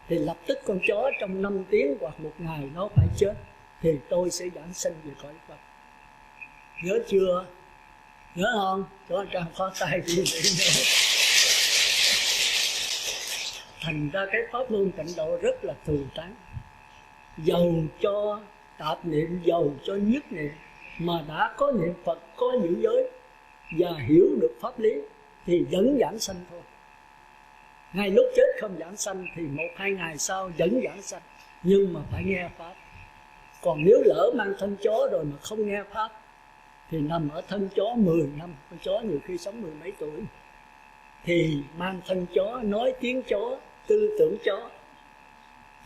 S1: Thì lập tức con chó trong 5 tiếng hoặc 1 ngày nó phải chết, thì tôi sẽ giảng sanh về cõi Phật. Nhớ chưa? Nhớ không? Cho Trang phó tay đi. Thành ra cái pháp môn tịnh độ rất là thù tán. Dầu cho tạp niệm, dầu cho nhất niệm, mà đã có niệm Phật, có giữ giới và hiểu được pháp lý thì vẫn giảng sanh thôi. Ngay lúc chết không giảng sanh thì 1-2 ngày sau vẫn giảng sanh, nhưng mà phải nghe pháp. Còn nếu lỡ mang thân chó rồi mà không nghe pháp thì nằm ở thân chó 10 năm. Con chó nhiều khi sống 10 mấy tuổi, thì mang thân chó, nói tiếng chó, tư tưởng chó,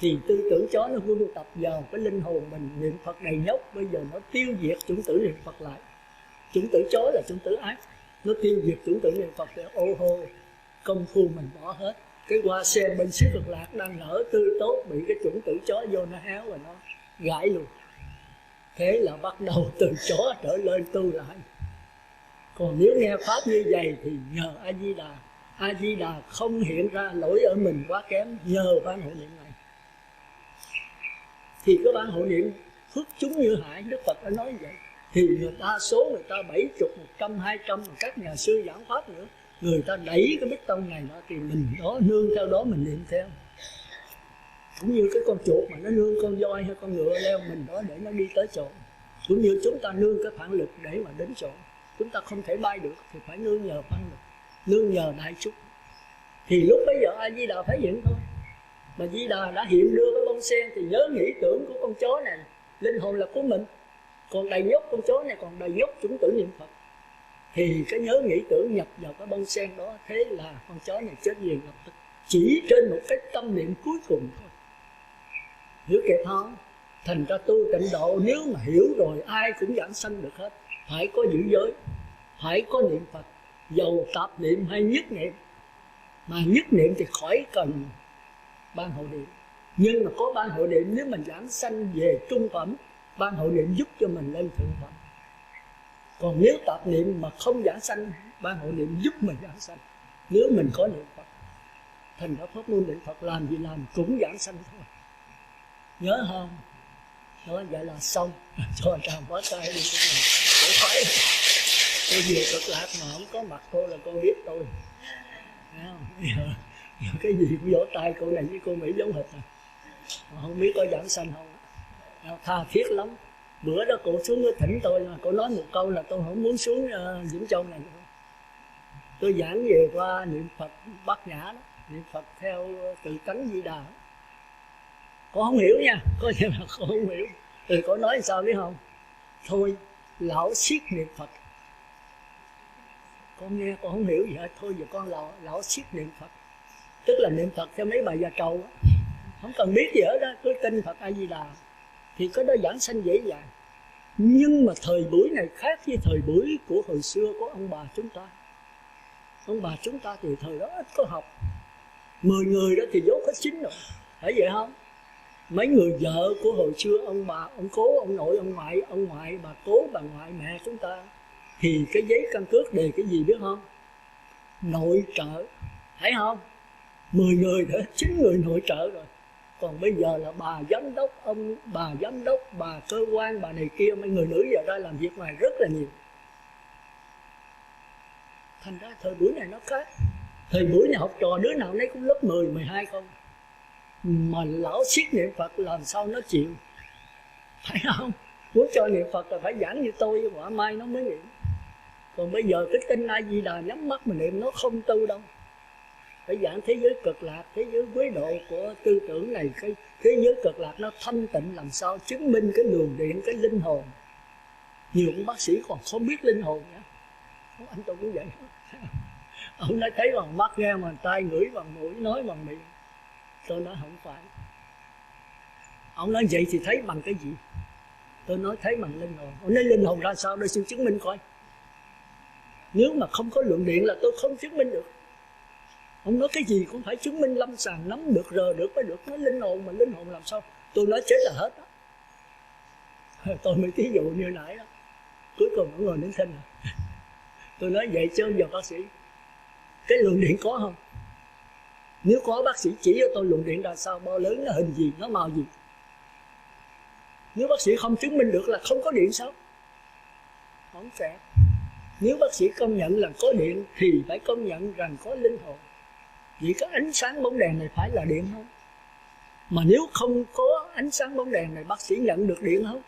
S1: thì tư tưởng chó nó quân tập vào cái linh hồn mình. Niệm Phật đầy nhóc, bây giờ nó tiêu diệt chủng tử niệm Phật lại. Chủng tử chó là chủng tử ác, nó tiêu diệt chủng tử niệm Phật để ô hô. Công phu mình bỏ hết. Cái hoa sen bên xứ Cực Lạc đang nở tươi tốt, bị cái chủng tử chó vô nó héo và nó gãi luôn. Thế là bắt đầu từ chó trở lên tu lại. Còn nếu nghe pháp như vậy thì nhờ A Di Đà. A Di Đà không hiện ra lỗi ở mình quá kém, nhờ ban hộ niệm này. Thì cái ban hộ niệm phước chúng Như Hải, Đức Phật đã nói vậy. Thì người ta số người ta 70, 100, 200, các nhà sư giảng pháp nữa, người ta đẩy cái bích tông này đó, thì mình đó nương theo đó, mình niệm theo. Cũng như cái con chuột mà nó nương con voi hay con ngựa leo mình đó để nó đi tới chỗ. Cũng như chúng ta nương cái phản lực để mà đến chỗ. Chúng ta không thể bay được thì phải nương nhờ phản lực, nương nhờ đại chúng. Thì lúc bấy giờ A Di Đà phải hiện thôi. Mà Di Đà đã hiện đưa cái bông sen thì nhớ nghĩ tưởng của con chó này, linh hồn là của mình. Còn đầy nhóc con chó này còn đầy nhóc chủng tử niệm Phật, thì cái nhớ nghĩ tưởng nhập vào cái bông sen đó. Thế là con chó này chết liền lập tức, chỉ trên một cái tâm niệm cuối cùng thôi. Hiểu kịp không? Thành ra tu tịnh độ, nếu mà hiểu rồi ai cũng giảng sanh được hết. Phải có giữ giới, phải có niệm Phật, dầu tạp niệm hay nhất niệm. Mà nhất niệm thì khỏi cần ban hộ niệm. Nhưng mà có ban hộ niệm, nếu mình giảng sanh về trung phẩm, ban hộ niệm giúp cho mình lên thượng phẩm. Còn nếu tạp niệm mà không giảng sanh, ban hộ niệm giúp mình giảng sanh. Nếu mình có niệm Phật, thành ra pháp môn niệm Phật làm gì làm cũng giảng sanh thôi. Nhớ không? Nói vậy là xong. Cho Tràng bó tay đi. Để khoái. Tôi về Cực Lạc mà không có mặt cô là cô biết tôi. Thấy không? Giờ cái gì cũng vỗ tay cô này với cô Mỹ giống hệt à. Mà không biết có giảng sanh không. Tha thiết lắm. Bữa đó cô xuống thỉnh tôi, cô nói một câu là tôi không muốn xuống Vĩnh Châu này nữa. Tôi giảng về qua niệm Phật Bát Nhã đó, niệm Phật theo tự tánh Di Đà. Con không hiểu nha, có nghĩa là con không hiểu. Rồi con nói sao biết không? Thôi lão siết niệm Phật. Con nghe con không hiểu gì hết. Thôi giờ con lão siết niệm Phật. Tức là niệm Phật theo mấy bà già trầu đó. Không cần biết gì hết đó, cứ tin Phật A Di Đà thì có đó giảng sanh dễ dàng. Nhưng mà thời buổi này khác với thời buổi của hồi xưa của ông bà chúng ta. Ông bà chúng ta thì thời đó ít có học. 10 người đó thì dốt hết 9 rồi. Phải vậy không? Mấy người vợ của hồi xưa, ông bà, ông cố, ông nội, ông ngoại, bà cố, bà ngoại, mẹ chúng ta, thì cái giấy căn cước đề cái gì biết không? Nội trợ. Thấy không? 10 người đó, 9 người nội trợ rồi. Còn bây giờ là bà giám đốc, bà giám đốc, bà cơ quan, bà này kia, mấy người nữ giờ ra làm việc ngoài rất là nhiều. Thành ra thời buổi này nó khác. Thời buổi này học trò đứa nào nấy cũng lớp 10, 12 không. Mà lão siết niệm Phật làm sao nó chịu. Phải không? Muốn cho niệm Phật là phải giảng như tôi, quả mai nó mới niệm. Còn bây giờ cái tin A Di Đà nhắm mắt mà niệm nó không tu đâu. Phải giảng thế giới cực lạc, thế giới quế độ của tư tưởng này. Cái thế giới cực lạc nó thanh tịnh làm sao chứng minh cái luồng điện, cái linh hồn. Nhiều ông bác sĩ còn không biết linh hồn nữa. Anh tôi cũng vậy. Ông nói thấy bằng mắt, nghe bằng tai, ngửi bằng mũi, nói bằng miệng. Tôi nói không phải. Ông nói vậy thì thấy bằng cái gì? Tôi nói thấy bằng linh hồn. Ông nói linh hồn ra sao? Để xin chứng minh coi. Nếu mà không có lượng điện là tôi không chứng minh được. Ông nói cái gì cũng phải chứng minh lâm sàng, nắm được, rờ được mới được. Nói linh hồn mà linh hồn làm sao? Tôi nói chết là hết đó. Tôi mới thí dụ như nãy đó. Cuối cùng ông ngồi nín thinh. Tôi nói vậy chứ giờ bác sĩ, cái luồng điện có không? Nếu có bác sĩ chỉ cho tôi luồng điện ra sao, bao lớn, nó hình gì, nó màu gì. Nếu bác sĩ không chứng minh được là không có điện sao? Không sẽ. Nếu bác sĩ công nhận là có điện thì phải công nhận rằng có linh hồn. Vì cái ánh sáng bóng đèn này phải là điện không? Mà nếu không có ánh sáng bóng đèn này, bác sĩ nhận được điện không?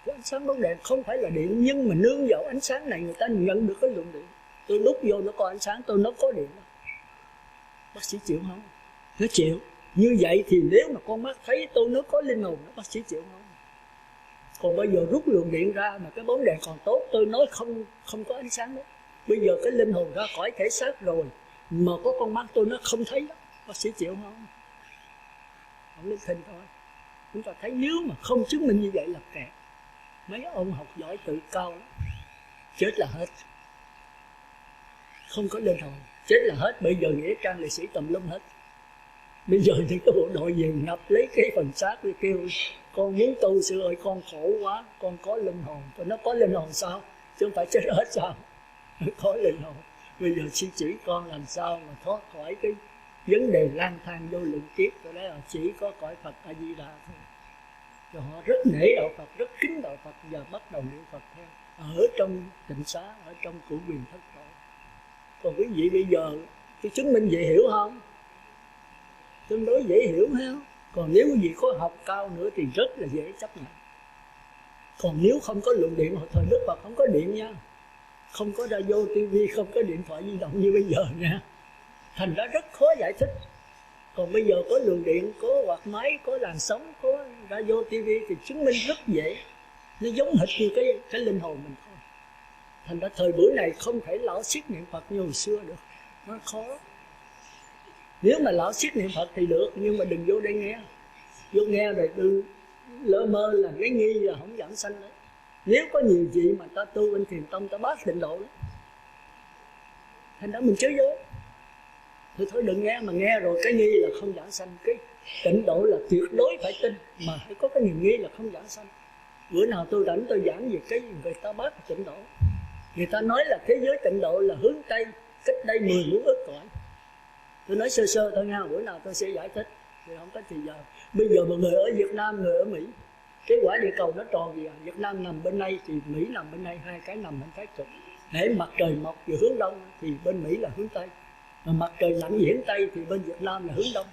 S1: Cái ánh sáng bóng đèn không phải là điện, nhưng mà nương vào ánh sáng này người ta nhận được cái lượng điện. Tôi đút vô nó có ánh sáng, tôi nó có điện. Bác sĩ chịu không? Nó chịu. Như vậy thì nếu mà con mắt thấy tôi nó có linh hồn, bác sĩ chịu không? Còn bây giờ rút lượng điện ra mà cái bóng đèn còn tốt, tôi nói không có ánh sáng đó. Bây giờ cái linh hồn ra khỏi thể xác rồi mà có con mắt tôi nó không thấy đó. Bác sĩ chịu không? Không linh thinh thôi. Chúng ta thấy nếu mà không chứng minh như vậy là kẹt. Mấy ông học giỏi tự cao lắm. Chết là hết. Không có linh hồn, chết là hết. Bây giờ nghĩa trang liệt sĩ tùm lum hết. Bây giờ thì cái bộ đội về ngập lấy cái phần xác đi kêu con muốn tu sư ơi, con khổ quá, con có linh hồn. Rồi nó có linh hồn sao? Chứ không phải chết hết sao? Có linh hồn. Bây giờ xin chỉ con làm sao mà thoát khỏi cái vấn đề lang thang vô lượng kiếp. Rồi đó là chỉ có cõi Phật A Di Đà thôi. Rồi họ rất nể đạo Phật, rất kính đạo Phật và bắt đầu niệm Phật theo. Ở trong tịnh xá, ở trong cửu quyền thất tổ. Còn quý vị bây giờ tôi chứng minh dễ hiểu không? Tương đối dễ hiểu ha. Còn nếu quý vị có học cao nữa thì rất là dễ chấp nhận. Còn nếu không có lượng điện, thời Đức Phật không có điện nha. Không có radio, TV, không có điện thoại di động như bây giờ nha. Thành ra rất khó giải thích. Còn bây giờ có lượng điện, có quạt máy, có làn sóng, có radio, TV thì chứng minh rất dễ. Nó giống hệt như cái linh hồn mình thôi. Thành ra thời buổi này không thể lão siết niệm Phật như hồi xưa được. Nó khó. Nếu mà lão siết niệm Phật thì được, nhưng mà đừng vô đây nghe. Vô nghe rồi đừng lỡ mơ là cái nghi là không giảng sanh đấy. Nếu có nhiều vị mà ta tu bên Thiền Tông ta bác tịnh độ đó. Thành ra mình chớ vô. Thôi đừng nghe, mà nghe rồi cái nghi là không giảng sanh. Cái tịnh độ là tuyệt đối phải tin, mà phải có cái niềm nghi là không giảng sanh. Bữa nào tôi rảnh tôi giảng về cái người ta bác tịnh độ. Người ta nói là thế giới tịnh độ là hướng Tây, cách đây 10 muôn ức cõi. Tôi nói sơ sơ thôi nha, bữa nào tôi sẽ giải thích. Thì không có thời giờ. Bây giờ một người ở Việt Nam, người ở Mỹ, cái quả địa cầu nó tròn gì à? Việt Nam nằm bên đây thì Mỹ nằm bên đây, hai cái nằm bên thái cực. Để mặt trời mọc về hướng đông thì bên Mỹ là hướng Tây. Mà mặt trời lặn về hướng Tây thì bên Việt Nam là hướng đông.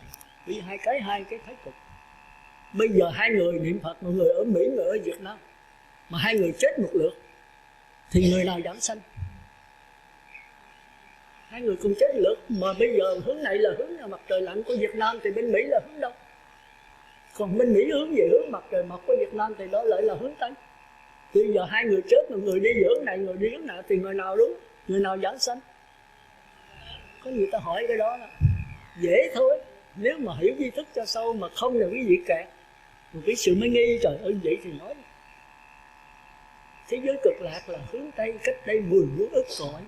S1: Vì hai cái thái cực. Bây giờ hai người niệm Phật, một người ở Mỹ, người ở Việt Nam, mà hai người chết một lượt thì người nào giảng sanh? hai người cùng chết lượt. Mà bây giờ hướng này là hướng mặt trời lặn của Việt Nam, thì bên Mỹ là hướng đông. Còn bên Mỹ hướng về hướng mặt trời mọc của Việt Nam thì đó lại là hướng Tây. Bây giờ hai người chết, một người đi hướng này, người đi hướng nào, thì người nào đúng, người nào giảng sanh? Có người ta hỏi cái đó là dễ thôi. Nếu mà hiểu tri thức cho sâu mà không là quý vị kẹt. Một cái sự mới nghi, trời ơi vậy thì nói thế giới cực lạc là hướng Tây cách đây 10 muôn ức cõi.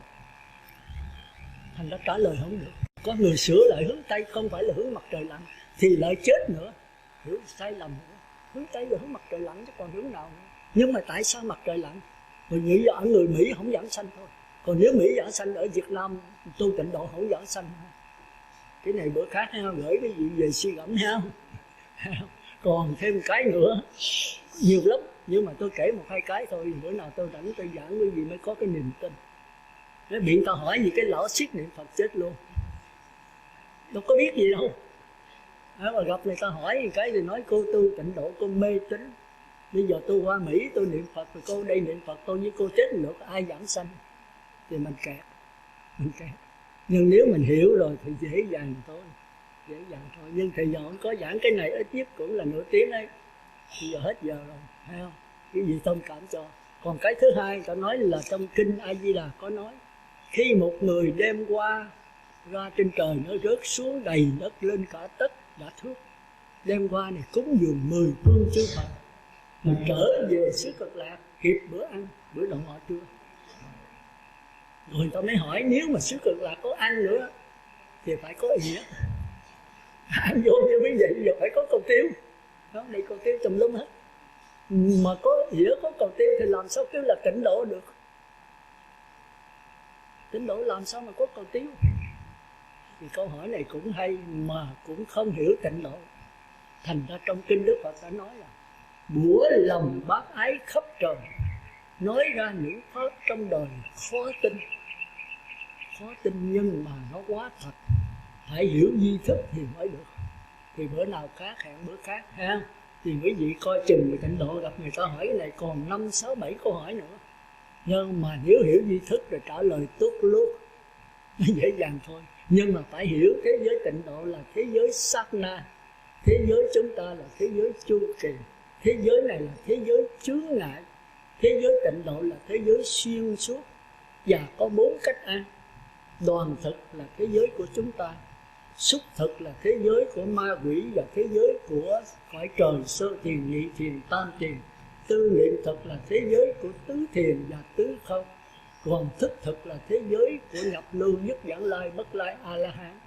S1: Thành đã trả lời không được. Có người sửa lại hướng Tây không phải là hướng mặt trời lặn thì lại chết nữa. Hiểu sai lầm nữa. Hướng Tây là hướng mặt trời lặn chứ còn hướng nào nữa. Nhưng mà tại sao mặt trời lặn? Người nghĩ là ở người Mỹ không giảng sanh thôi. Còn nếu Mỹ giảng sanh, ở Việt Nam tu tịnh độ không giảng sanh. Cái này bữa khác ha, gửi cái gì về suy gẫm ha. Còn thêm cái nữa nhiều lắm, nhưng mà tôi kể một hai cái thôi. Bữa nào tôi rảnh tôi giảng quý vị mới có cái niềm tin. Nếu bị ta hỏi gì cái lõ siết niệm Phật chết luôn, đâu có biết gì đâu. Mà gặp người ta hỏi gì cái thì nói cô tu tịnh độ, cô mê tín. Bây giờ tôi qua Mỹ tôi niệm Phật, rồi cô đây niệm Phật, tôi với cô chết được, ai giảng sanh? Thì mình kẹt. Nhưng nếu mình hiểu rồi thì dễ dàng thôi. Nhưng thì giờ không có giảng cái này ít nhất cũng là nửa tiếng đấy. Bây giờ hết giờ rồi, thấy không? Cái gì thông cảm cho. Còn cái thứ hai ta nói là trong kinh A Di Đà có nói, khi một người đem qua ra trên trời, nó rớt xuống đầy đất lên cả tất đã thước, đem qua này cúng dường 10 phương chư Phật, mà trở về xứ Cực Lạc kịp bữa ăn, bữa đồng họ trưa. Rồi ta mới hỏi, nếu mà xứ Cực Lạc có ăn nữa thì phải có nghĩa. Ăn vô như quý vị giờ phải có cầu tiêu. Đó, đây cầu tiêu tùm lum hết. Mà có nghĩa có cầu tiêu thì làm sao kêu là tịnh độ được? Tịnh độ làm sao mà có cầu tiêu? Thì câu hỏi này cũng hay mà cũng không hiểu tịnh độ. Thành ra trong kinh Đức Phật đã nói là bủa lòng bác ái khắp trời, nói ra những pháp trong đời khó tin. Khó tin nhưng mà nó quá thật. Phải hiểu di thức thì mới được. Thì bữa nào khác hẹn bữa khác ha. Thì quý vị coi chừng về tịnh độ, gặp người ta hỏi cái này còn 5, 6, 7 câu hỏi nữa. Nhưng mà nếu hiểu di thức rồi trả lời tốt lúc nó dễ dàng thôi. Nhưng mà phải hiểu thế giới tịnh độ là thế giới sát na. Thế giới chúng ta là thế giới chu kỳ. Thế giới này là thế giới chướng ngại. Thế giới tịnh độ là thế giới xuyên suốt. Và có 4 cách ăn. Đoàn thực là thế giới của chúng ta, xúc thực là thế giới của ma quỷ và thế giới của cõi trời sơ thiền, nhị thiền, tam thiền. Tư niệm thực là thế giới của tứ thiền và tứ không. Còn thức thực là thế giới của nhập lưu, nhất vãng lai, bất lai, A-la-hán.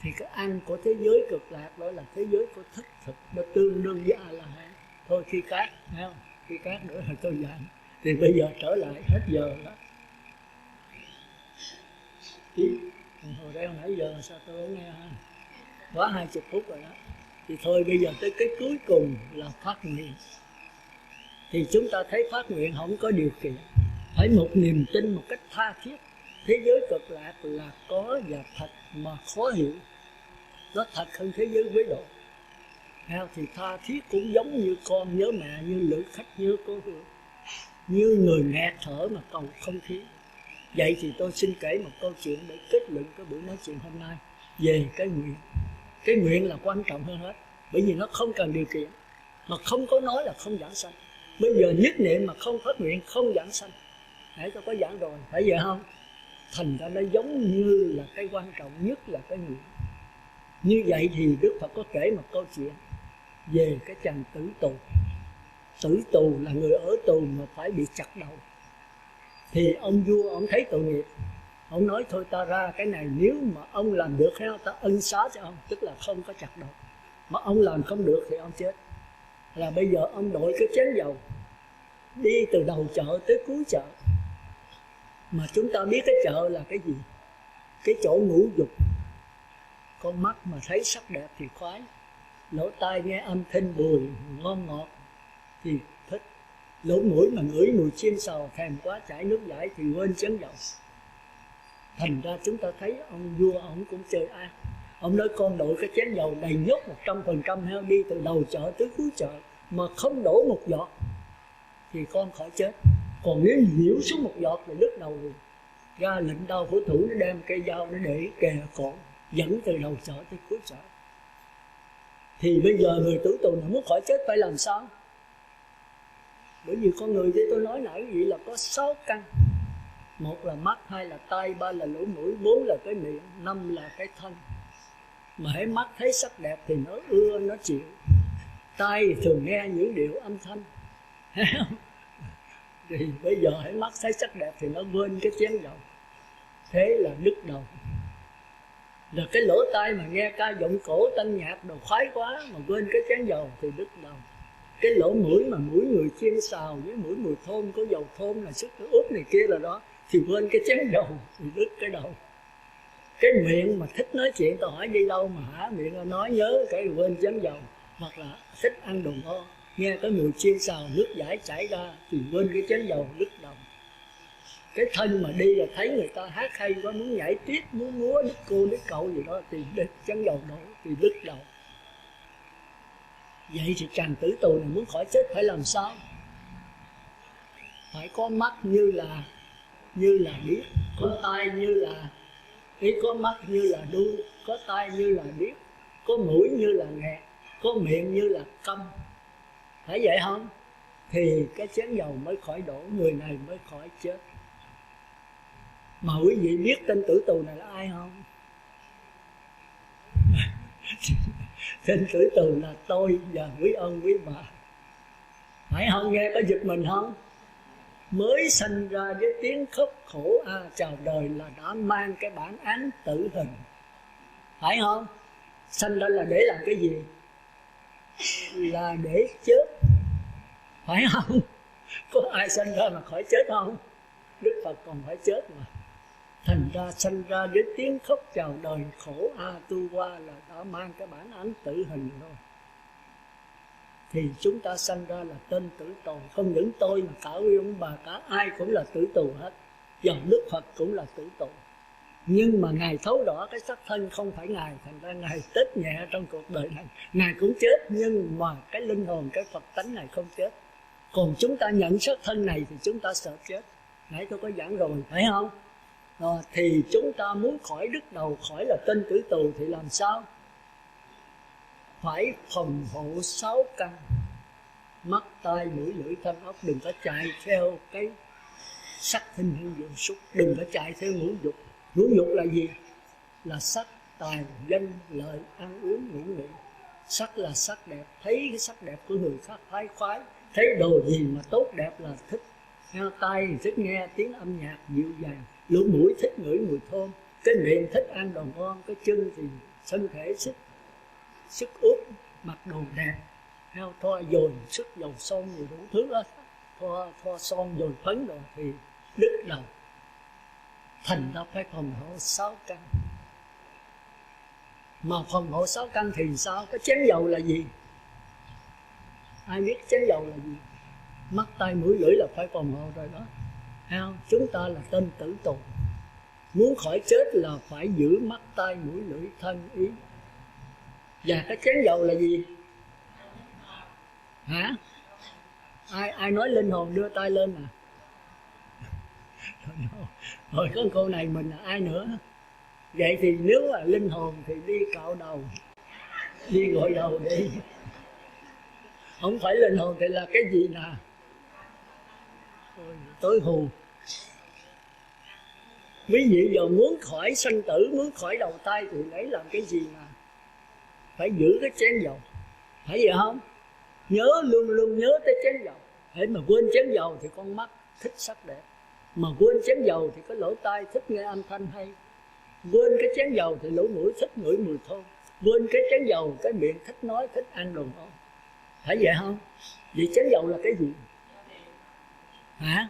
S1: Thì cái ăn của thế giới Cực Lạc đó là thế giới của thức thực, nó tương đương với A-la-hán. Thôi khi khác, thấy không? Khi khác nữa là tôi giảng. Thì bây giờ trở lại hết giờ đó. Hồi đây hồi nãy giờ sao tôi không nghe ha? Quá 20 phút rồi đó. Thì thôi bây giờ tới cái cuối cùng là phát nguyện. Thì chúng ta thấy phát nguyện không có điều kiện, phải một niềm tin một cách tha thiết. Thế giới Cực Lạc là có và thật mà khó hiểu. Nó thật hơn thế giới Quế Độ. Thì tha thiết cũng giống như con nhớ mẹ, như lữ khách nhớ cô hương, như người nghẹt thở mà cầu không khí. Vậy thì tôi xin kể một câu chuyện để kết luận cái buổi nói chuyện hôm nay về cái nguyện. Cái nguyện là quan trọng hơn hết, bởi vì nó không cần điều kiện, mà không có nói là không giảng sanh. Bây giờ nhất niệm mà không phát nguyện không giảng sanh. Nãy tôi có giảng rồi, phải vậy không? Thành ra nó giống như là cái quan trọng nhất là cái nguyện. Như vậy thì Đức Phật có kể một câu chuyện về cái chàng tử tù. Tử tù là người ở tù mà phải bị chặt đầu. Thì ông vua ông thấy tội nghiệp, ông nói thôi ta ra cái này, nếu mà ông làm được hay ta ân xá cho ông, tức là không có chặt đầu. Mà ông làm không được thì ông chết. Là bây giờ ông đội cái chén dầu đi từ đầu chợ tới cuối chợ. Mà chúng ta biết cái chợ là cái gì? Cái chỗ ngũ dục. Con mắt mà thấy sắc đẹp thì khoái, lỗ tai nghe âm thanh bùi ngon ngọt thì thích, lỗ mũi mà ngửi mùi chiên xào thèm quá chảy nước dãi thì quên chén dầu. Thành ra chúng ta thấy ông vua ông cũng chơi ác. Ông nói con đội cái chén dầu đầy nhốt 100% heo, đi từ đầu chợ tới cuối chợ mà không đổ một giọt thì con khỏi chết. Còn nếu nhiễu xuống một giọt thì đứt đầu rồi. ra lệnh đau phổ thủ, nó đem cây dao nó để kề cổ, dẫn từ đầu sợi tới cuối sợi. Thì bây giờ người tử tù nào muốn khỏi chết phải làm sao? Bởi vì con người, với tôi nói nãy vậy là có 6 căn. 1 là mắt, 2 là tai, 3 là lỗ mũi, 4 là cái miệng, 5 là cái thân. Mà hãy mắt thấy sắc đẹp thì nó ưa, nó chịu. Tai thì thường nghe những điệu âm thanh. Thì bây giờ hãy mắt thấy sắc đẹp thì nó quên cái chén dầu. Thế là đứt đầu. Rồi cái lỗ tai mà nghe ca giọng cổ tân nhạc đồ khoái quá mà quên cái chén dầu thì đứt đầu. Cái lỗ mũi mà mũi người chiên xào với mũi mùi thơm, có dầu thơm là sức ướp này kia là đó, thì quên cái chén dầu thì đứt cái đầu. Cái miệng mà thích nói chuyện, tao hỏi đi đâu mà hả miệng nói nhớ cái quên chén dầu. Hoặc là thích ăn đồ ngon, nghe cái mùi chiên xào nước giải chảy ra thì quên cái chén dầu, đứt đầu. Cái thân mà đi là thấy người ta hát hay quá, muốn nhảy tiếp, muốn múa đứt cô đứt cậu gì đó thì đứt chén dầu đổ thì đứt đầu. Vậy thì chàng tử tù này muốn khỏi chết phải làm sao? Phải có mắt như là biết, có tai như là có mắt như là đu, có tai như là biết, có mũi như là nghe, có miệng như là câm. Phải vậy không? Thì cái chén dầu mới khỏi đổ, người này mới khỏi chết. Mà quý vị biết tên tử tù này là ai không? Tên tử tù là tôi và quý ông quý bà. Phải không? Nghe có giật mình không? Mới sanh ra với tiếng khóc khổ chào đời là đã mang cái bản án tử hình. Phải không? Sanh ra là để làm cái gì? Là để chết. Phải không? Có ai sanh ra mà khỏi chết không? Đức Phật còn phải chết mà. Thành ra sanh ra với tiếng khóc chào đời khổ tu qua là đã mang cái bản án tử hình rồi. Thì chúng ta sanh ra là tên tử tù. Không những tôi mà cả quý ông bà, cả ai cũng là tử tù hết. Dòng Đức Phật cũng là tử tù. Nhưng mà Ngài thấu rõ cái xác thân không phải Ngài. Thành ra Ngài tết nhẹ trong cuộc đời này. Ngài cũng chết nhưng mà cái linh hồn, cái Phật tánh này không chết. Còn chúng ta nhận xác thân này thì chúng ta sợ chết. Nãy tôi có giảng rồi, phải không? Thì chúng ta muốn khỏi đứt đầu, khỏi là tên tử tù thì làm sao? Phải phòng hộ 6 căn. Mắt, tai, mũi, lưỡi, thân, ốc. Đừng có chạy theo cái sắc hình hương dụng xúc. Đừng có chạy theo ngũ dục. Ngũ dục là gì? Là sắc, tài, danh, lợi, ăn uống, ngủ nghỉ. Sắc là sắc đẹp. Thấy cái sắc đẹp của người khác thái khoái. Thấy đồ gì mà tốt đẹp là thích. Tai thì thích nghe tiếng âm nhạc dịu dàng. Lỗ mũi thích ngửi mùi thơm. Cái miệng thích ăn đồ ngon. Cái chân thì thân thể sức ướp, mặc đồ đẹp, thoa dồn sức dầu son nhiều đủ thứ đó, thoa son dồn phấn rồi thì đứt đầu. Thành ra phải phòng hộ 6 căn. Mà phòng hộ 6 căn thì sao? Cái chén dầu là gì? Ai biết chén dầu là gì? Mắt, tai, mũi, lưỡi là phải phòng hộ rồi đó. Chúng ta là tên tử tù. Muốn khỏi chết là phải giữ mắt, tai, mũi, lưỡi, thân, ý. Và cái chén dầu là gì? Hả? Ai nói linh hồn đưa tay lên à? Rồi có cô này mình là ai nữa? Vậy thì nếu là linh hồn thì đi cạo đầu, đi gội đầu đi. Không phải linh hồn thì là cái gì nè? Tối hù. Ví dụ giờ muốn khỏi sanh tử, muốn khỏi đầu tay thì lấy làm cái gì nè? Phải giữ cái chén dầu. Phải vậy không? Nhớ, luôn luôn nhớ tới chén dầu. Hễ mà quên chén dầu thì con mắt thích sắc đẹp. Mà quên chén dầu thì cái lỗ tai thích nghe âm thanh hay. Quên cái chén dầu thì lỗ mũi thích ngửi mùi thơm. Quên cái chén dầu cái miệng thích nói, thích ăn đồ ngon. Phải vậy không? Vậy chén dầu là cái gì? Hả?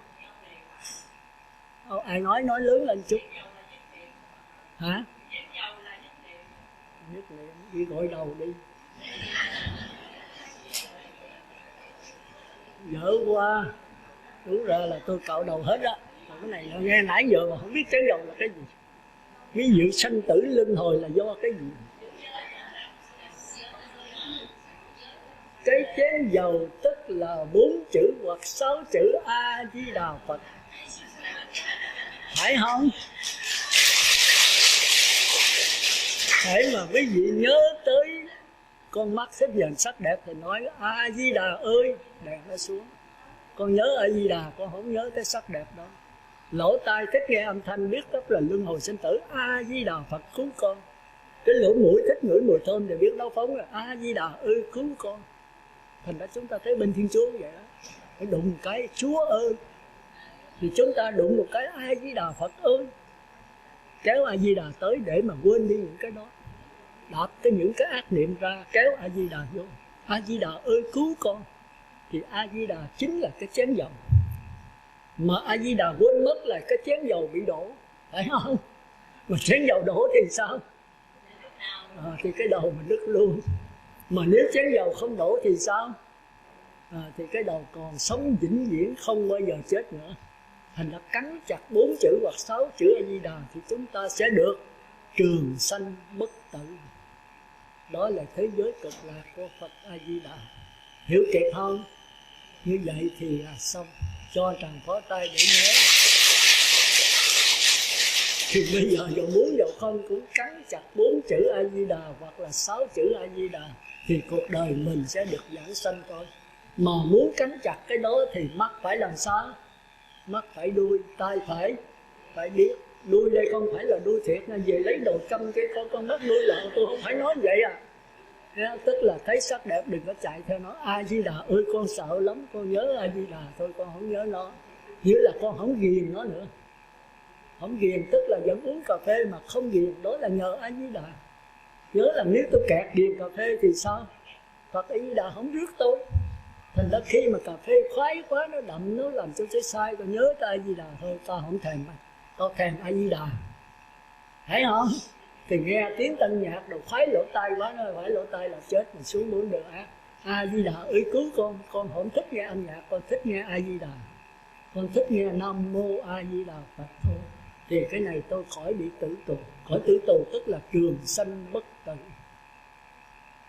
S1: Ai nói lớn lên chút. Hả? Nhất niệm, đi gội đầu đi. Dở quá. Đúng ra là tôi cạo đầu hết á. Cái này là nghe nãy giờ mà không biết chén dầu là cái gì. Ví dụ sanh tử luân hồi là do cái gì? Cái chén dầu tức là 4 chữ hoặc 6 chữ A Di Đà Phật. phải không? Hễ mà quý vị nhớ tới con mắt xếp dần sắc đẹp thì nói A Di Đà ơi, đèn nó xuống. Con nhớ A Di Đà, con không nhớ tới sắc đẹp đó. Lỗ tai thích nghe âm thanh, biết rất là luân hồi sinh tử, A Di Đà Phật cứu con. Cái lỗ mũi thích ngửi mùi thơm thì biết đấu phóng là A Di Đà ơi cứu con. Thành ra chúng ta thấy bên Thiên Chúa vậy đó, phải đụng một cái Chúa ơi, thì chúng ta đụng một cái A Di Đà Phật ơi, kéo A Di Đà tới để mà quên đi những cái đó, đạp những cái ác niệm ra, kéo A Di Đà vô. A Di Đà ơi cứu con, thì A Di Đà chính là cái chén dầu, mà A Di Đà quên mất là cái chén dầu bị đổ, phải không? Mà chén dầu đổ thì sao? Thì cái đầu mình đứt luôn. Mà nếu chén dầu không đổ thì sao? Thì cái đầu còn sống vĩnh viễn, không bao giờ chết nữa. Thành ra cắn chặt 4 chữ hoặc 6 chữ A Di Đà thì chúng ta sẽ được trường sanh bất tử. Đó là thế giới cực lạc của Phật A Di Đà. Hiểu kịp không? Như vậy thì là xong. Cho tràng phó tay để nhớ. Thì bây giờ dù muốn dù không cũng cắn chặt 4 chữ A Di Đà hoặc là 6 chữ A Di Đà thì cuộc đời mình sẽ được giảng sanh thôi. Mà muốn cắn chặt cái đó thì mắt phải làm sao? Mắt phải đuôi, tai phải biết. Đuôi đây không phải là đuôi thiệt, nên về lấy đồ câm cái con mắt đuôi lại, tôi không phải nói vậy à. Tức là thấy sắc đẹp đừng có chạy theo nó. A Di Đà ơi con sợ lắm, con nhớ A Di Đà thôi, con không nhớ nó. Nghĩa là con không ghiền nó nữa. Không ghiền tức là vẫn uống cà phê mà không ghiền, đó là nhờ A Di Đà. Nhớ là nếu tôi kẹt ghiền cà phê thì sao? Phật A Di Đà không rước tôi. Thành ra khi mà cà phê khoái quá, nó đậm, nó làm cho tôi sai, tôi nhớ tới A Di Đà thôi, tao không thèm, tao thèm A Di Đà. Thấy không? Thì nghe tiếng tân nhạc đồ khoái lỗ tai quá, nó phải lỗ tai là chết, mình xuống bốn đường ác. A Di Đà ơi cứu con không thích nghe âm nhạc, con thích nghe A Di Đà, con thích nghe Nam Mô A Di Đà Phật thôi. Thì cái này tôi khỏi bị tử tù. Khỏi tử tù tức là trường sanh bất tử.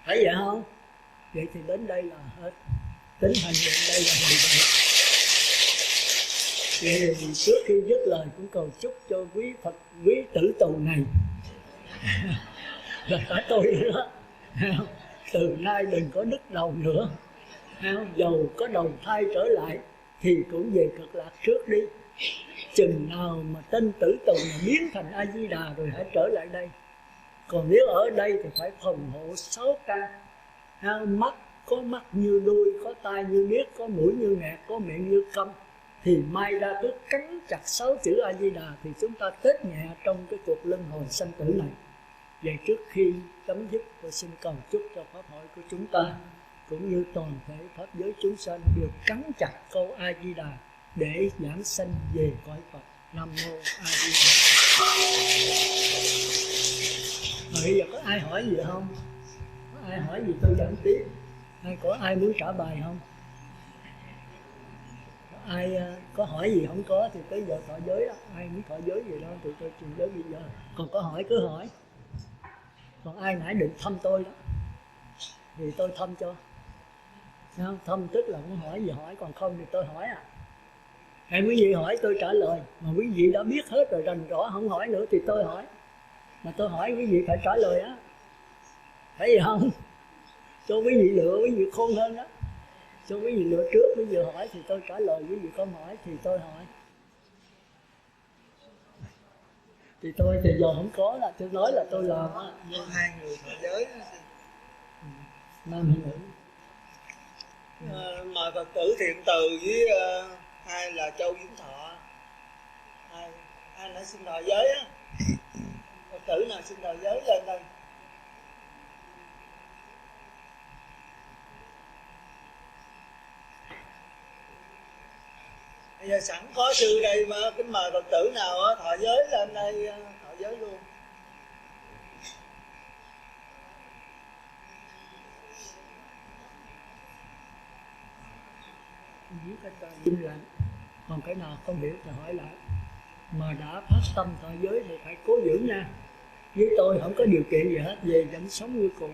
S1: Thấy vậy không? Vậy thì đến đây là hết. Tính hành đến đây là hoàn vậy. Vậy thì trước khi dứt lời cũng cầu chúc cho quý Phật, quý tử tù này là cả tôi nữa, từ nay đừng có đứt đầu nữa. Dầu có đầu thai trở lại thì cũng về cực lạc trước đi. Chừng nào mà tên tử tù mà biến thành A Di Đà rồi hãy trở lại đây. Còn nếu ở đây thì phải phòng hộ 6 căn. Mắt có mắt như đuôi, có tai như điếc, có mũi như nghẹt, có miệng như câm. Thì mai ra cứ cắn chặt 6 chữ A Di Đà thì chúng ta tết nhẹ trong cái cuộc luân hồi sanh tử này. Vậy trước khi chấm dứt, tôi xin cầu chúc cho pháp hội của chúng ta cũng như toàn thể pháp giới chúng sanh được cắn chặt câu A Di Đà để giảng sanh về cõi Phật. Nam Mô A Di Đà. Bây giờ có ai hỏi gì không? Có ai hỏi gì tôi giảng tiếp? Hay có ai muốn trả bài không? Ai có hỏi gì không có thì tới giờ thọ giới đó. Ai muốn thọ giới gì đó thì tôi truyền giới bây giờ. Còn có hỏi cứ hỏi. Còn ai nãy định thăm tôi đó thì tôi thăm cho. Không? Thăm tức là muốn hỏi gì hỏi, còn không thì tôi hỏi à. Hay quý vị hỏi tôi trả lời. Mà quý vị đã biết hết rồi, rành rõ, không hỏi nữa thì tôi hỏi. Mà tôi hỏi quý vị phải trả lời á. Phải gì không? Cho quý vị lựa, quý vị khôn hơn đó. Cho quý vị lựa trước, quý vị hỏi thì tôi trả lời, quý vị không hỏi thì tôi hỏi. Thì tôi thì giờ không có là tôi nói là tôi làm á.
S3: Hai người thọ giới
S1: Nam hay nữ?
S3: mời Phật tử Thiện Từ với hai là Châu Vĩnh Thọ. Ai đã xin thọ giới á? Phật tử nào xin thọ giới lên đây. Bây giờ sẵn có sư đây mà kính mời Phật tử nào thọ giới lên đây thọ giới luôn.
S1: Im lặng. Còn cái nào không hiểu thì hỏi lại. Mà đã phát tâm thọ giới thì phải cố giữ nha. Với tôi không có điều kiện gì hết, về vẫn sống như cũ.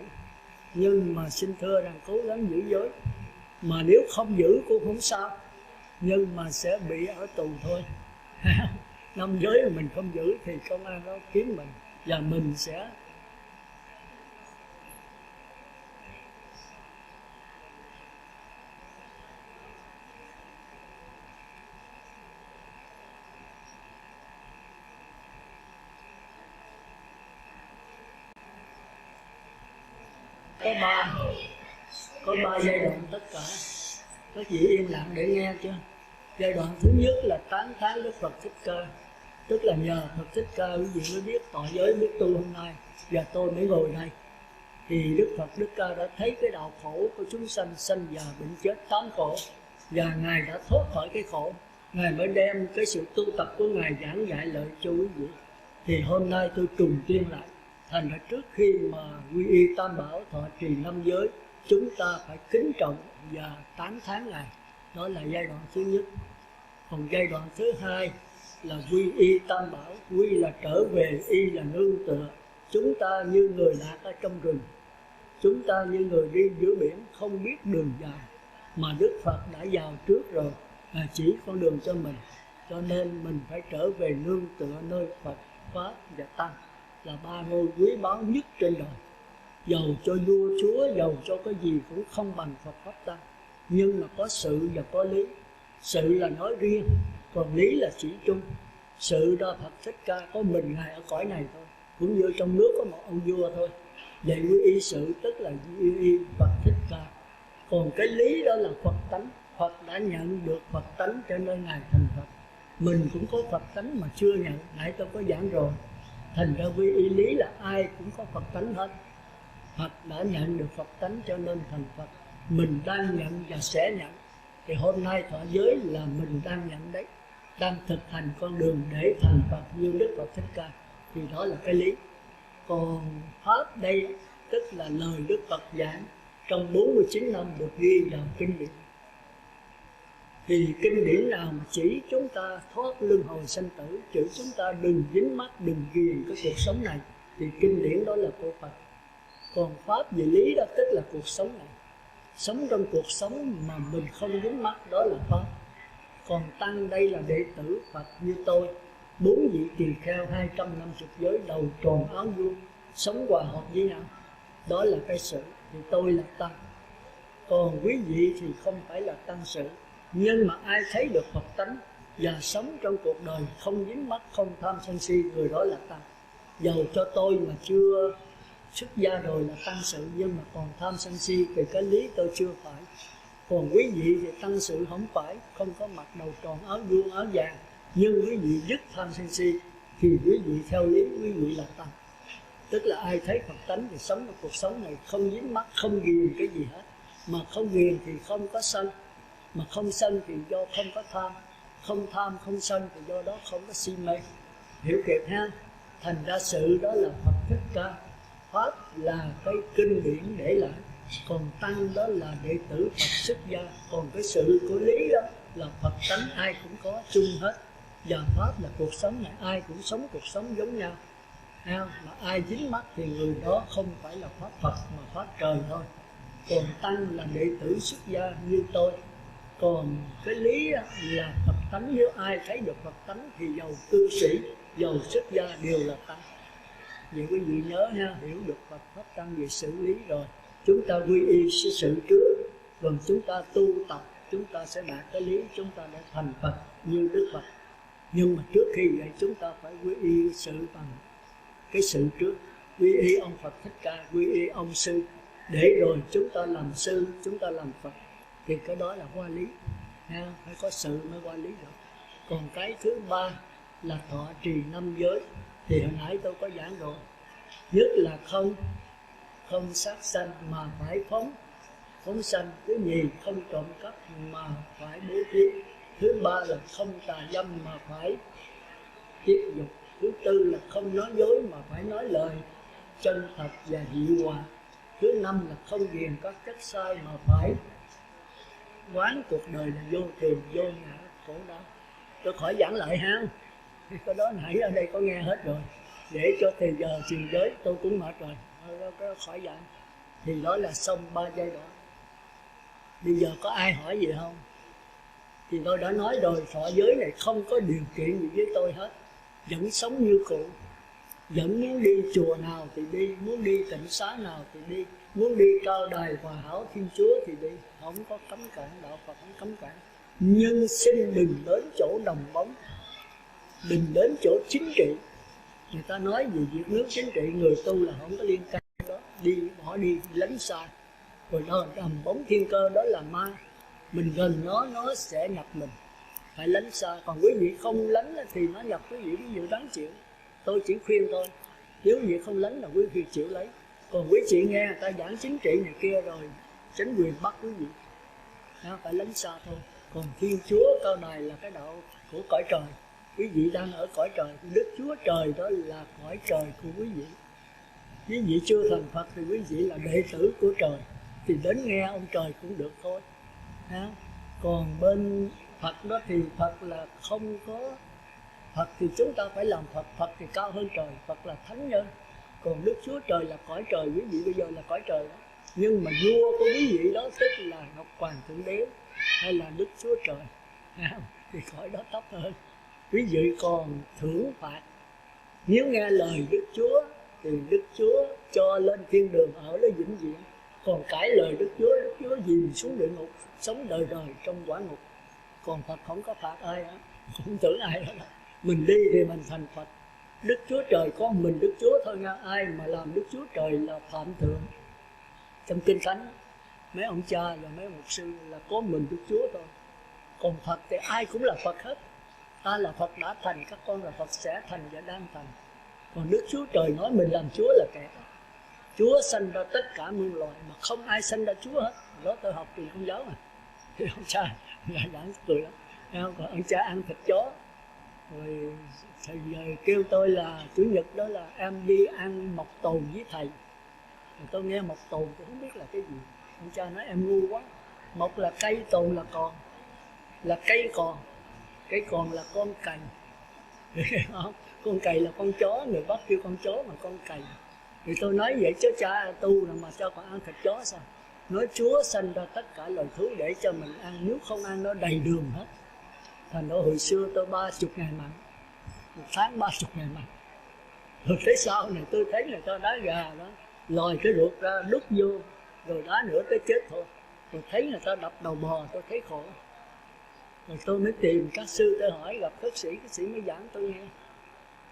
S1: Nhưng mà xin thưa rằng cố gắng giữ giới. Mà nếu không giữ cũng không sao, nhưng mà sẽ bị ở tù thôi. năm giới mà mình không giữ thì công an nó kiếm mình, và mình sẽ có ba giai đoạn tất cả. Các vị yên lặng để nghe chưa? Giai đoạn thứ nhất là tán thán Đức Phật Thích Ca, tức là nhờ Phật Thích Ca quý vị mới biết tọa giới, biết tu hôm nay, và tôi mới ngồi đây. Thì Đức Phật Thích Ca đã thấy cái đạo khổ của chúng sanh, sanh già bệnh chết tám khổ, và Ngài đã thoát khỏi cái khổ. Ngài mới đem cái sự tu tập của Ngài giảng dạy lợi cho quý vị. Thì hôm nay tôi trùng tuyên lại, thành ra trước khi mà quy y Tam Bảo, thọ trì năm giới, chúng ta phải kính trọng và tán thán Ngài. Đó là giai đoạn thứ nhất. Còn giai đoạn thứ hai là quy y Tam Bảo. Quy là trở về, y là nương tựa. Chúng ta như người lạc ở trong rừng, chúng ta như người đi giữa biển không biết đường dài, mà Đức Phật đã vào trước rồi và chỉ con đường cho mình. Cho nên mình phải trở về nương tựa nơi Phật, Pháp và Tăng, là ba ngôi quý báu nhất trên đời. Dầu cho vua chúa, dầu cho cái gì cũng không bằng Phật Pháp Tăng. Nhưng mà có sự và có lý. Sự là nói riêng, còn lý là chỉ chung. Sự đó Phật Thích Ca có mình Ngài ở cõi này thôi, cũng như trong nước có một ông vua thôi. Vậy quy y sự tức là quy y Phật Thích Ca. Còn cái lý đó là Phật tánh. Phật đã nhận được Phật tánh cho nên Ngài thành Phật. Mình cũng có Phật tánh mà chưa nhận, nãy tôi có giảng rồi. Thành ra quy y lý là ai cũng có Phật tánh hết. Phật đã nhận được Phật tánh cho nên thành Phật. Mình đang nhận và sẽ nhận. Thì hôm nay thọ giới là mình đang nhận đấy, đang thực hành con đường để thành Phật như Đức Phật Thích Ca. Thì đó là cái lý. Còn Pháp đây tức là lời Đức Phật giảng trong 49 năm được ghi vào kinh điển. Thì kinh điển nào mà chỉ chúng ta thoát luân hồi sanh tử, chỉ chúng ta đừng dính mắc, đừng ghiền cái cuộc sống này, thì kinh điển đó là của Phật. Còn Pháp về lý đó tức là cuộc sống này, sống trong cuộc sống mà mình không dính mắc, đó là Pháp. Còn Tăng đây là đệ tử Phật như tôi, 4 vị tỳ kheo 250 giới đầu tròn áo vuông, sống hòa hợp với nhau, đó là cái sự. Thì tôi là Tăng. Còn quý vị thì không phải là Tăng sự. Nhưng mà ai thấy được Phật tánh và sống trong cuộc đời không dính mắc, không tham sân si, người đó là Tăng. Dầu cho tôi mà chưa xuất gia rồi là Tăng sự, nhưng mà còn tham sân si về cái lý tôi chưa phải. Còn quý vị thì Tăng sự không phải, không có mặc đầu tròn áo vuông áo vàng, nhưng quý vị dứt tham sân si thì quý vị theo lý quý vị là Tăng. Tức là ai thấy Phật tánh thì sống trong cuộc sống này không dính mắc, không ghiền cái gì hết. Mà không ghiền thì không có sân, mà không sân thì do không có tham, không tham không sân thì do đó không có si mê. Hiểu kịp ha? Thành ra sự đó là Phật Thích Ca, Pháp là cái kinh điển để lại, còn Tăng đó là đệ tử Phật xuất gia. Còn cái sự của lý đó là Phật tánh ai cũng có chung hết, và Pháp là cuộc sống này ai cũng sống cuộc sống giống nhau. Mà ai dính mắc thì người đó không phải là Pháp Phật mà Pháp trời thôi. Còn Tăng là đệ tử xuất gia như tôi. Còn cái lý là Phật tánh, nếu ai thấy được Phật tánh thì dầu cư sĩ, dầu xuất gia đều là Tăng. Vậy quý vị nhớ ha, hiểu được Phật Pháp Tăng về xử lý rồi, chúng ta quy y sự trước, rồi chúng ta tu tập, chúng ta sẽ đạt cái lý, chúng ta đã thành Phật như Đức Phật. Nhưng mà trước khi vậy chúng ta phải quy y sự bằng cái sự trước, quy y ông Phật Thích Ca, quy y ông sư, để rồi chúng ta làm sư, chúng ta làm Phật. Thì cái đó là qua lý ha, phải có sự mới qua lý được. Còn cái thứ ba là thọ trì năm giới, thì hồi nãy tôi có giảng rồi. Nhất là không sát sanh mà phải phóng sanh. Thứ nhì không trộm cắp mà phải bố thí. Thứ ba là không tà dâm mà phải tiết dục. Thứ tư là không nói dối mà phải nói lời chân thật và dịu hòa. Thứ năm là không ghiền các chất sai mà phải quán cuộc đời là vô thường, vô ngã, khổ đau. Tôi khỏi giảng lại ha, cái đó nãy ở đây có nghe hết rồi, để cho thì giờ truyền giới tôi cũng mệt rồi, có khỏi giảng. Thì đó là xong 3 giai đoạn. Bây giờ có ai hỏi gì không? Thì tôi đã nói rồi, thọ giới này không có điều kiện gì với tôi hết. vẫn sống như cũ, vẫn muốn đi chùa nào thì đi, muốn đi tịnh xá nào thì đi, muốn đi cao đài hòa hảo Thiên Chúa thì đi, không có cấm cản, đạo Phật không cấm cản. Nhưng xin đừng đến chỗ đồng bóng, đừng đến chỗ chính trị. Người ta nói về việc nước chính trị, người tu là không có liên can đó, bỏ đi lánh xa. Rồi đó đồng bóng thiên cơ đó là ma, mình gần nó sẽ nhập mình, phải lánh xa. Còn quý vị không lánh thì nó nhập quý vị đáng chịu. Tôi chỉ khuyên thôi, nếu quý vị không lánh là quý vị chịu lấy. Còn quý vị nghe người ta giảng chính trị này kia rồi chính quyền bắt quý vị, phải lánh xa thôi. Còn Thiên Chúa cao đài là cái đạo của cõi trời, quý vị đang ở cõi trời, Đức Chúa Trời đó là cõi trời của quý vị. Quý vị chưa thành Phật thì quý vị là đệ tử của trời, thì đến nghe ông trời cũng được thôi. Còn bên Phật đó thì Phật là không có, Phật thì chúng ta phải làm Phật, Phật thì cao hơn trời, Phật là thánh nhân. Còn Đức Chúa Trời là cõi trời, quý vị bây giờ là cõi trời đó. Nhưng mà vua của quý vị đó tức là Ngọc Hoàng Thượng Đế hay là Đức Chúa Trời, thì cõi đó thấp hơn. Quý vị còn thưởng phạt. Nếu nghe lời Đức Chúa thì Đức Chúa cho lên thiên đường ở đó vĩnh viễn. Còn cãi lời Đức Chúa dìm xuống địa ngục, sống đời đời trong quả ngục. Còn Phật không có phạt ai hết, không tưởng ai hết. Mình đi thì mình thành Phật. Đức Chúa Trời có mình Đức Chúa thôi nha. Ai mà làm Đức Chúa Trời là phạm thượng. Trong Kinh Thánh mấy ông cha và mấy mục sư là có mình Đức Chúa thôi. Còn Phật thì ai cũng là Phật hết. Ta là Phật đã thành, các con là Phật sẽ thành và đang thành. Còn Đức Chúa Trời nói mình làm Chúa là kẻ. Chúa sanh ra tất cả muôn loài mà không ai sanh ra Chúa hết. Đó tôi học trường Công giáo mà. Thì ông cha giảng cười lắm. Còn ông cha ăn thịt chó. Rồi thầy kêu tôi là Chủ nhật đó là em đi ăn mọc tồn với thầy. Rồi tôi nghe mọc tồn tôi không biết là cái gì. Ông cha nói em ngu quá. Mọc là cây, tồn là còn. Là cây còn. Cây còn là con cày. Con cày là con chó, người Bắc kêu con chó mà con cày. Thì tôi nói vậy chứ cha tu là mà sao còn ăn thịt chó sao? Nói Chúa sanh ra tất cả loài thú để cho mình ăn, nếu không ăn nó đầy đường hết. Thành ra hồi xưa tôi 30 ngày mặn, một tháng 30 ngày mặn. Rồi tới sau này tôi thấy là cho đá gà đó, lòi cái ruột ra đút vô, rồi đá nữa tới chết thôi. Rồi thấy người ta đập đầu bò, tôi thấy khổ. Rồi tôi mới tìm các sư, tôi hỏi gặp các sĩ mới giảng tôi nghe.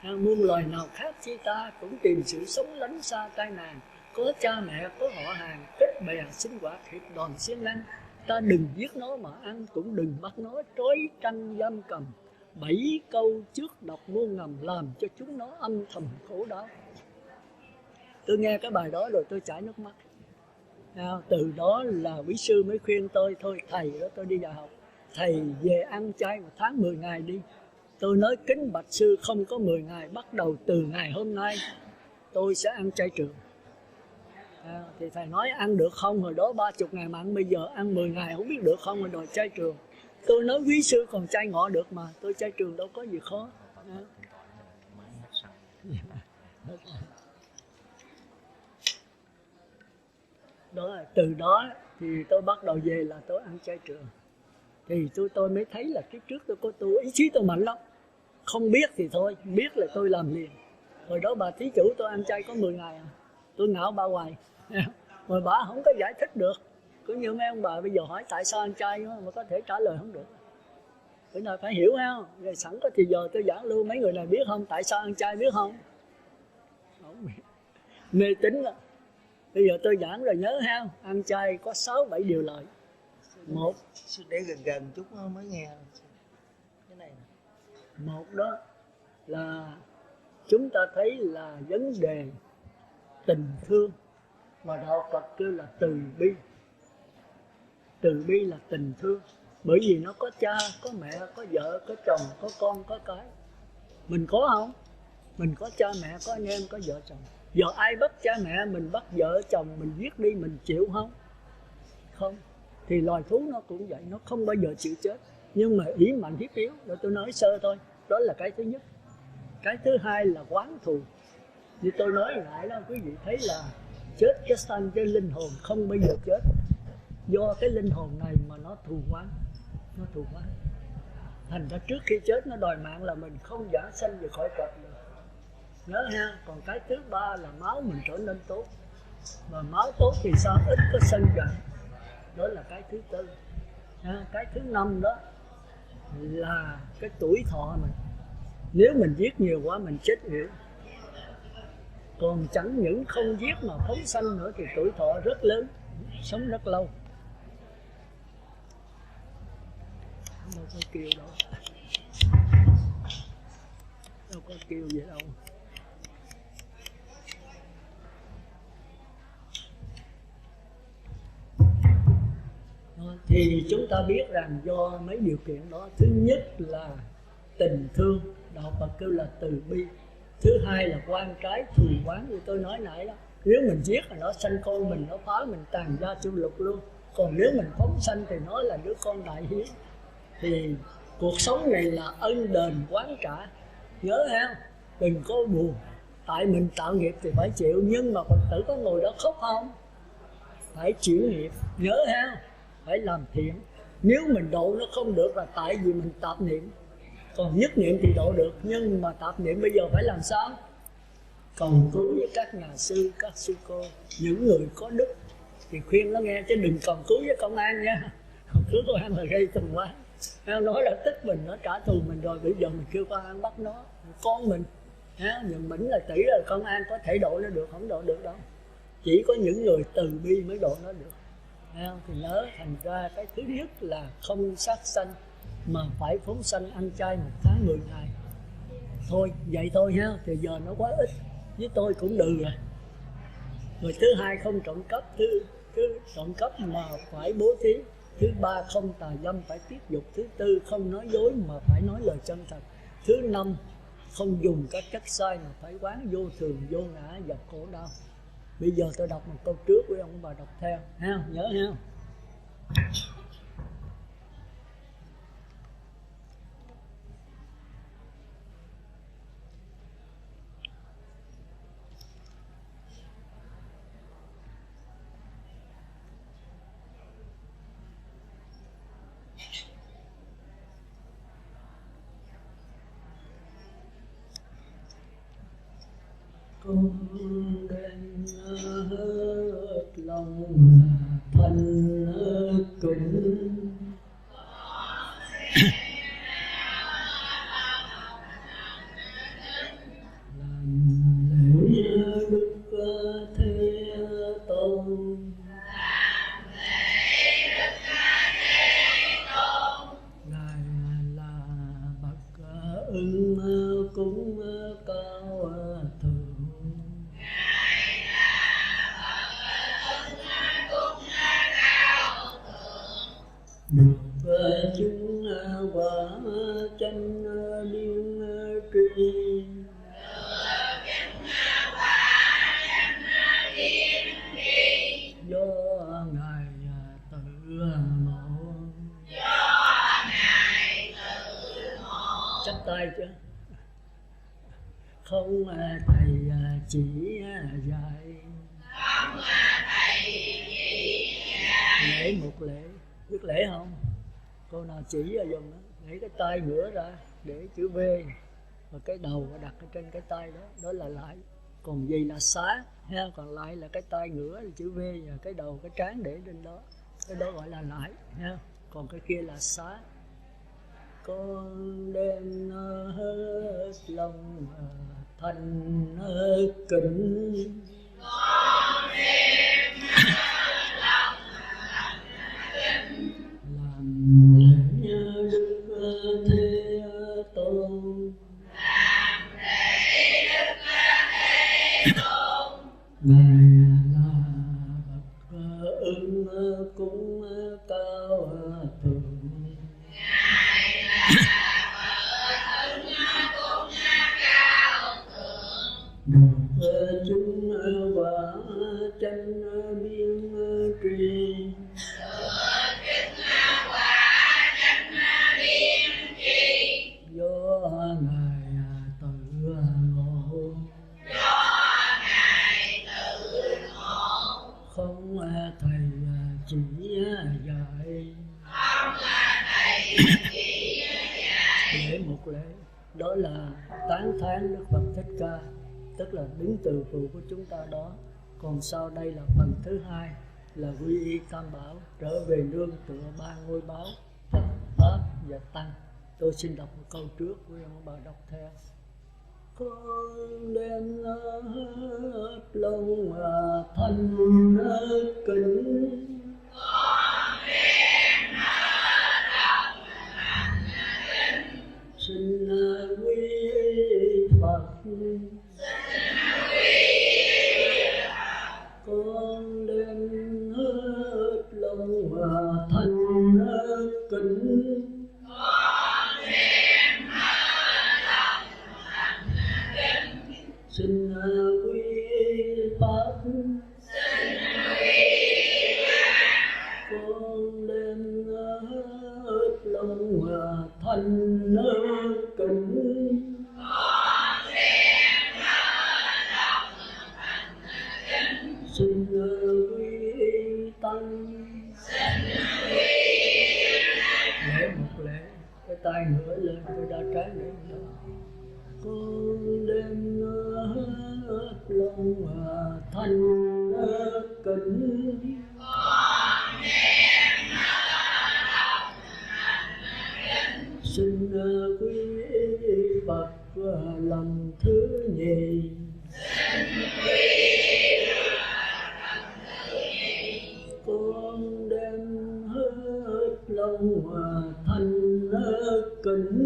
S1: Muôn loài nào khác chi ta cũng tìm sự sống lánh xa tai nạn. Có cha mẹ, có họ hàng, kết bè, sinh hoạt, hiệp đoàn, siêng năng. Ta đừng giết nó mà ăn, cũng đừng bắt nó trói trăng giam cầm. 7 câu trước đọc muôn ngầm làm cho chúng nó âm thầm khổ đau. Tôi nghe cái bài đó rồi tôi chảy nước mắt. Từ đó là quý sư mới khuyên tôi, thôi thầy đó tôi đi dạy học, thầy về ăn chay một tháng 10 ngày đi. Tôi nói kính bạch sư không có 10 ngày, bắt đầu từ ngày hôm nay tôi sẽ ăn chay trường. Thì thầy nói ăn được không, hồi đó 30 ngày mặn, bây giờ ăn 10 ngày không biết được không, rồi đòi chay trường. Tôi nói quý sư còn chay ngọ được mà, tôi chay trường đâu có gì khó. Đó, từ đó thì tôi bắt đầu về là tôi ăn chay trường. Thì tôi mới thấy là cái trước tôi có tu, ý chí tôi mạnh lắm. Không biết thì thôi, biết là tôi làm liền. Hồi đó bà thí chủ tôi ăn chay có 10 ngày à. Tôi ngạo bà hoài. Mà bà không có giải thích được. Cứ như mấy ông bà bây giờ hỏi tại sao ăn chay mà có thể trả lời không được. Bữa nào phải hiểu không? Rồi sẵn có thì giờ tôi giảng luôn, mấy người này biết không? Tại sao ăn chay biết không? Không biết. Mê tín đó. Bây giờ tôi giảng rồi nhớ ha, ăn chay có 6-7 điều lợi. Một,
S3: để gần chút mới nghe cái này.
S1: Một đó là chúng ta thấy là vấn đề tình thương mà đạo Phật kêu là từ bi. Từ bi là tình thương, bởi vì nó có cha, có mẹ, có vợ, có chồng, có con, có cái. Mình có không? Mình có cha mẹ, có anh em, có vợ chồng. Giờ ai bắt cha mẹ mình, bắt vợ chồng mình giết đi, mình chịu không? Không. Thì loài thú nó cũng vậy, nó không bao giờ chịu chết. Nhưng mà ý mạnh hiếp yếu, rồi tôi nói sơ thôi. Đó là cái thứ nhất. Cái thứ hai là oán thù. Như tôi nói lại đó, quý vị thấy là chết cái sanh, cái linh hồn không bao giờ chết. Do cái linh hồn này mà nó thù oán. Nó thù oán. Thành ra trước khi chết nó đòi mạng là mình không giảng sanh về khỏi cõi được. Nhớ ha. Còn cái thứ ba là máu mình trở nên tốt. Mà máu tốt thì sao? Ít có sân giận. Đó là cái thứ tư. Cái thứ năm đó là cái tuổi thọ mình. Nếu mình giết nhiều quá mình chết yểu. Còn chẳng những không giết mà phóng sanh nữa thì tuổi thọ rất lớn, sống rất lâu. Đâu có kêu đâu. Đâu có kêu vậy đâu. Thì chúng ta biết rằng do mấy điều kiện đó. Thứ nhất là tình thương, đạo Phật kêu là từ bi. Thứ hai là quan trái thù oán như tôi nói nãy đó. Nếu mình giết là nó sanh con mình, nó phá mình tàn gia chu lục luôn. Còn nếu mình phóng sanh thì nó là đứa con đại hiếu. Thì cuộc sống này là ân đền quán trả. Nhớ ha, đừng có buồn. Tại mình tạo nghiệp thì phải chịu. Nhưng mà Phật tử có ngồi đó khóc không? Phải chịu nghiệp. Nhớ ha, phải làm thiện. Nếu mình độ nó không được là tại vì mình tạp niệm. Còn nhất niệm thì độ được. Nhưng mà tạp niệm bây giờ phải làm sao? Cầu cứu với các nhà sư, các sư cô, những người có đức thì khuyên nó nghe. Chứ đừng cầu cứu với công an nha. Cầu cứu công an là gây tình quá. Nói là tức mình, nó trả thù mình rồi. Bây giờ mình kêu công an bắt nó. Con mình nhận mình là tỷ là công an có thể độ nó được, không độ được đâu. Chỉ có những người từ bi mới độ nó được. Thì nhớ, thành ra cái thứ nhất là không sát sanh, mà phải phóng sanh ăn chay 1 tháng 10 ngày. Thôi, vậy thôi ha, thì giờ nó quá ít. Với tôi cũng đừ rồi. Rồi thứ hai không trộm cắp, thứ trộm cắp mà phải bố thí. Thứ ba không tà dâm phải tiết dục. Thứ tư không nói dối mà phải nói lời chân thật. Thứ năm không dùng các chất sai mà phải quán vô thường, vô ngã và khổ đau. Bây giờ tôi đọc một câu trước với ông bà đọc theo ha, nhớ ha. Con đem hết lòng thành kính, làm lễ Đức Thế Tôn, Ngài là bậc ưng cúng cao thượng. Được chúng quả chánh biên tri, do Ngài tự ngộ. Chắp tay chứ. Không thầy chỉ dạy, lễ một lễ. Biết lễ không? Cô nào chỉ ra dùng đó. Để cái tay ngửa ra, để chữ V, và cái đầu đặt ở trên cái tay đó, đó là lại. Còn gì là xá, còn lại là cái tay ngửa là chữ V, và cái đầu, cái trán để trên đó. Cái đó gọi là lại, còn cái kia là xá. Con đem hết lòng thành kính, con đem hết lòng thành kính, làm lễ Đức Thế Tôn, làm lễ Đức Thế Tôn. Ngài là bậc ưng cúng cao thượng. Được chúng quả chánh biên tri, do Ngài tự ngộ. Không thầy chỉ dạy, đó là tán thán Đức Phật Thích Ca, tức là đứng từ phụ của chúng ta đó. Còn sau đây là phần thứ hai là quy y Tam Bảo, trở về nương tựa ba ngôi báo Phật, Pháp và Tăng. Tôi xin đọc một câu trước, quý ông bà đọc theo. Con đem hết lòng thanh kính, xin quy y Phật, con đem hết lòng thanh kính, xin quy y Pháp, con đem hết lòng thanh kính, xin quy y Tăng. Lễ một lễ, cái tay ngửa lên, cái đa trái lên đó. Con đem hết lòng thanh kính, xin quy y Phật lần thứ nhì. Con đem hết lòng thanh kính,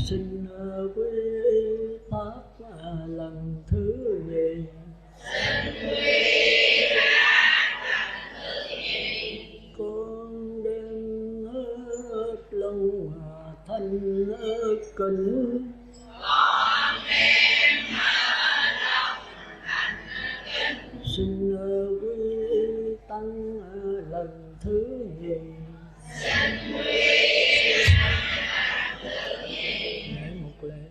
S1: xin quy y Pháp lần thứ nhì. Con đem hết lòng thanh kính, xin quy y Tăng lần thứ nhì. Lễ một lễ.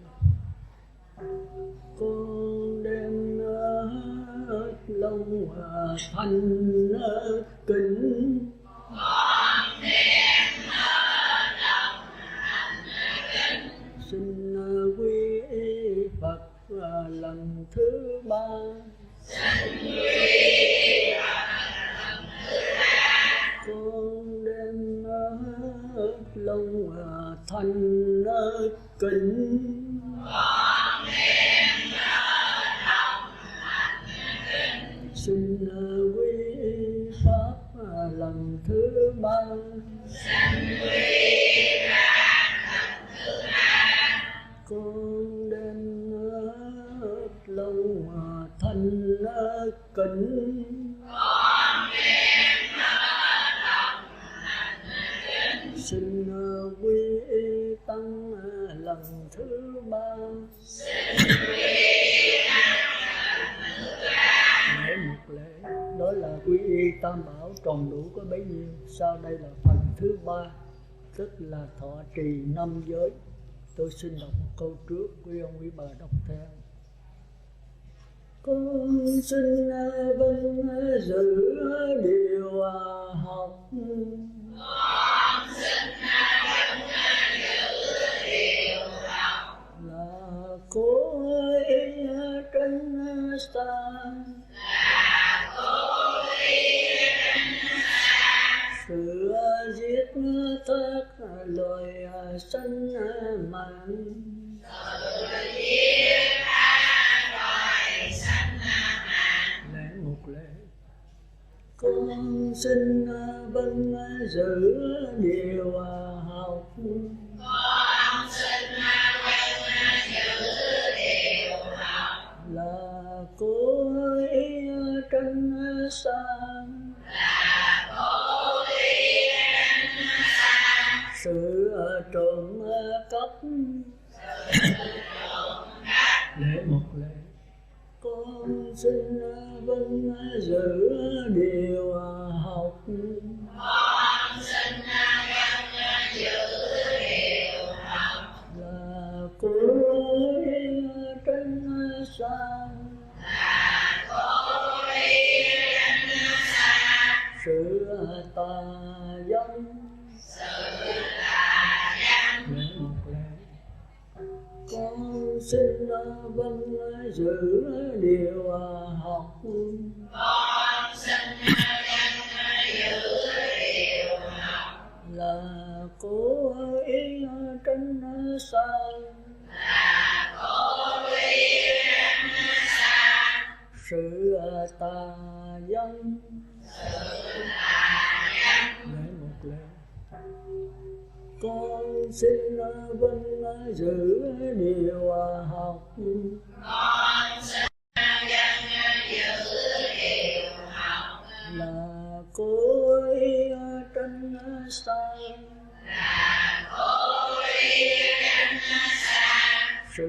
S1: Con đem hết lòng thanh kính, xin quy y Phật lần thứ ba. Con đem hết lòng thanh kính, xin quy y Pháp lần thứ ba. Con đem hết lòng thanh kính, xin quy y Tăng lần thứ ba. Lễ một lễ, đó là quy y Tam Bảo tròn đủ có bấy nhiêu. Sau đây là phần thứ ba, tức là thọ trì 5 giới. Tôi xin đọc một câu trước, quý ông quý bà đọc theo. Con xin vâng giữ điều học,
S2: con xin vâng giữ điều học,
S1: là cố ý tránh xa,
S2: là cố ý tránh xa,
S1: sự giết thác loài sanh mạng,
S2: sự giết thác loài sanh mạng.
S1: lễ một lễ. Con xin vâng giữ điều học,
S2: con xin vâng giữ điều học,
S1: là cố ý tránh xa,
S2: là cố ý tránh xa,
S1: sự trộm cắp, lễ một lễ. Con xin vâng giữ điều học,
S2: con xin vâng giữ điều học,
S1: là cố ý tránh xa,
S2: là cố ý tránh xa,
S1: sự tà dân để một lẽ con xin vâng giữ điều học
S2: con xin giữ điều học
S1: là cố ý tránh xa
S2: là cố ý tránh xa
S1: sự tà dâm để một lẽ con xin vâng giữ điều học
S2: con xin giữ điều học
S1: là cố ý tránh xa
S2: là cố ý tránh xa
S1: sự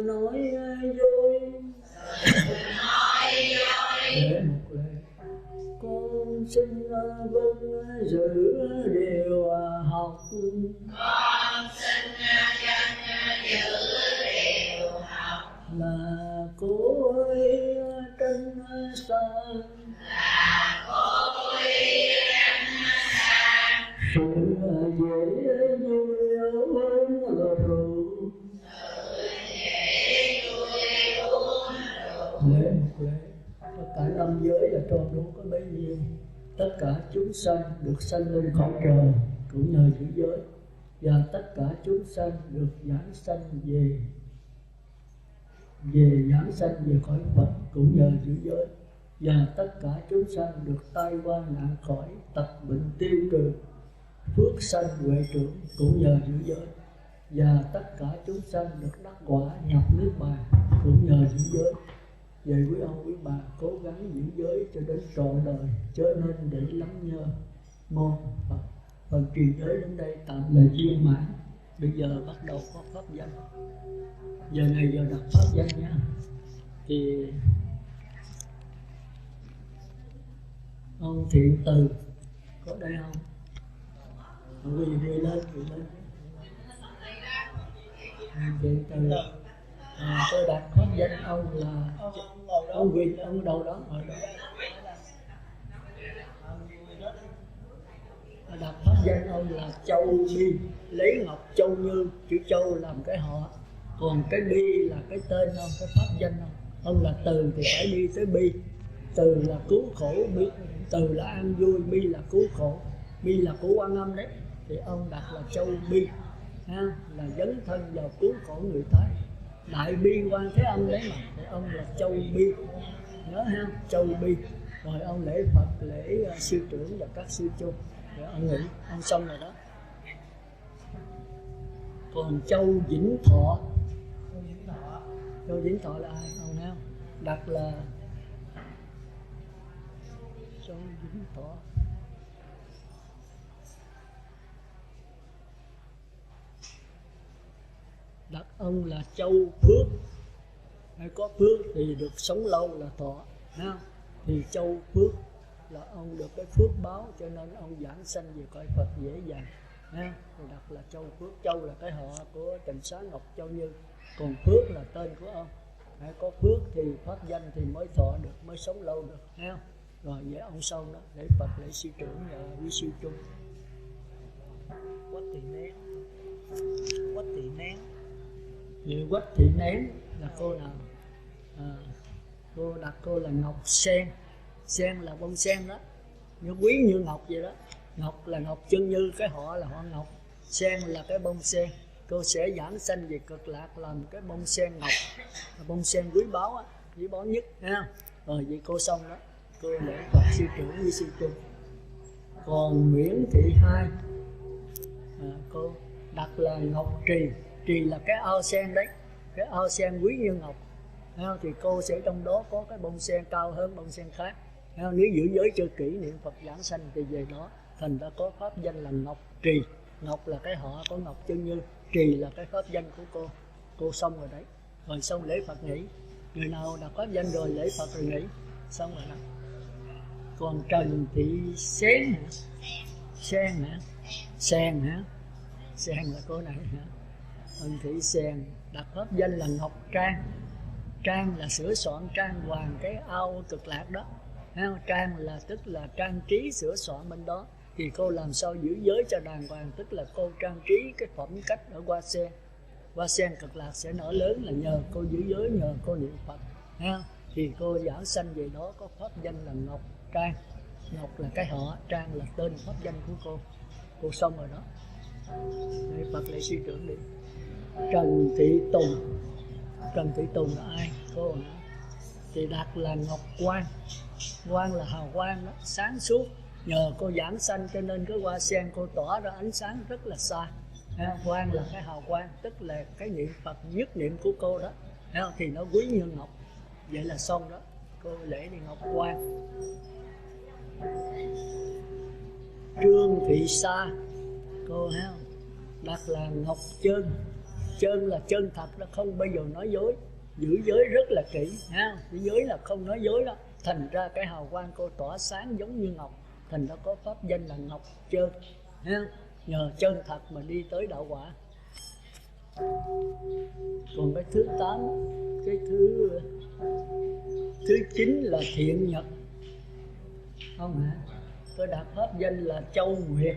S1: nói dối
S2: nói dối
S1: để một lẽ con xin vâng giữ điều học
S2: con xin giữ điều học
S1: là cố ý tránh xa
S2: là cố ý tránh xa
S1: sự dễ vui uống rượu
S2: dễ vui uống
S1: lễ một lễ tất cả năm giới là tròn đủ có bấy nhiêu. Tất cả chúng sanh được sanh lên cõi trời cũng nhờ giữ giới, và tất cả chúng sanh được giảng sanh về giảng sanh về cõi Phật cũng nhờ giữ giới, và tất cả chúng sanh được tai qua nạn khỏi, tật bệnh tiêu trừ, phước sanh huệ trưởng cũng nhờ giữ giới, và tất cả chúng sanh được đắc quả nhập niết bàn cũng nhờ giữ giới. Vậy quý ông quý bà cố gắng giữ giới cho đến trọn đời, chớ nên để lắm nhơ. Mô Phật. Phần trì giới đến đây tạm là viên mãn. Bây giờ bắt đầu có pháp danh. Giờ này giờ đặt pháp danh nha. Thì ông Thiện Từ có đây không? Ông ghi lên, ghi lên. Thiện Từ. Tôi đặt pháp danh ông là ông Quỳnh, ông đâu đó ở đó. Đặt pháp danh ông là Châu Bi, lấy ngọc Châu Như, chữ Châu làm cái họ, còn cái Bi là cái tên ông, cái pháp danh ông. Ông là Từ thì phải đi tới Bi. Từ là cứu khổ, Bi, Từ là an vui, Bi là cứu khổ, Bi là của Quan Âm đấy. Thì ông đặt là Châu Bi, ha, là dấn thân vào cứu khổ người Thái. Đại bi quan Thế Âm đấy mà, thì ông là Châu Bi, nhớ ha, Châu Bi. Rồi ông lễ Phật, lễ sư trưởng và các sư chung, rồi ông nghỉ, ông xong rồi đó. Còn Châu Vĩnh Thọ, Châu Vĩnh Thọ là ai ông thấy không? Đặt là Châu Vĩnh Thọ. Đặt ông là Châu Phước, hay có phước thì được sống lâu là thọ, ha. Thì Châu Phước là ông được cái phước báo, cho nên ông giảng sanh về cõi Phật dễ dàng, ha. Thì đặt là Châu Phước. Châu là cái họ của Trần Xá Ngọc Châu Như, còn Phước là tên của ông. Hay có phước thì pháp danh thì mới thọ được, mới sống lâu được, ha. Rồi vậy ông xong đó, lễ Phật, lễ sư trưởng và quý sư chung.
S3: Quách Thị Nén, Quách Thị Nén.
S1: Thì Quách Thị Nén là cô nào? Cô đặt cô là Ngọc Sen. Sen là bông sen đó, như quý như ngọc vậy đó. Ngọc là Ngọc Chân Như, cái họ là họ Ngọc. Sen là cái bông sen. Cô sẽ giảng sanh về cực lạc làm cái bông sen ngọc, bông sen quý báu á, quý báu nhất, ha. Rồi vậy cô xong đó, cô lễ Phật sư trưởng với sư chung. Còn Nguyễn Thị Hai, cô đặt là Ngọc Trì. Trì là cái ao sen đấy, cái ao sen quý như ngọc, thì cô sẽ trong đó có cái bông sen cao hơn bông sen khác. Nếu giữ giới cho kỹ, niệm Phật giảng sanh thì về đó thành ra có pháp danh là Ngọc Trì. Ngọc là cái họ của Ngọc Chân Như, Trì là cái pháp danh của cô. Cô xong rồi đấy, rồi xong lễ Phật nghỉ. Người nào đặt pháp danh rồi lễ Phật rồi nghỉ, xong rồi đó. Còn Trần Thị Xén hả? Sen hả? Sen hả? Sen là cô này hả? Trần Thị Sen đặt pháp danh là Ngọc Trang. Trang là sửa soạn trang hoàng cái ao cực lạc đó. Trang là tức là trang trí sửa soạn bên đó. thì cô làm sao giữ giới cho đàng hoàng, tức là cô trang trí cái phẩm cách ở hoa sen. Hoa sen Cực Lạc sẽ nở lớn là nhờ cô giữ giới, nhờ cô niệm Phật ha. Thì cô giảng sanh về đó có pháp danh là Ngọc Trang. Ngọc là cái họ, Trang là tên pháp danh của cô xong rồi đó. Để Phật lễ sư trưởng đi. Trần Thị Tùng. Trần Thị Tùng là ai? Cô hả? Thì đặt là Ngọc Quang. Quang là hào quang đó, sáng suốt. Nhờ cô giảng sanh cho nên cái hoa sen cô tỏa ra ánh sáng rất là xa. Quang là cái hào quang, tức là cái niệm Phật nhất niệm của cô đó. Thì nó quý như ngọc. Vậy là xong đó. Cô lễ đi Ngọc Quang. Trương Thị Sa. Cô thấy không? Đặt là Ngọc Trơn. Trơn là chân thật, nó không bao giờ nói dối. Giữ giới rất là kỹ. Giữ giới là không nói dối đó. Thành ra cái hào quang cô tỏa sáng giống như ngọc. Thành ra có pháp danh là Ngọc Trơn. Nhờ chân thật mà đi tới đạo quả. Còn cái thứ 8, cái thứ 9 là Thiện Nhật. Không hả? Tôi đặt pháp danh là Châu Nguyệt.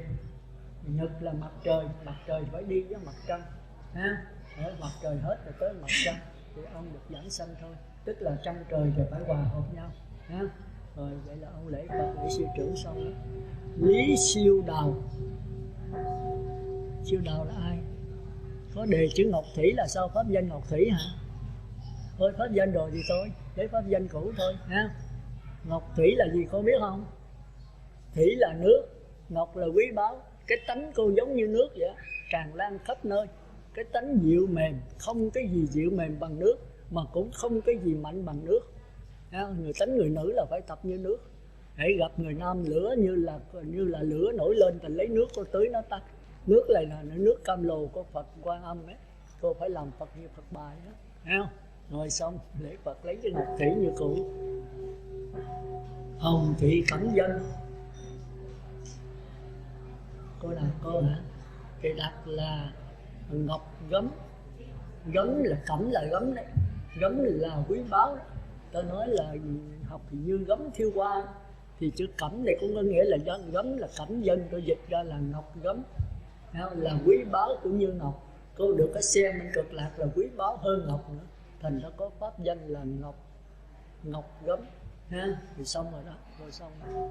S1: Nhật là mặt trời phải đi với mặt trăng. Ở mặt trời hết rồi tới mặt trăng thì ông được giảng sanh thôi. Tức là trăng trời thì phải hòa hợp nhau. Rồi vậy là ông lễ Phật lễ sư trưởng xong đó. Lý Siêu Đào. Siêu Đào là ai? Có đề chữ Ngọc Thủy là sao? Pháp danh Ngọc Thủy hả? Thôi pháp danh rồi thì thôi, lấy pháp danh cũ thôi ha. Ngọc Thủy là gì cô biết không? Thủy là nước, ngọc là quý báu. Cái tánh cô giống như nước vậy, tràn lan khắp nơi. Cái tánh dịu mềm, không cái gì dịu mềm bằng nước, mà cũng không cái gì mạnh bằng nước. Người tánh người nữ là phải tập như nước. Hãy gặp người nam lửa như là lửa nổi lên thì lấy nước cô tưới nó tắt. Nước này là nước cam lồ của Phật Quan Âm ấy. Cô phải làm Phật như Phật bài đó. Thấy không? Rồi xong lễ Phật lấy cái Ngọc Thủy như cũ. Hồng Thị Cẩm Dân. Cô là cô hả? Thì đặt là Ngọc Gấm. Gấm là cẩm là gấm đấy. Gấm là quý báu đó. Tôi nói là học thì như gấm thiêu hoa. Thì chữ cẩm này cũng có nghĩa là gấm là cẩm dân. Tôi dịch ra là Ngọc Gấm. Là quý báu cũng như ngọc. Cô được cái sen bên Cực Lạc là quý báu hơn ngọc nữa. Thành nó có pháp danh là Ngọc Gấm. Thì xong rồi đó. Rồi xong rồi.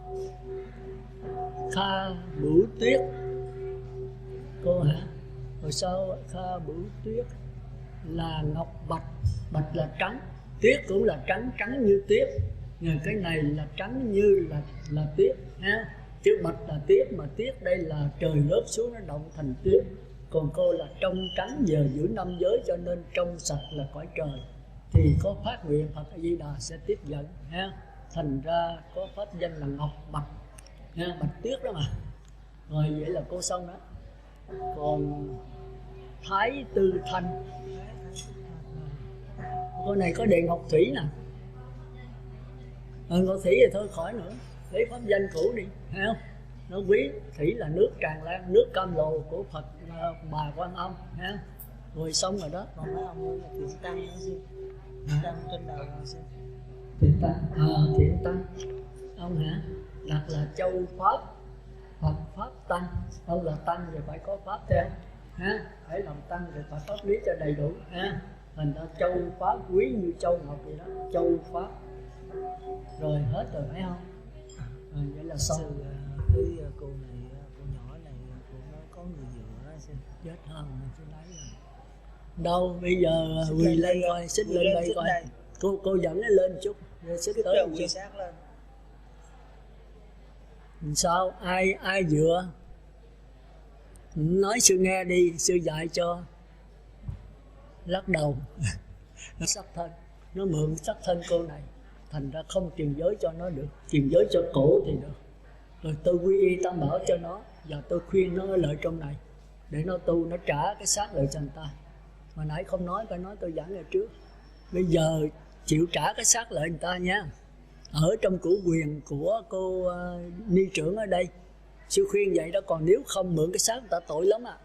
S1: Kha Bửu Tuyết. Cô hả? Rồi sau Kha Bửu Tuyết là Ngọc Bạch. Bạch là trắng, tuyết cũng là trắng, trắng như tuyết. Nhưng cái này là trắng như là tuyết ha. Chữ bạch là tuyết, mà tuyết đây là trời lớp xuống nó động thành tuyết. Còn cô là trong trắng giờ giữ 5 giới cho nên trong sạch là cõi trời. Thì có phát nguyện Phật A Di Đà sẽ tiếp dẫn ha. Thành ra có pháp danh là Ngọc Bạch ha, bạch tuyết đó mà. Rồi vậy là cô xong đó. Còn Thái Tư Thanh. Cô này có đề Ngọc Thủy nè. Ngọc Thủy thì thôi khỏi nữa, lấy pháp danh cũ đi, thấy không? Nó quý, thủy là nước tràn lan, nước cam lồ của Phật Bà Quan Âm, thấy không? Rồi xong rồi đó.
S3: Còn mấy ông là Thiện Tăng nữa chứ. Tăng trên đầu rồi sao?
S1: Thiện Tăng, Thiện Tăng. Ông hả? Đặt là Châu Pháp, Phật Pháp Tăng. Ông là Tăng thì phải có Pháp theo, ha? Phải làm Tăng thì phải pháp lý cho đầy đủ, ha? Thành ra Châu Pháp quý như Châu Ngọc vậy đó, Châu Pháp. Rồi hết rồi phải không? Vậy là xong.
S3: Cái cô này, cô nhỏ này, cô nó có người vợ đó xem.
S1: Chết hơn chứ đấy rồi. Đâu bây giờ quỳ lên coi, xích lên đây coi. Cô dẫn nó lên chút, rồi xích tới
S3: quỳ sát lên.
S1: Sao? Ai dựa? Nói sư nghe đi, sư dạy cho. Lắc đầu. Nó sắc thân, nó mượn sắc thân cô này. Thành ra không truyền giới cho nó được, truyền giới cho cổ thì được. Rồi tôi quy y tam bảo cho nó. Giờ tôi khuyên nó lợi trong này để nó tu, nó trả cái xác lợi cho người ta. Mà nãy không nói, phải nói tôi giảng lại trước. Bây giờ chịu trả cái xác lợi người ta nha. Ở trong củ quyền của cô ni trưởng ở đây, sư khuyên vậy đó. Còn nếu không mượn cái xác người ta tội lắm à.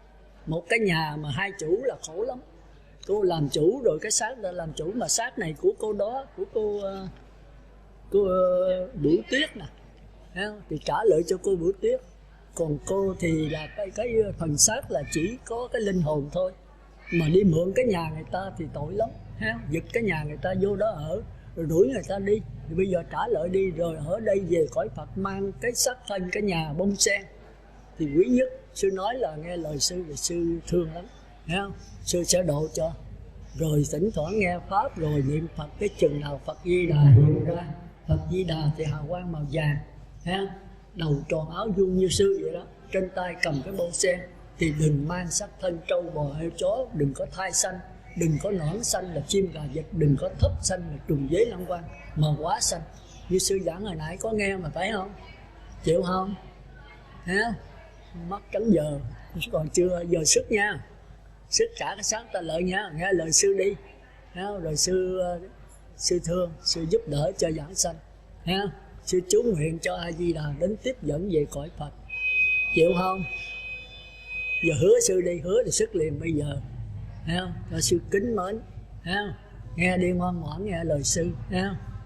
S1: Một cái nhà mà hai chủ là khổ lắm. Cô làm chủ rồi cái xác ta làm chủ, mà xác này của cô đó, của cô Bửu Tuyết nè, thì trả lợi cho cô Bửu Tuyết. Còn cô thì là cái phần xác là chỉ có cái linh hồn thôi. Mà đi mượn cái nhà người ta thì tội lắm, giật cái nhà người ta vô đó ở, rồi đuổi người ta đi. Thì bây giờ trả lợi đi, rồi ở đây về cõi Phật mang cái xác thân, cái nhà bông sen thì quý nhất. Sư nói là nghe lời sư thì sư thương lắm, thấy không? Sư sẽ độ cho. Rồi thỉnh thoảng nghe pháp rồi niệm Phật, cái chừng nào Phật Di Đà hiện ra. Phật Di Đà thì hào quang màu vàng, thấy không? Đầu tròn áo vuông như sư vậy đó, trên tay cầm cái bông sen. Thì đừng mang xác thân trâu bò heo chó, đừng có thai xanh, đừng có nõn xanh là chim gà vịt, đừng có thấp xanh là trùng dế lăng quăng, mà quá xanh. Như sư giảng hồi nãy có nghe mà, phải không? Chịu không? Hả? Mắt trắng giờ, còn chưa giờ sức nha. Sức trả cái xác ta lợi nha, nghe lời sư đi. Rồi sư thương, sư giúp đỡ cho giảng sanh. Sư chú nguyện cho A Di Đà đến tiếp dẫn về cõi Phật. Chịu không? Giờ hứa sư đi, hứa thì sức liền bây giờ. Cho sư kính mến. Nghe đi ngoan ngoãn nghe lời sư.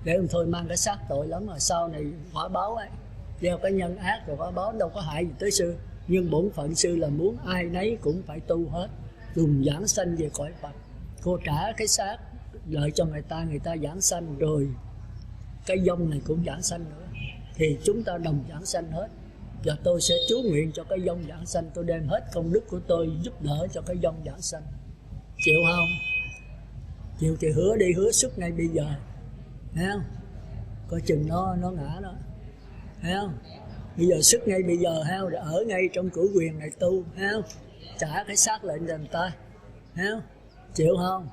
S1: Để không thôi mang cái xác tội lắm, mà sau này quả báo ấy. Gieo cái nhân ác rồi quả báo đâu có hại gì tới sư. Nhưng bổn phận sư là muốn ai nấy cũng phải tu hết, dùng giảng sanh về cõi Phật. Cô trả cái xác lợi cho người ta giảng sanh, rồi cái dông này cũng giảng sanh nữa, thì chúng ta đồng giảng sanh hết. Và tôi sẽ chú nguyện cho cái dông giảng sanh, tôi đem hết công đức của tôi giúp đỡ cho cái dông giảng sanh. Chịu không? Chịu thì hứa đi, hứa suốt ngay bây giờ. Thấy không? Coi chừng nó ngã đó. Thấy không? Bây giờ sức ngay bây giờ, thấy không? Để ở ngay trong cửa quyền này tu, thấy không? Trả cái xác lệnh cho người ta, thấy không? Chịu không?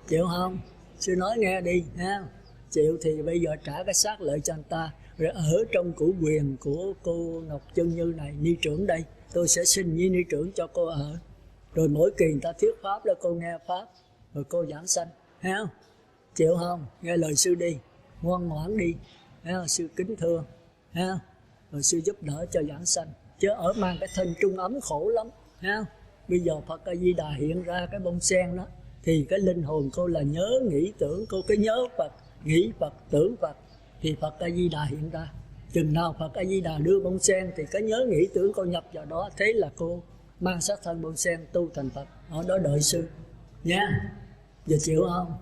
S1: Chịu không? Sư nói nghe đi, thấy không? Chịu thì bây giờ trả cái xác lợi cho anh ta, rồi ở trong cửu quyền của cô Ngọc Chân Như này, ni trưởng đây, tôi sẽ xin với ni trưởng cho cô ở. Rồi mỗi kỳ người ta thuyết pháp đó cô nghe pháp, rồi cô giảng sanh, thấy không? Chịu không? Nghe lời sư đi, ngoan ngoãn đi, thấy không? Sư kính thương, thấy không? Rồi sư giúp đỡ cho giảng sanh, chứ ở mang cái thân trung ấm khổ lắm, thấy không? Bây giờ Phật A Di Đà hiện ra cái bông sen đó, thì cái linh hồn cô là nhớ nghĩ tưởng, cô cứ nhớ Phật, nghĩ Phật, tưởng Phật, thì Phật A Di Đà hiện ra. Chừng nào Phật A Di Đà đưa bông sen thì cái nhớ nghĩ tưởng cô nhập vào đó, thế là cô mang xác thân bông sen tu thành Phật. Ở đó đợi sư nha. Giờ chịu không?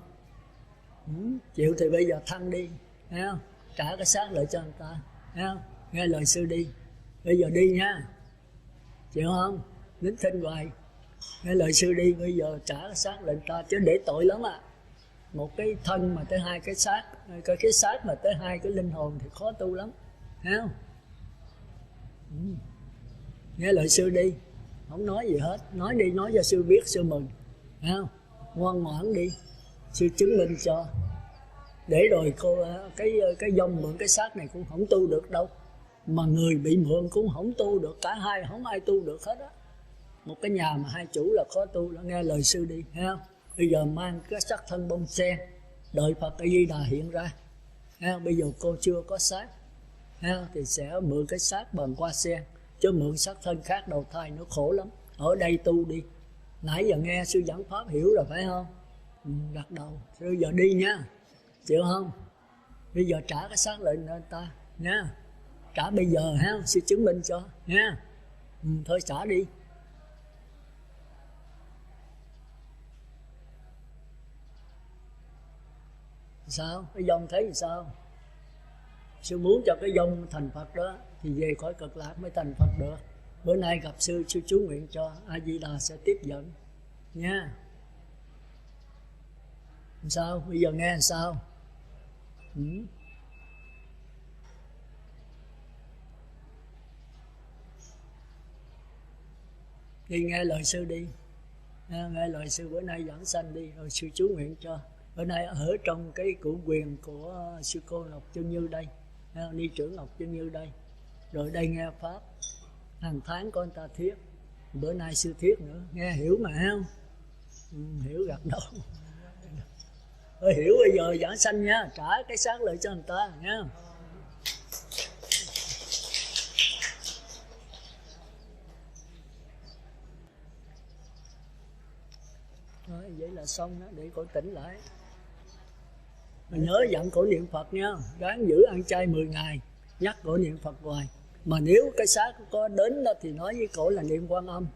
S1: Chịu thì bây giờ thăng đi, thấy không? Trả cái xác lại cho người ta, thấy không? Nghe lời sư đi, bây giờ đi nha. Chịu không? Nín thinh hoài, nghe lời sư đi, bây giờ trả cái xác lại người ta, chứ để tội lắm à. Một cái thân mà tới hai cái xác, cái xác mà tới hai cái linh hồn thì khó tu lắm, thấy không? Nghe lời sư đi, không nói gì hết, nói đi, nói cho sư biết, sư mừng, thấy không? Ngoan ngoãn đi, sư chứng minh cho. Để rồi cô cái dông mượn cái xác này cũng không tu được đâu, mà người bị mượn cũng không tu được, cả hai không ai tu được hết á. Một cái nhà mà hai chủ là khó tu, là nghe lời sư đi, thấy không? Bây giờ mang cái xác thân bông sen, đợi Phật A Di Đà hiện ra, thấy không? Bây giờ cô chưa có xác, thấy không? Thì sẽ mượn cái xác bằng hoa sen, chứ mượn xác thân khác đầu thai nó khổ lắm. Ở đây tu đi, nãy giờ nghe sư giảng pháp hiểu rồi phải không? Gật đầu. Bây giờ đi nha, chịu không? Bây giờ trả cái xác lệnh cho anh ta nha, trả bây giờ ha, sư chứng minh cho nha. Thôi trả đi. Sao? Cái dông thấy thì sao? Sư muốn cho cái dông thành Phật đó thì về cõi Cực Lạc mới thành Phật được. Bữa nay gặp sư chú nguyện cho A Di Đà sẽ tiếp dẫn nha. Sao? Bây giờ nghe sao? Đi nghe lời sư đi, nghe lời sư bữa nay giảng sanh đi, rồi sư chú nguyện cho. Bữa nay ở trong cái cửu quyền của sư cô Ngọc Chân Như đây, ni trưởng Ngọc Chân Như đây, rồi đây nghe pháp hàng tháng có người ta thuyết, bữa nay sư thuyết nữa, nghe hiểu mà không? Hiểu gật đầu. Thôi hiểu bây giờ giảng sanh nha, trả cái xác lại cho người ta nha. Rồi, vậy là xong đó, để cô tỉnh lại. Mình nhớ dặn cổ niệm Phật nha, ráng giữ ăn chay 10 ngày, nhắc cổ niệm Phật hoài. Mà nếu cái xác có đến đó thì nói với cổ là niệm Quan Âm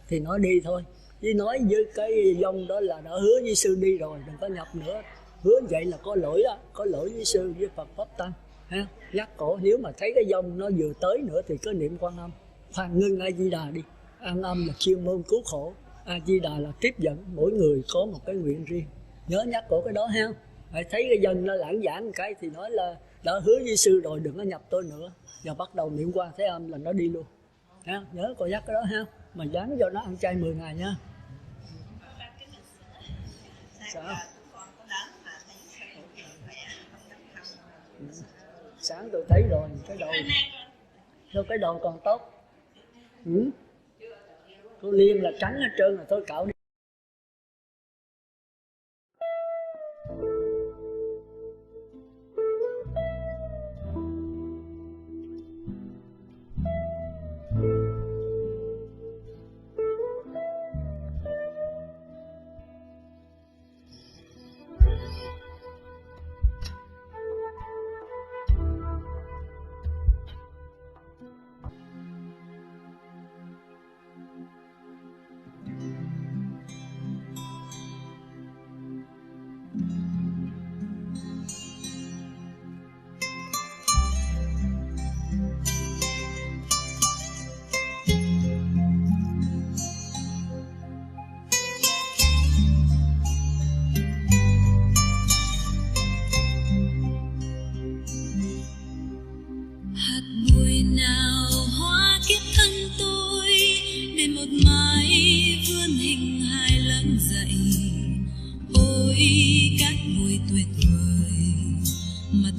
S1: thì nó đi thôi. Chứ nói với cái dông đó là đã hứa với sư đi rồi, đừng có nhập nữa. Hứa vậy là có lỗi đó, có lỗi với sư với Phật Pháp Tăng. Ha? Nhắc cổ nếu mà thấy cái dông nó vừa tới nữa thì cứ niệm Quan Âm. Khoan ngưng A Di Đà đi. An Âm là chuyên môn cứu khổ, A Di Đà là tiếp dẫn. Mỗi người có một cái nguyện riêng. Nhớ nhắc cổ cái đó ha. Phải thấy cái dân nó lãng giảng một cái thì nói là đã hứa với sư rồi, đừng có nhập tôi nữa. Giờ bắt đầu niệm Quan Thế Âm là nó đi luôn. Ha? Nhớ cô nhắc cái đó ha. Mà dán cho nó ăn chay 10 ngày nha. Sao? Sáng tôi thấy rồi, cái đầu còn tốt. Cô Liên là trắng hết trơn rồi, thôi cạo đi.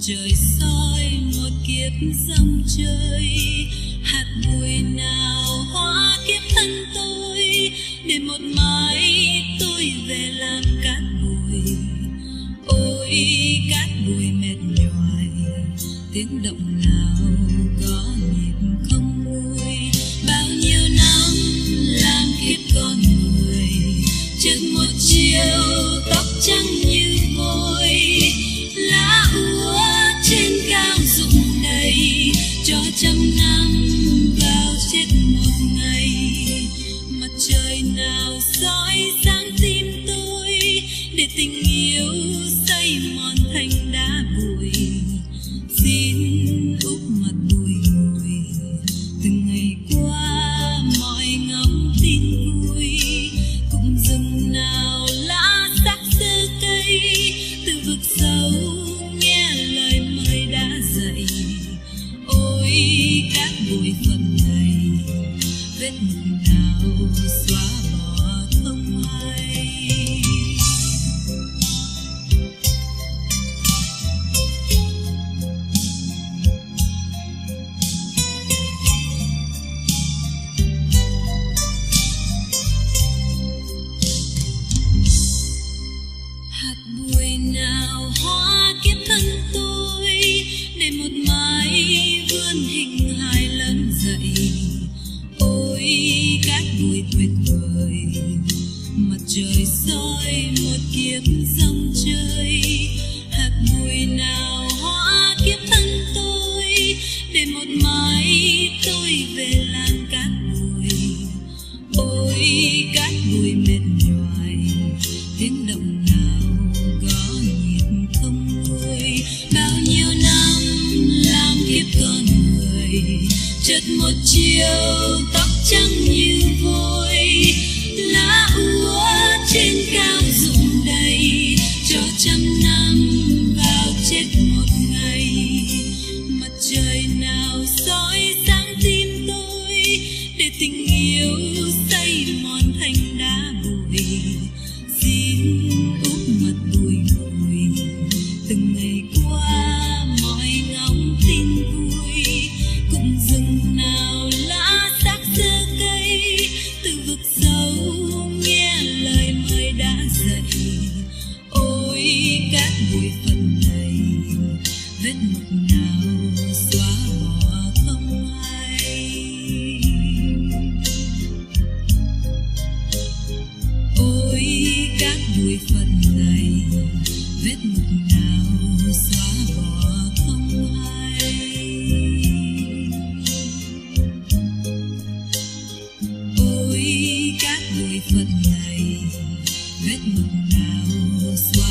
S4: Trời soi một kiếp dòng chơi, hạt bụi nào hóa kiếp thân tôi, để một mai tôi về làm cát bụi. Ôi cát bụi mệt nhoài, tiếng động nào có nhịp không nguôi. Bao nhiêu năm làm kiếp con người, chợt một chiều tóc trắng như vôi, lá úa trên cao rụng đầy, cho trăm năm vào chết một ngày. Mặt trời nào soi sáng tim tôi, để tình yêu xây mòn thành đá bụi. Xin úp mặt bụi ngùi, từng ngày qua mọi ngóng tin vui. Cũng rừng nào lá sắc xưa cây, từ vực sâu nghe lời mời đã dậy. Ôi các bụi phận này, vết mực nào xóa bỏ không hay. Hạt bụi nào hóa kiếp thân tôi, để một mai vươn hình hài lớn dậy. Ôi cát bụi tuyệt vời, mặt trời soi một kiếp dòng chơi. Hạt bụi nào hóa kiếp thân tôi, để một mai tôi về làm cát bụi. Ôi cát bụi mệt nhoài, tiếng động nào có nhịp không nguôi. Bao nhiêu năm làm kiếp con người, chợt một chiều tóc trắng như vôi, lá úa trên cao rụng đầy, cho trăm năm vào chết một ngày. Mặt trời nào soi sáng tim tôi, để tình yêu xây mòn thành đá bụi. Xin úp mặt bụi ngùi, từng ngày qua mọi ngóng tin vui. Cũng rừng nào lá sắc xưa cây, từ vực sâu nghe lời mời đã dậy. Ôi các bụi phận này, vết mực nào xóa bỏ không hay. Ôi các bụi phận này, vết mực nào xóa bỏ không hay. dày, vết mực nào xóa